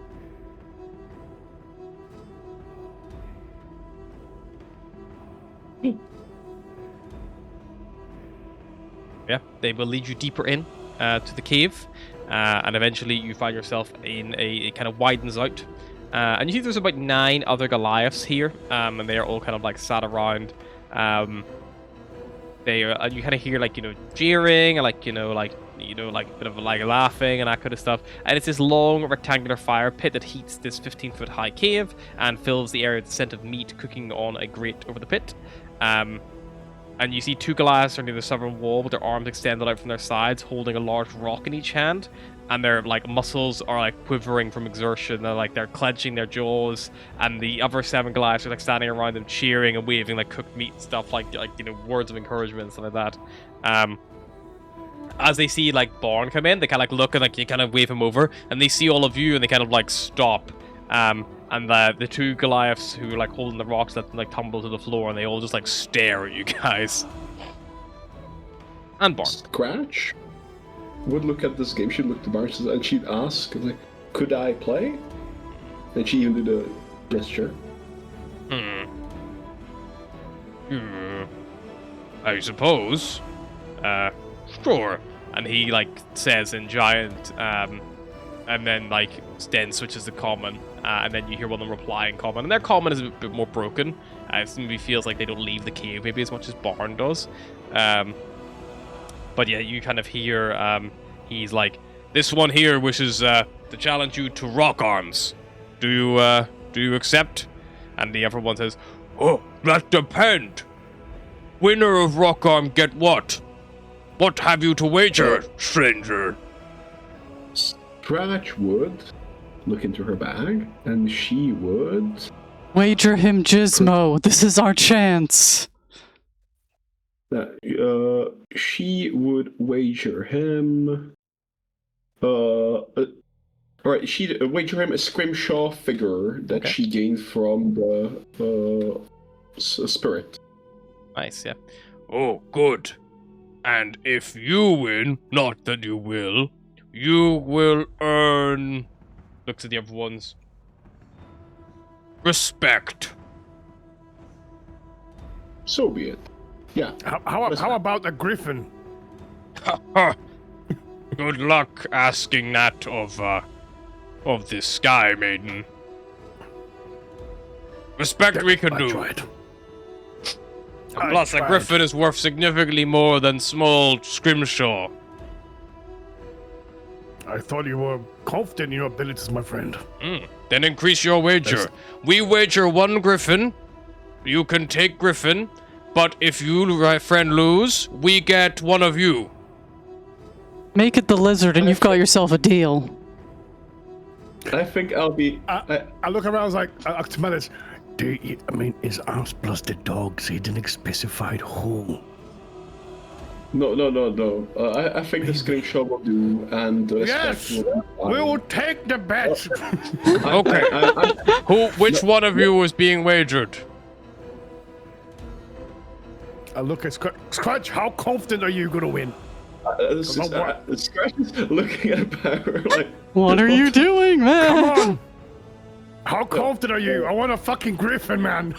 Yeah, they will lead you deeper in to the cave, and eventually you find yourself in it kind of widens out, and you see there's about 9 other Goliaths here, and they are all kind of like sat around. They are, and you kind of hear like jeering, and like like a bit of like laughing and that kind of stuff. And it's this long rectangular fire pit that heats this 15-foot high cave and fills the area with the scent of meat cooking on a grate over the pit. And you see 2 Goliaths near the southern wall with their arms extended out from their sides, holding a large rock in each hand. And their like muscles are like quivering from exertion. They're clenching their jaws. And the other 7 Goliaths are like standing around them, cheering and waving like cooked meat and stuff, like words of encouragement and stuff like that. As they see like Born come in, they kind of like look and like you kind of wave him over, and they see all of you and they kind of like stop. And the 2 Goliaths who are like holding the rocks that like tumble to the floor, and they all just like stare at you guys. And Born. Scratch would look at this game. She'd look to Barnes and she'd ask, like, "Could I play?" And she even did a gesture. I suppose. Sure. And he like says in giant, and then like then switches to common, and then you hear one of them reply in common, and their common is a bit more broken. It maybe feels like they don't leave the cave maybe as much as Barn does. But yeah, you kind of hear he's like, "This one here wishes to challenge you to rock arms. Do you accept?" And the other one says, "Oh, that depend. Winner of rock arm get what? What have you to wager, stranger?" Scratch would look into her bag, and she would Wager him Gizmo. This is our chance. She would wager him. Alright, she'd wager him a scrimshaw figure that she gained from the spirit. Nice, yeah. Oh, good. And if you win, not that you will earn looks at the other ones. Respect. So be it. Yeah. How about the griffin? Good luck asking that of the Sky Maiden. Respect we can do. Tried. And plus, a griffin is worth significantly more than small scrimshaw. I thought you were confident in your abilities, my friend. Then increase your wager. We wager 1 griffin. You can take griffin. But if you, my friend, lose, we get one of you. Make it the lizard and you've got yourself a deal. I think I'll be. I look around, I was like, to Melis, his arms plus the dogs, he didn't specify who. No. I think the screenshot will do, and the Yes! respect will. We will take the bet! Okay. Which one of you was being wagered? I look at Scratch, how confident are you gonna win? Scratch is looking at Power like. What are you doing, man? Come on! How confident are you? I want a fucking griffin, man!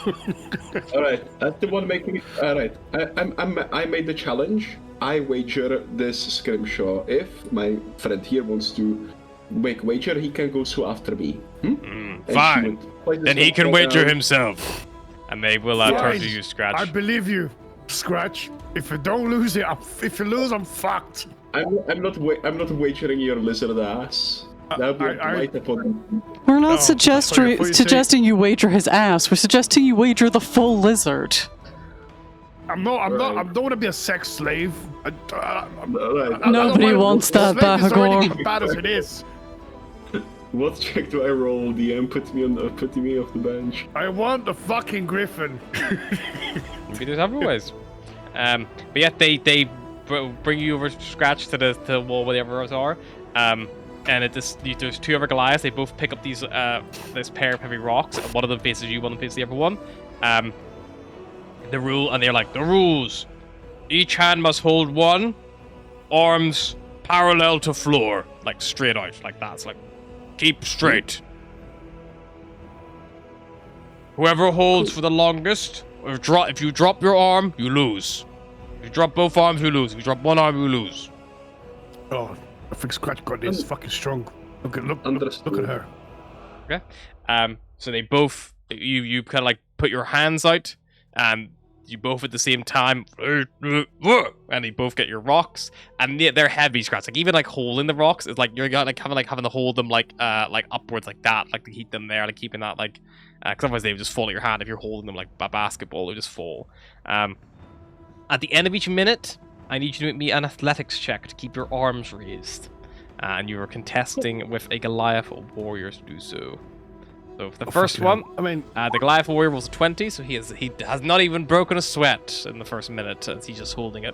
Alright, that's the one making it. Alright, I made the challenge. I wager this scrimshaw. If my friend here wants to make wager, he can go so after me. Fine. Then he can wager himself. And they will turn to you, Scratch. I believe you, Scratch. If you don't lose it, if you lose, I'm fucked. I'm not wagering your lizard ass. That would be right upon. We're not before you suggesting you wager his ass. We're suggesting you wager the full lizard. I don't want to be a sex slave. Nobody wants that, Slave is already Bahagor. as bad as it is. What check do I roll? DM putting me off the bench. I want the fucking griffin. Maybe there's other ways. But yeah, they bring you over Scratch to the wall where the others are. And there's 2 other Goliaths. They both pick up these this pair of heavy rocks. And one of them faces you, one of them faces the other one. The rules. Each hand must hold 1. Arms parallel to floor, like straight out, like that. It's like keep straight. Whoever holds for the longest, if you drop your arm, you lose. If you drop both arms, you lose. If you drop one arm, you lose. Oh, I think Scratch got this fucking strong. Look at her. Okay. So they both you kind of like put your hands out, you both at the same time, and you both get your rocks, and they're heavy, Scratch. Like even like holding the rocks is like you're like having to hold them like upwards like that, like to keep them there, like keeping that like, because otherwise they would just fall at your hand if you're holding them like a basketball. They would just fall. At the end of each minute, I need you to make me an athletics check to keep your arms raised, and you are contesting with a Goliath warrior to do so. So for the first one, the Goliath warrior was 20, so he has not even broken a sweat in the first minute as he's just holding it.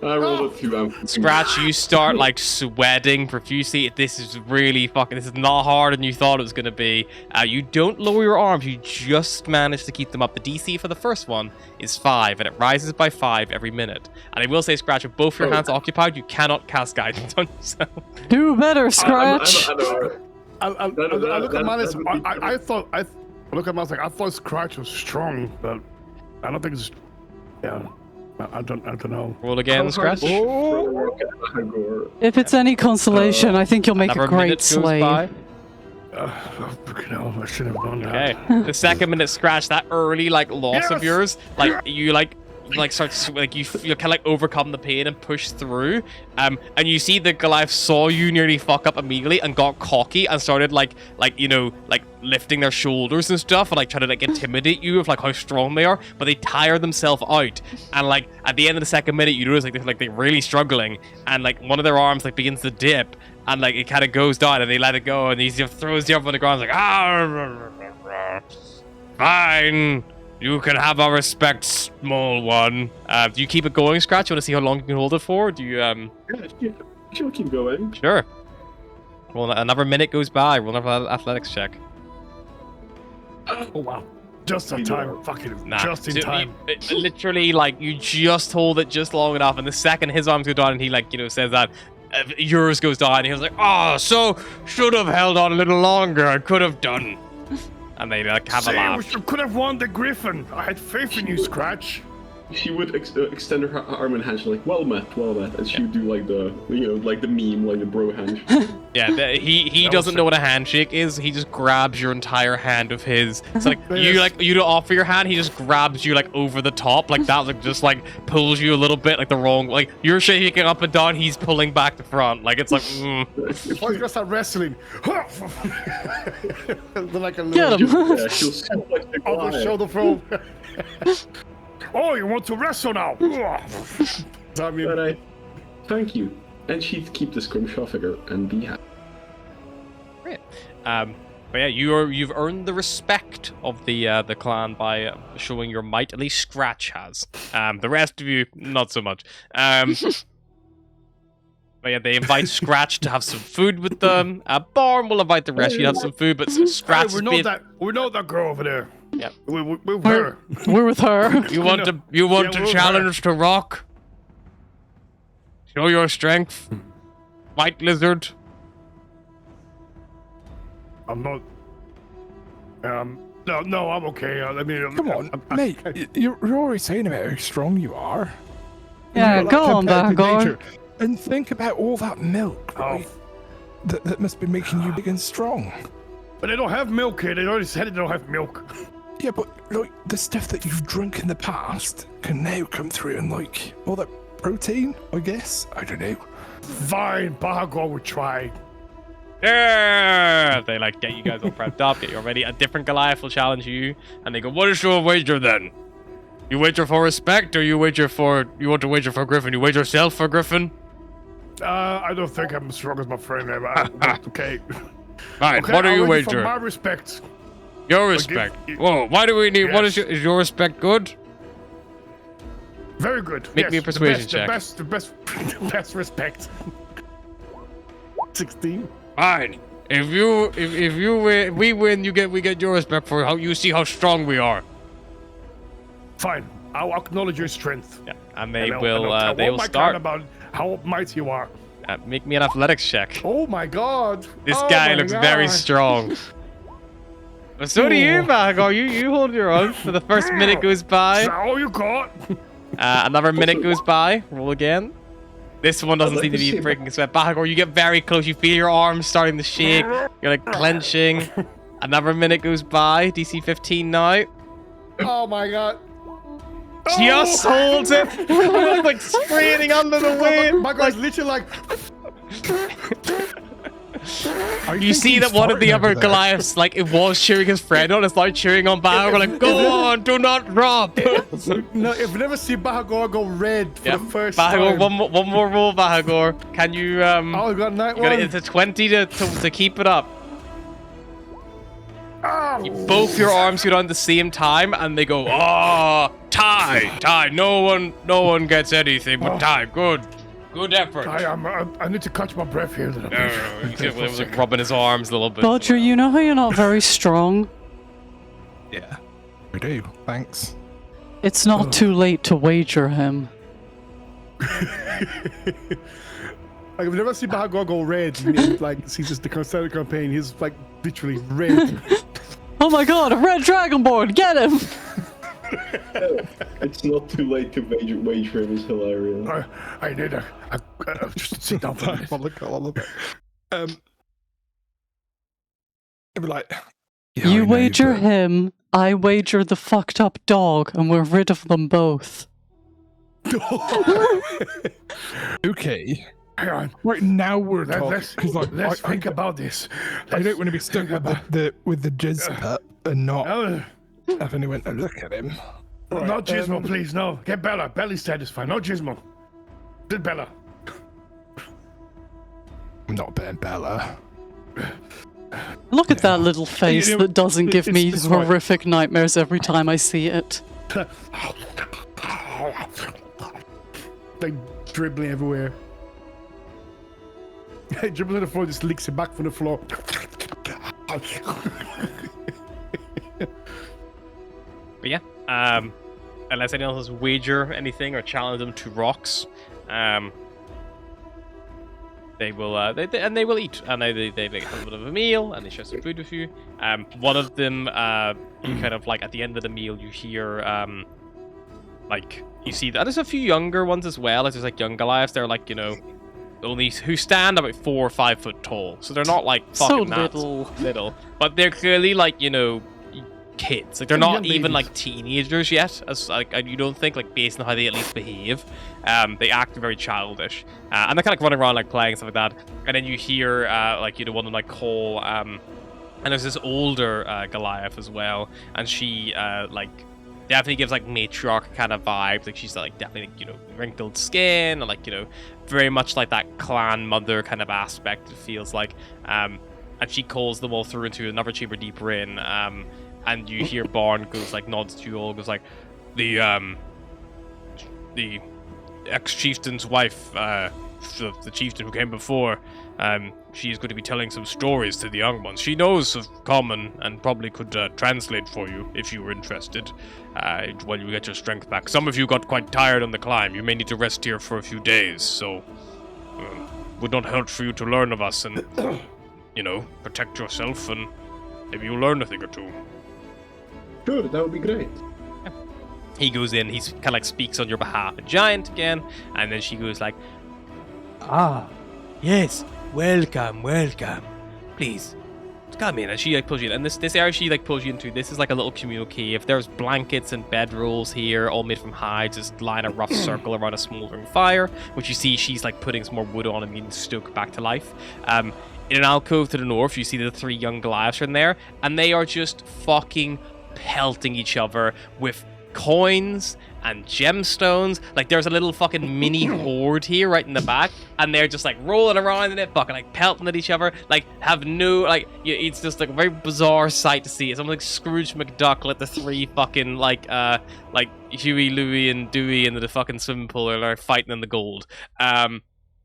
I rolled a 2. Scratch, you start like sweating profusely. This is not harder than you thought it was going to be. You don't lower your arms, you just manage to keep them up. The DC for the first one is 5, and it rises by 5 every minute. And I will say, Scratch, if both your hands are occupied, you cannot cast guidance on yourself. Do better, Scratch. I look at Manus. I thought Scratch was strong, but I don't think it's. Yeah, I don't know. Roll again, Scratch. If it's any consolation, I think you'll make a great slave. I should have done that. Okay. The second minute, Scratch, that early like loss of yours, like you start to, like you kind of like overcome the pain and push through, and you see the Goliath saw you nearly fuck up immediately and got cocky and started like lifting their shoulders and stuff and like trying to like intimidate you of like how strong they are, but they tire themselves out, and like at the end of the second minute you notice they're really struggling, and like one of their arms like begins to dip and like it kind of goes down and they let it go and he throws the other on the ground like fine. You can have our respect, small one. Do you keep it going, Scratch? You want to see how long you can hold it for? Do you, Yeah, she'll keep going. Sure. Well, another minute goes by. Roll another athletics check. Oh, wow. Just in time. Fucking just in time. Literally, like, you just hold it just long enough, and the second his arms go down and he, like, says that, yours goes down. And he was like, "Oh, so should have held on a little longer. I could have done." And they like have a laugh. We could have won the Griffin. I had faith in you, Scratch. She would extend her arm and handshake like, well met, and she would do like the, like the meme, like the bro handshake. Yeah, he doesn't know what a handshake is. He just grabs your entire hand of his. So you to offer your hand, he just grabs you like over the top, like that, like just like pulls you a little bit, like the wrong, like you're shaking up and down, he's pulling back the front, like it's like. Before you start wrestling, like a little. Get him. Yeah, she'll so like the Over the shoulder throw. Oh, you want to wrestle now? I mean, But I thank you, and she'd keep the scrimshaw figure and be happy. Great. But yeah, you've earned the respect of the clan by showing your might. At least Scratch has. The rest of you, not so much. But yeah, they invite Scratch to have some food with them. Barn will invite the rest of you to have some food, but Scratch we know that girl over there. Yeah. We're with her. We're with her. You want to we're challenge to rock? Show your strength, White Lizard. I'm not. No, I'm okay. I mean, Come on, mate. You're always saying about how strong you are. Yeah, You've got go on, that competitive Bagor. nature. And think about all that milk, right? That must be making you big and strong. But they don't have milk here. They already said they don't have milk. Yeah, but like the stuff that you've drunk in the past can now come through and like all that protein, I guess. I don't know. Fine, Bahagor will try. Yeah! They like get you guys all prepped up, get you all ready. A different Goliath will challenge you, and they go, "What is your wager then? You wager for respect, or you want to wager for Griffin? You wager yourself for Griffin?" I don't think I'm as strong as my friend. Okay. Fine. Okay, What are you I'll wager for wagering? my respect. Your respect. Whoa. Why do we need? What is Yes. your respect good? Very good. Make yes, me a persuasion the check. The best respect. 16. Fine. If you win, we win. We get your respect for how you see how strong we are. Fine. I'll acknowledge your strength. Yeah. And they And will. I'll They tell will my start. clan about how mighty you are. Make me an athletics check. Oh my God. This Oh guy my looks God. very strong. But so do you, Bagor. You hold your own. For the first minute goes Is by. that all you got? Another minute goes by. Roll again. This one doesn't I'd seem like to to be see- breaking sweat. Bagor, you get very close. You feel your arms starting to shake. You're like clenching. Another minute goes by. DC 15 now. Oh my God. Just holds it. Like straining under the wind. My guy's literally like. You see that one of the other Goliaths, like, it was cheering his friend on. It's like cheering on Bagor. Like, go on, do not drop. No, if you never see Bahagor go red for Yep. the first Bahagor, time. one more roll, Bahagor. Can you Oh, you got a night you got one. it, it's a 20 to keep it up. Oh. Both your arms go down at the same time, and they go, tie. No one gets anything, but tie. Good effort. I need to catch my breath here. He was like rubbing his arms a little bit. Bodger, you know how you're not very strong? Yeah, we do. Thanks. It's not too late to wager him. Like, I've never seen Bahagor go red. Like, see just the Constellar campaign. He's like literally red. Oh my god, a red dragonborn! Get him! It's not too late to wager him is hilarious. I need a just sit down for a minute. I'll look a little bit. It'd be like, yeah, I You know, wager but- him, I wager the fucked up dog, and we're rid of them both. Okay. Hang on. Right now we're talking. Let's 'cause, like, let's I think about this. I don't want to be stuck with the jizz pup and not No, have anyone to look at him. no Gizmo, please. No, get Bella. Bella's satisfied. No Gizmo. Get Bella. I'm not Ben Bella. Look at that little face know, that doesn't give me it's fine. horrific nightmares every time I see it. Like dribbling everywhere. Dribbles on the floor, just licks it back from the floor. But yeah, unless anyone else wager anything or challenge them to rocks, they will they will eat, and they make a little bit of a meal, and they share some food with you. One of them, you kind of like at the end of the meal, you hear like you see that there's a few younger ones as well. Like there's like young Goliaths. They're like only who stand about 4 or 5 foot tall, so they're not like fucking little, but they're clearly like kids. Like they're not even like teenagers yet, as like you don't think, like based on how they at least behave. They act very childish, and they're kind of running around like playing stuff like that. And then you hear like one of them like call, and there's this older Goliath as well, and she like definitely gives like matriarch kind of vibes. Like she's like definitely wrinkled skin, and like very much like that clan mother kind of aspect. It feels like, and she calls them all through into another chamber deeper in. And you hear Barn goes like nods to you all, goes like the ex-chieftain's wife, the chieftain who came before. She is going to be telling some stories to the young ones. She knows of common and probably could translate for you if you were interested. While you get your strength back. Some of you got quite tired on the climb. You may need to rest here for a few days, so would not hurt for you to learn of us and protect yourself, and maybe you'll learn a thing or two. Sure, that would be great. He goes in, he's kind of like speaks on your behalf, a giant again, and then she goes like, yes, welcome, please, come in. And she like pulls you in, and this area she like pulls you into, this is like a little communal cave. There's blankets and bedrolls here, all made from hides, just line a rough circle around a smoldering fire, which you see she's like putting some more wood on and being stoked back to life. In an alcove to the north, you see the 3 young Goliaths in there, and they are just fucking pelting each other with coins and gemstones. Like there's a little fucking mini horde here right in the back, and they're just like rolling around in it, fucking like pelting at each other, like have no like it's just like a very bizarre sight to see. It's almost like Scrooge McDuck, like the 3 fucking like Huey, Louie, and Dewey into the fucking swimming pool and are fighting in the gold.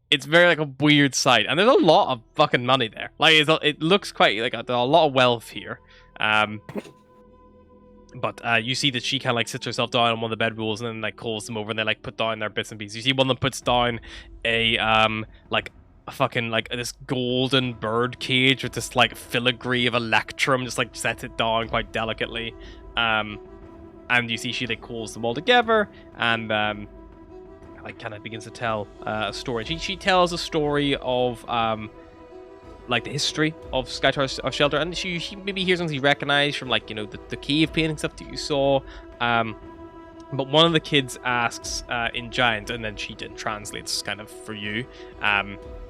It's very like a weird sight, and there's a lot of fucking money there. Like it looks quite like there's a lot of wealth here. But you see that she kind of like sits herself down on one of the bedrolls and then like calls them over, and they like put down their bits and pieces. You see one of them puts down a like a fucking like this golden bird cage with this like filigree of electrum, just like sets it down quite delicately. And you see she like calls them all together, and like kind of begins to tell a story. She tells a story of like the history of Sky Tower Shelter, and she maybe hears things you recognize from like the cave painting stuff that you saw. But one of the kids asks in Giant, and then she then translates kind of for you,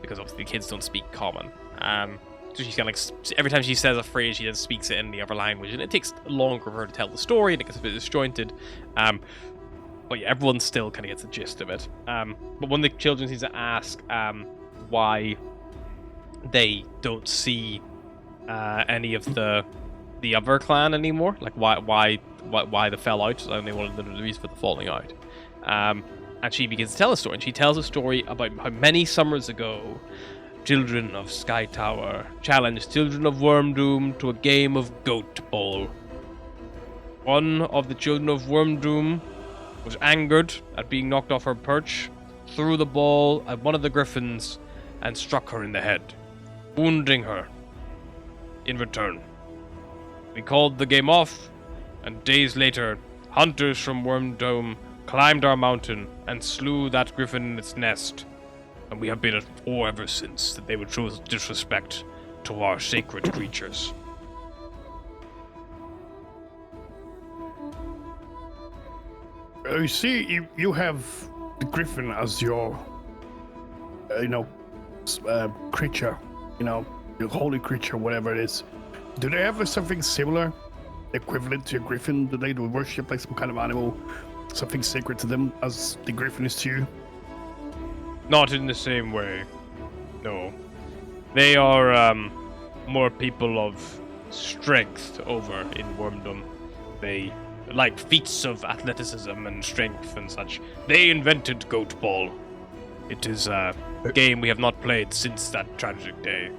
because obviously the kids don't speak common. So she's kind of like every time she says a phrase, she then speaks it in the other language, and it takes longer for her to tell the story, and it gets a bit disjointed. But yeah, everyone still kind of gets the gist of it. But one of the children seems to ask why they don't see any of the other clan anymore, like why they fell out, and they wanted the reason for the falling out. And she begins to tell a story, and she tells a story about how many summers ago children of Sky Tower challenged children of Wormdoom to a game of Goat Ball. One of the children of Wormdoom was angered at being knocked off her perch, threw the ball at one of the griffins, and struck her in the head, wounding her in return. We called the game off, and days later, hunters from Wormdome climbed our mountain and slew that griffin in its nest, and we have been at war ever since that they would show disrespect to our sacred creatures. You see, you have the griffin as your, creature, your holy creature, whatever it is. Do they have something similar, equivalent to a griffin? Do they worship like some kind of animal, something sacred to them as the griffin is to you? Not in the same way, no. They are more people of strength over in Wormdom. They like feats of athleticism and strength and such. They invented Goat Ball. It is a game we have not played since that tragic day.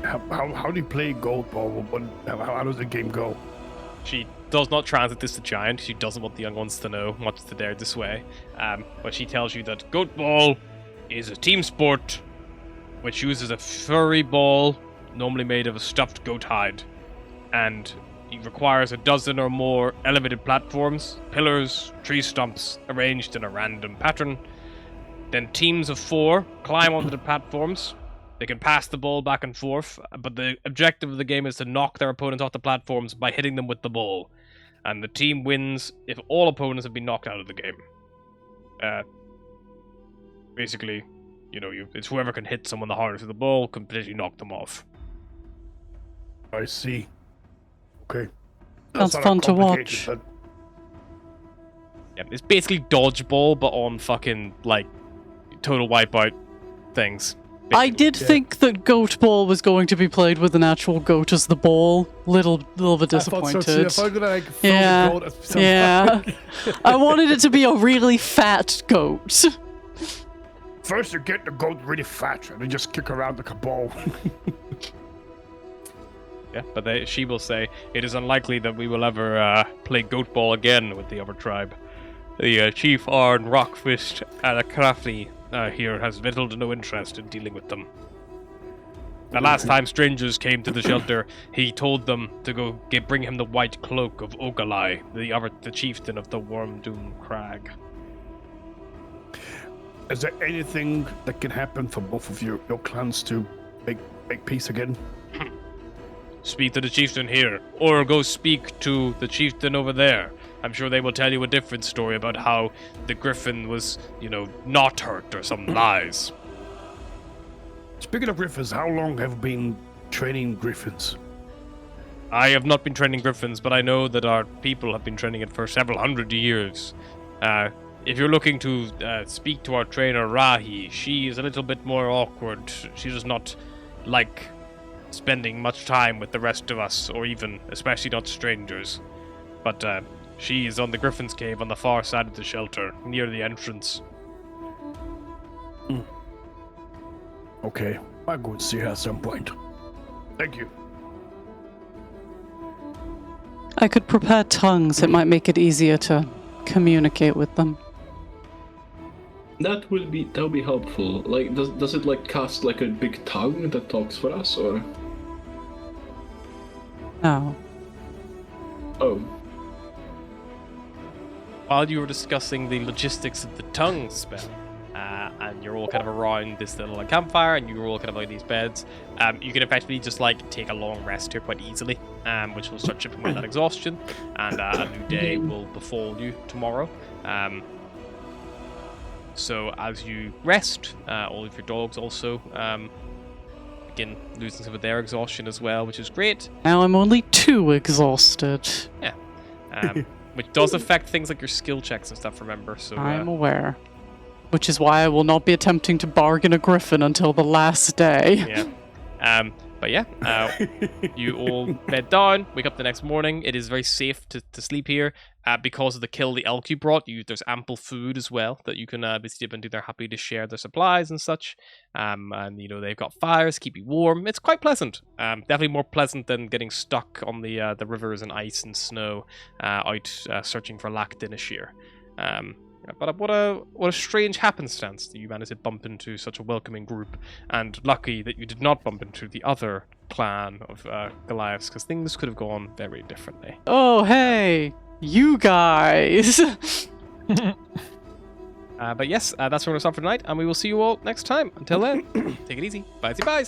How do you play Goat Ball? How does the game go? She does not translate this to Giant. She doesn't want the young ones to know much to dare this way. But she tells you that Goat Ball is a team sport which uses a furry ball, normally made of a stuffed goat hide, and it requires a dozen or more elevated platforms, pillars, tree stumps arranged in a random pattern. Then teams of 4 climb onto the platforms. They can pass the ball back and forth, but the objective of the game is to knock their opponents off the platforms by hitting them with the ball. And the team wins if all opponents have been knocked out of the game. Basically, it's whoever can hit someone the hardest with the ball, completely knock them off. I see. Okay. Sounds not fun to complicated, watch. but Yeah, it's basically dodgeball, but on fucking, total wipeout things. I did think that goat ball was going to be played with an actual goat as the ball. Little bit disappointed. I thought so too. I thought gonna throw Yeah, the goat at some yeah. I wanted it to be a really fat goat. First, you get the goat really fat, and then just kick around like a ball. Yeah, but she will say, it is unlikely that we will ever play goat ball again with the other tribe. The chief Arn Rockfist Crafty here has little to no interest in dealing with them. The last time strangers came to the shelter, he told them to go bring him the white cloak of Ogalai, the chieftain of the Wormdoom Crag. Is there anything that can happen for both of your clans to make peace again? Speak to the chieftain here, or go speak to the chieftain over there. I'm sure they will tell you a different story about how the griffin was, not hurt or some lies. Speaking of griffins, how long have you been training griffins? I have not been training griffins, but I know that our people have been training it for several hundred years. If you're looking to speak to our trainer Rahi, she is a little bit more awkward. She does not like spending much time with the rest of us, or even, especially not strangers. But she is on the Griffin's Cave on the far side of the shelter, near the entrance. Okay, I'll go and see her at some point. Thank you. I could prepare tongues. It might make it easier to communicate with them. That will be helpful. Like, does it cast a big tongue that talks for us, or? No. Oh. While you were discussing the logistics of the tongue spell, and you're all kind of around this little campfire, and you're all kind of like these beds, you can effectively just take a long rest here quite easily, which will start chipping away that exhaustion, and a new day will befall you tomorrow. So as you rest, all of your dogs also begin losing some of their exhaustion as well, which is great. Now I'm only 2 exhausted. Yeah. Which does affect things like your skill checks and stuff, remember? So I'm aware. Which is why I will not be attempting to bargain a griffin until the last day. Yeah. But yeah, you all bed down, wake up the next morning. It is very safe to sleep here because of the kill the elk you brought. There's ample food as well that you can basically dip into. They're happy to share their supplies and such. And they've got fires, keep you warm. It's quite pleasant. Definitely more pleasant than getting stuck on the rivers and ice and snow out searching for Lactinishir. But what a strange happenstance that you managed to bump into such a welcoming group, and lucky that you did not bump into the other clan of Goliaths, because things could have gone very differently. Oh, hey! You guys! But yes, that's where we're going to stop for tonight, and we will see you all next time. Until then, take it easy. Bye-bye.